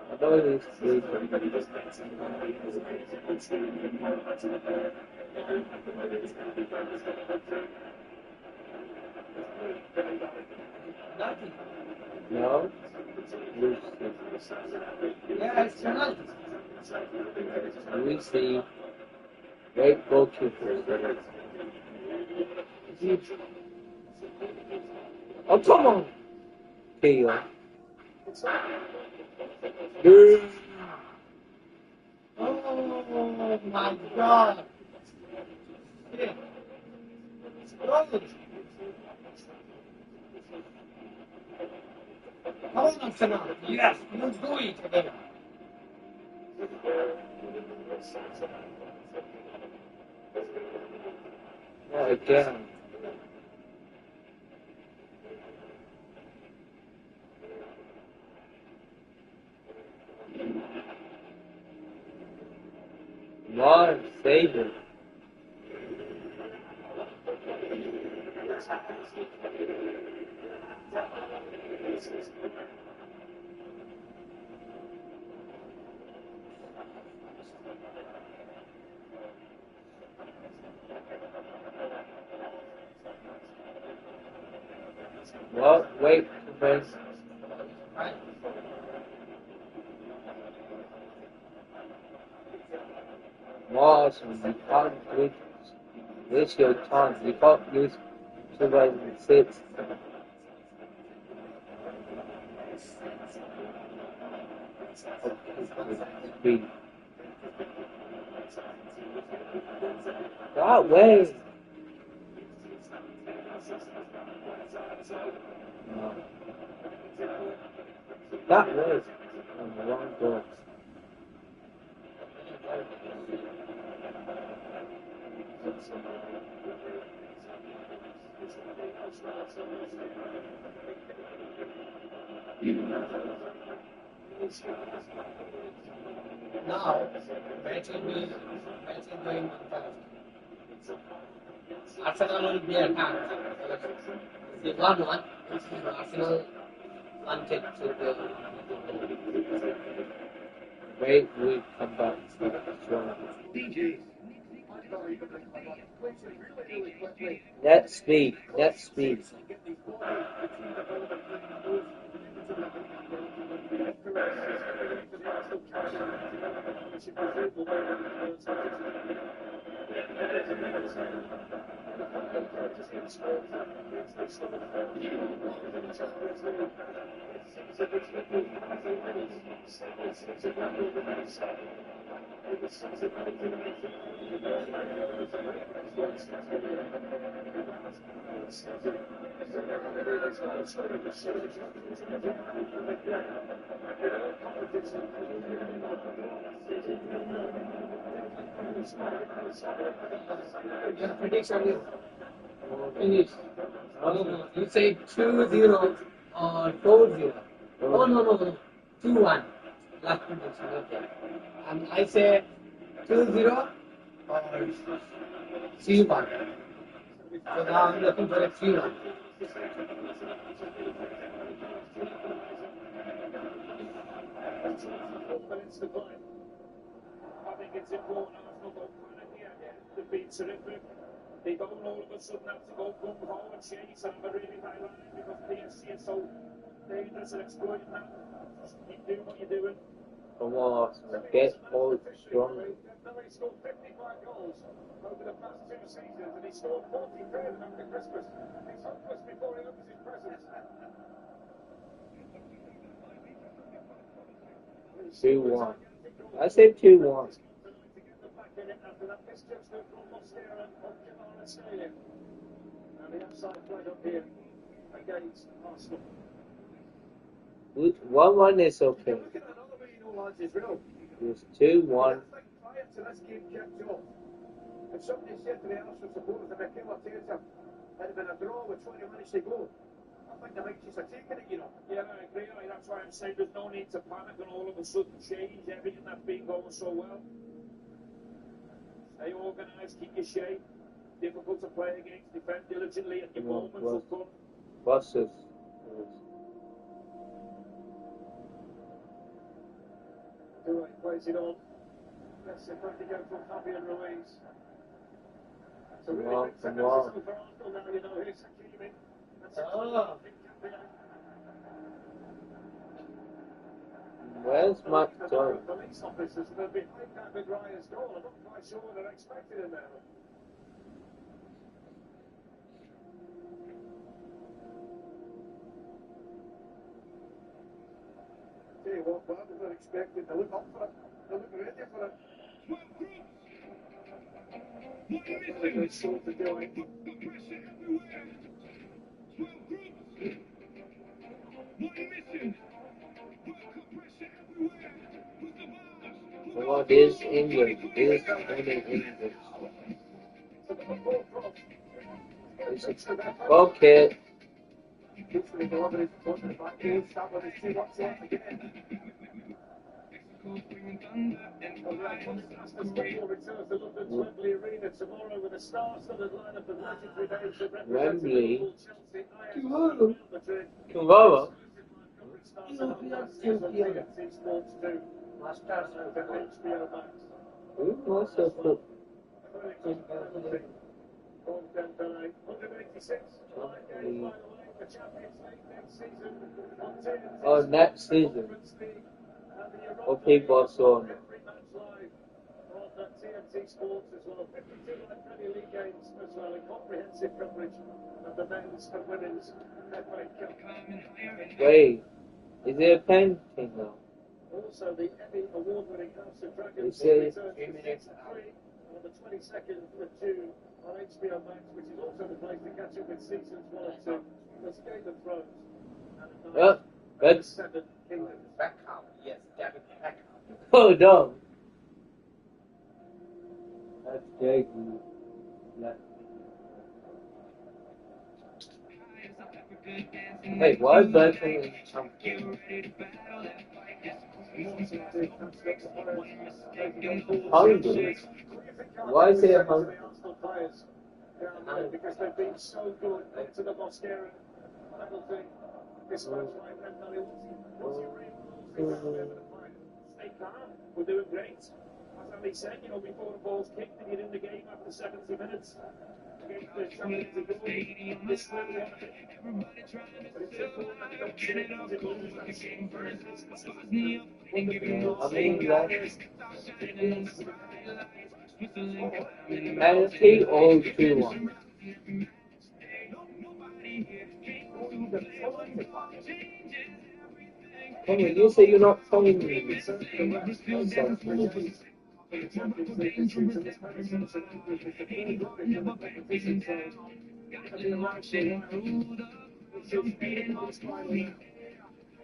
I know it's good. No? Yeah, it's penalty. We see great goalkeeper. Oh, come on! Theo. Oh my God! Shit. Oh. How on, penalty? Yes, you do it again. Not again. Lord, save it. Well, wait, friends. Awesome, you can't waste your time. You can't use 2006. Speed. That way. No. That way. On the wrong door. Now, batting going fast. Arsenal will be attacked. The 1-1, Arsenal wanted to go. Wait, we come back. Strong. Net speed, net speed. Prediction finish. Oh, you say 2-0 or 4-0. Oh, no. 2-1. Last prediction, okay. And I say 2-0 or 3-1. So now I'm looking for a 3-1. I think it's important Arsenal don't panic here. They've been terrific. They don't all of a sudden have to go gung ho and chase and have a really high line because PSG is so dangerous and exploiting that. Just keep doing what you're doing. Come on, get more strong. He scored 55 goals over the past 2 seasons and he scored 43 of them after Christmas. He's hopeless before he opens his presents. 2-1. I say 2-1. After that misjudgment from Mosquera on Kamara Stadium. And the offside flag up here against Arsenal. 1-1 is okay. Look at that other being all lads is real. It's 2-1. Prior to this game kicked off, if somebody said to the Arsenal supporters that Mikel Arteta had been a draw with 20 minutes to go, I think they might just have taken it, you know. Yeah, I agree. That's why I'm saying there's no need to panic and all of a sudden change everything that's been going so well. Stay organised, keep your shape. Difficult to play against, defend diligently at your moments will come. Buses. Right, plays it on. Let's see if we can go from Javier Ruiz. It's a really big second for Arsenal now, you know, here's Hakimi. Where's Mark Jones? Police officers that have been behind that Ryan's goal. I'm not quite sure what they're expecting in there. Tell you what, Barbara, they're expecting. They look up for it. They look ready for it. Very good sort of doing. What is England? Is only England. Okay. Wembley. Tomorrow. Oh, next season. Okay, Barcelona. TNT Sports as well. 52 Premier League games as well. A comprehensive coverage of the men's and women's FA Cup. Wait, is it a painting now? Also, the Emmy award-winning House of Dragons It returns says to season 3 on the 22nd of June on HBO Max, which is also the place to catch up with seasons 1 and 2. There's Game of Thrones and That's 7 Kingdoms. Beckham, yes, David Beckham. oh no. That's Jake. Hey, why is that thing? Hungry? Why is it hungry? Because they've been so good up to the Mosquera penalty. This match right then, stay calm. We're doing great. as Ali said, you know, before the ball's kicked and you're in the game after 70 minutes. Against the champions of the world, this will be one of it. But it's important that you don't see it as it loses that same penalty or 2-1. Come on, you say you're not telling me.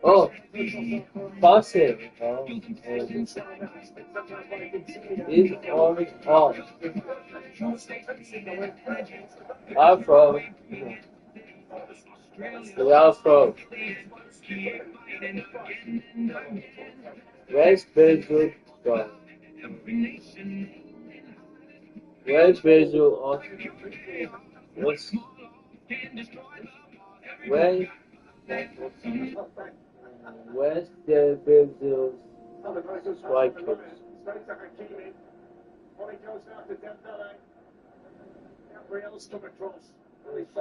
Oh, passive. Oh, it's on. Afro. The Afro. Where's Basil gone? Where's Basil on? What's where's the Basil's strikers?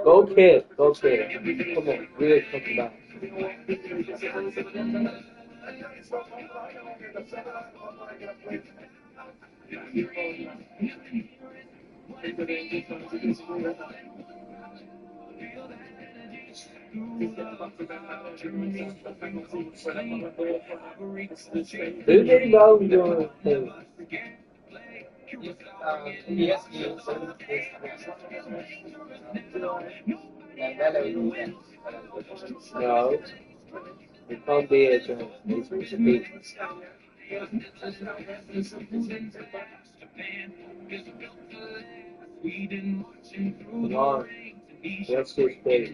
Go kid, go kid. Come on, really come back. Who did love your thing? No, it can't be a joke. It's supposed to be. Come on, what's his face?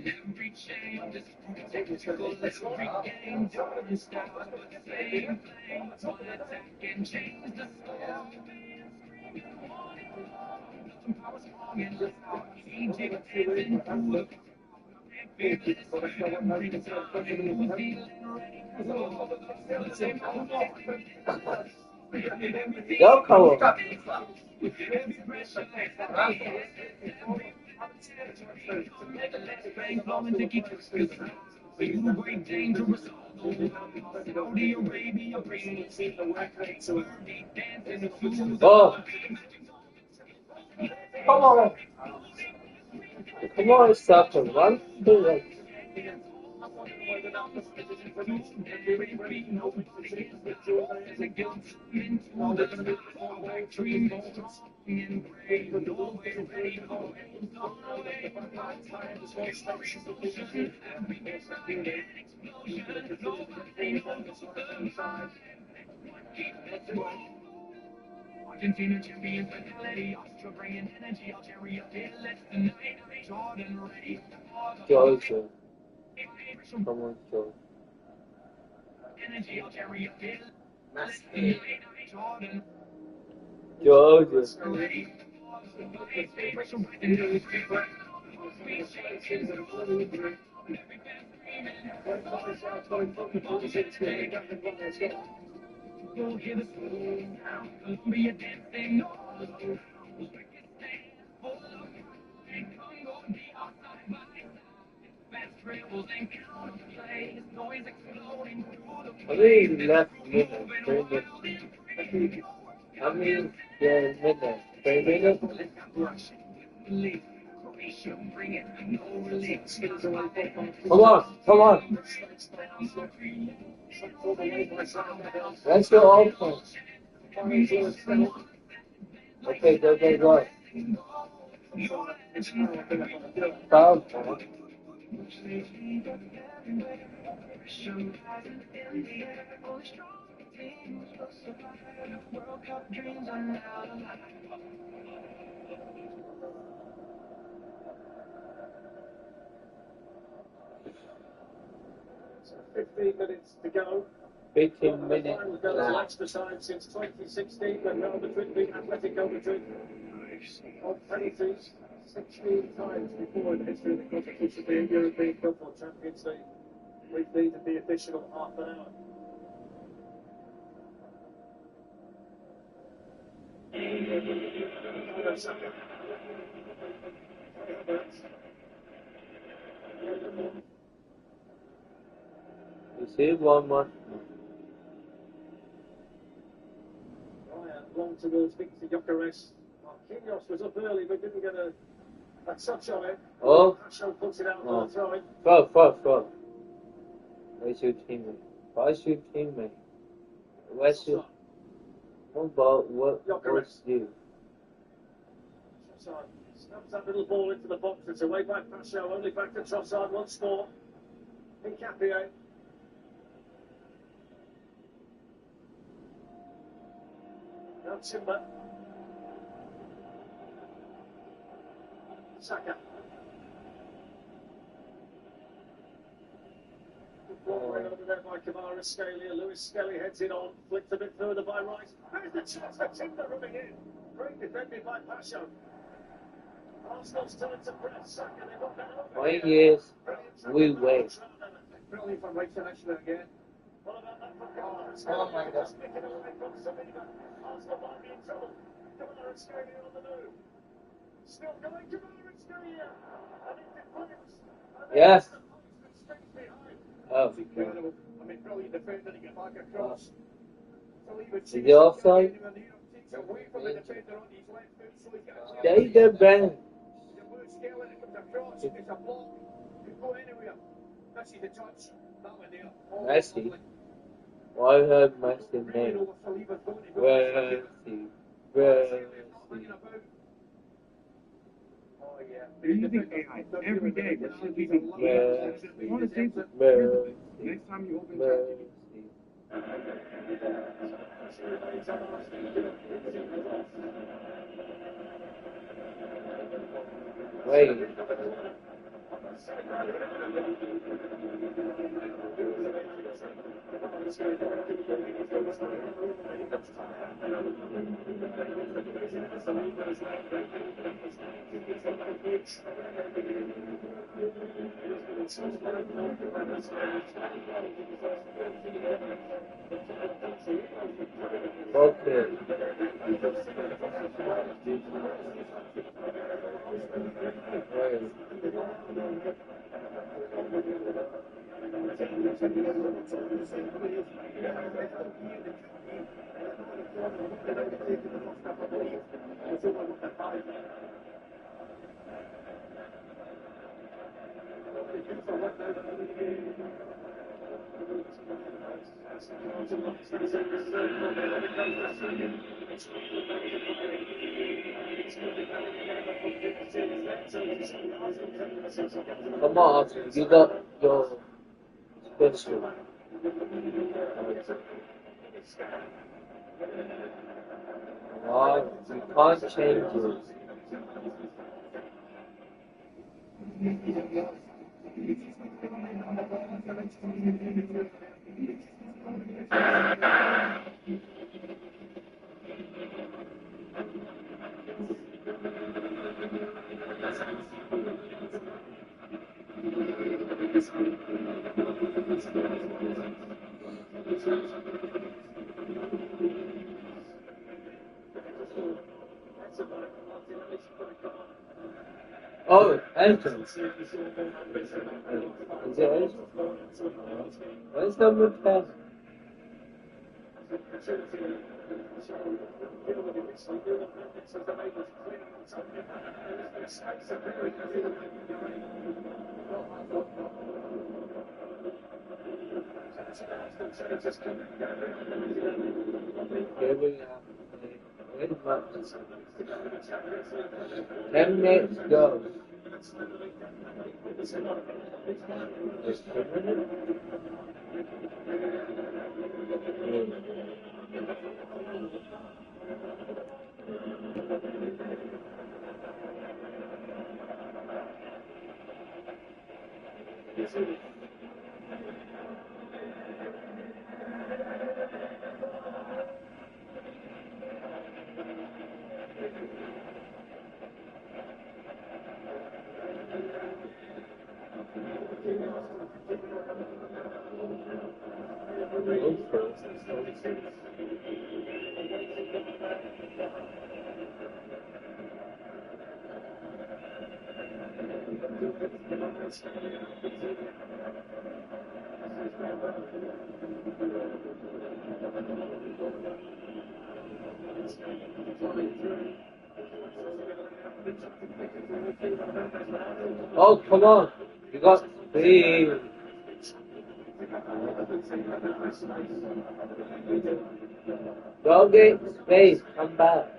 Go, come on. Oh, come on. Come on, stop him. One, two, Argentina champion mentality, Austria bringing energy, Algeria fearless tonight, Jordan ready. Georgia. Come on, Georgia. Energy, Algeria fearless tonight, Jordan. Georgia. Colombia dancing, I mean, left minute, 3 minutes. I mean, yeah, minute, 3 minutes. Come on, come on. Let's go open. Okay, go, go, go. Foul. So 15 minutes to go. 15 minutes. Extra time since 2016 when Real Madrid beat Atletico Madrid on penalties 16 times before in the history of the competition, be it European Cup or Champions League. We've needed the additional half an hour. You see one more. Long towards Victor Gyökeres. Marquinhos was up early but didn't get a touch on it. Oh. Pacho puts it out for the throw-in. Throw. Where's your teammate? Where's your... What's you? Trossard snaps that little ball into the box. It's away by Pacho. Only back to Trossard once more. Hincapié. Now Timber. Saka. Good ball right over there by Kamara Scalia. Lewis Skelly heads it on. Flicked a bit further by Rice. There's the chance for Timber running in. Great defended by Pacho. Arsenal's turn to press. Saka. They've got that over. 20 years. We wait. Brilliant from right selection again. What about that for Kamara Scalia? Oh my God. Just picking it away from Saliba. Arsenal might be in trouble. Kamara Scalia on the move. Still going, Kamara Scalia. And it deflects. Yes. Oh. Incredible. I mean, brilliant defender to get back across. Is it offside? Stay the bench. Messi. Why heard Messi name? Messi. They're using AI every day. They're still using AI. Honestly, next time you open ChatGPT. Wait. Okay. Come on, you got your special. What? You can't change it. Oh, entrance. Is it entrance? Where's number 10? Giving up. Wait a minute. 10 minutes go. Just 10 minutes? Oh, come on. You got speed. Doggy, space, come back.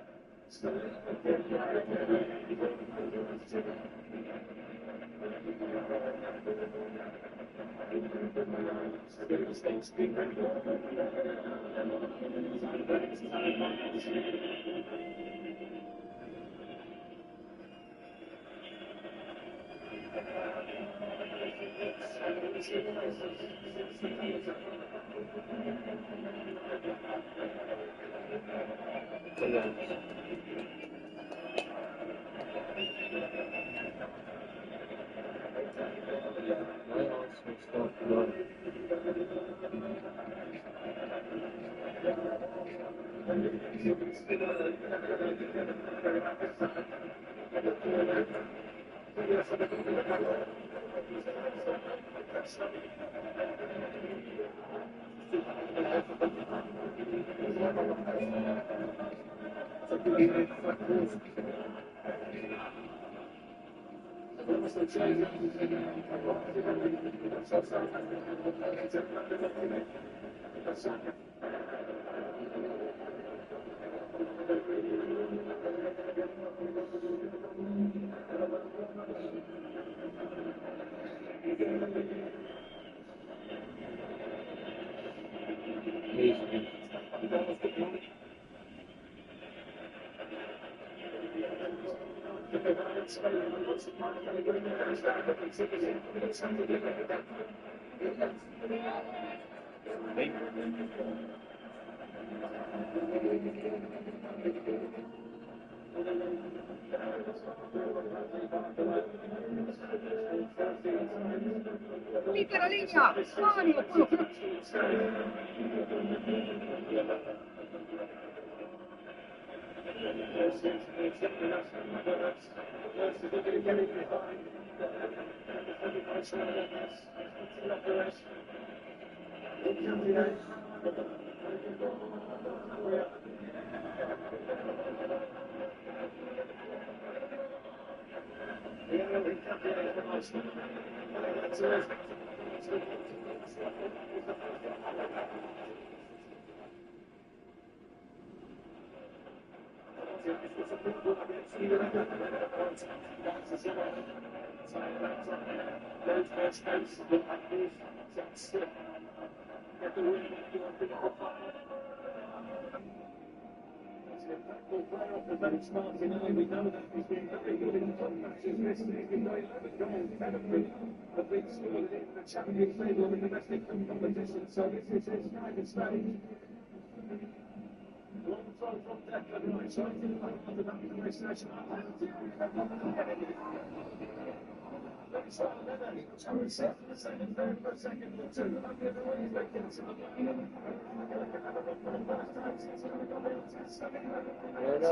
Libera linea! Mario!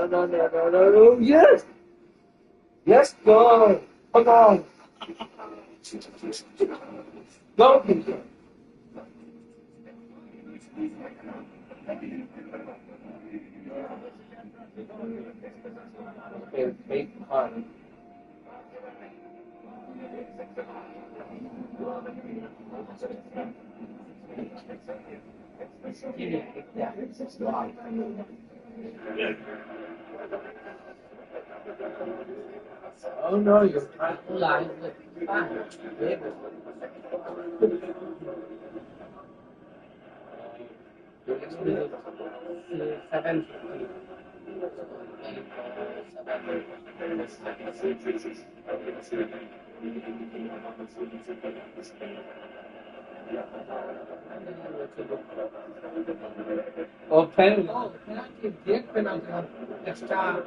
No. Yes! Yes, go! Come on! Go! Okay, take time. Oh no, you're trying to lie with fine. Oh, penalty. Oh, penalty. Big penalty. Extra time.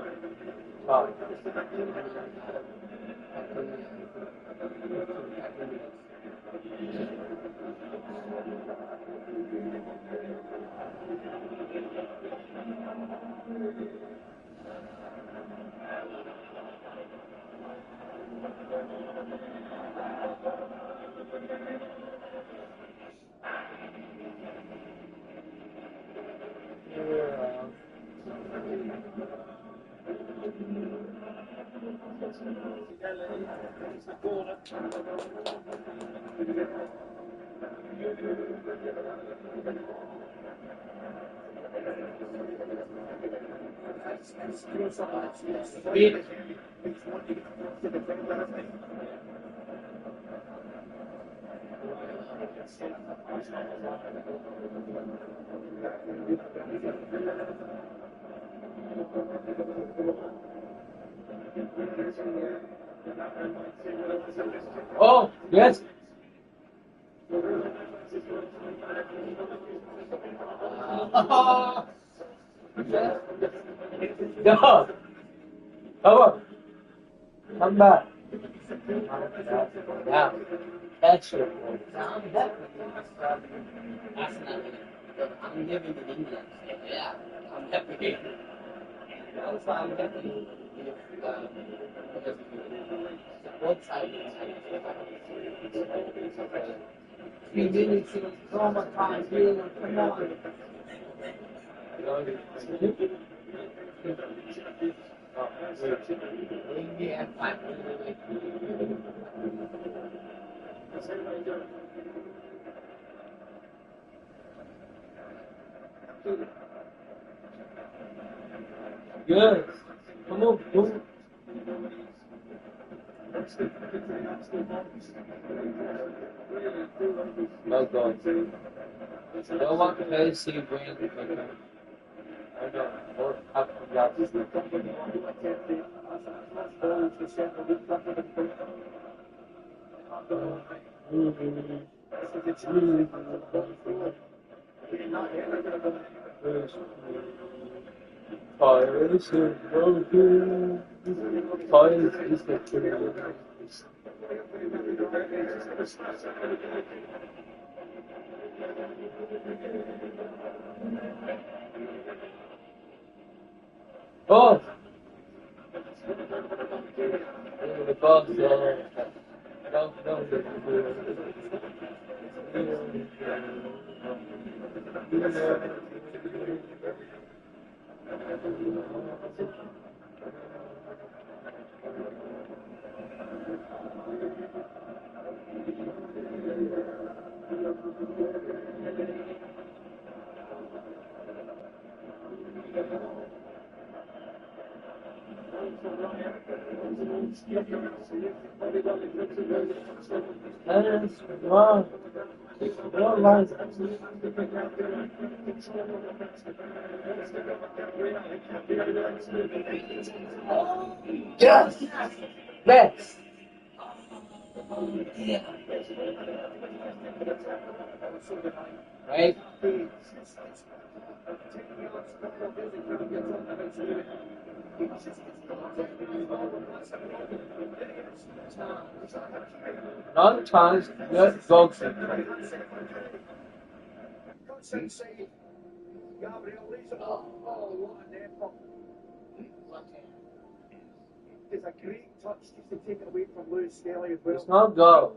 It's the corner. Oh, yes. Go. Come on. Come back. Yeah. Catch it. I'm living in England, so yeah, I'm happy. Also, I'm happy if both sides. 3 minutes in normal time, here, come on. Yeah, 5 minutes. Good. Come on, go. My God. No one can see when I don't know what happened. Fires are broken. Fires is the truth. Oh! The boss, That's wrong. What lies? Yes! Next! Yeah. Right? Not times, not dogs. It's a great touch just to take it away from Lewis Skelly as well. It's not go.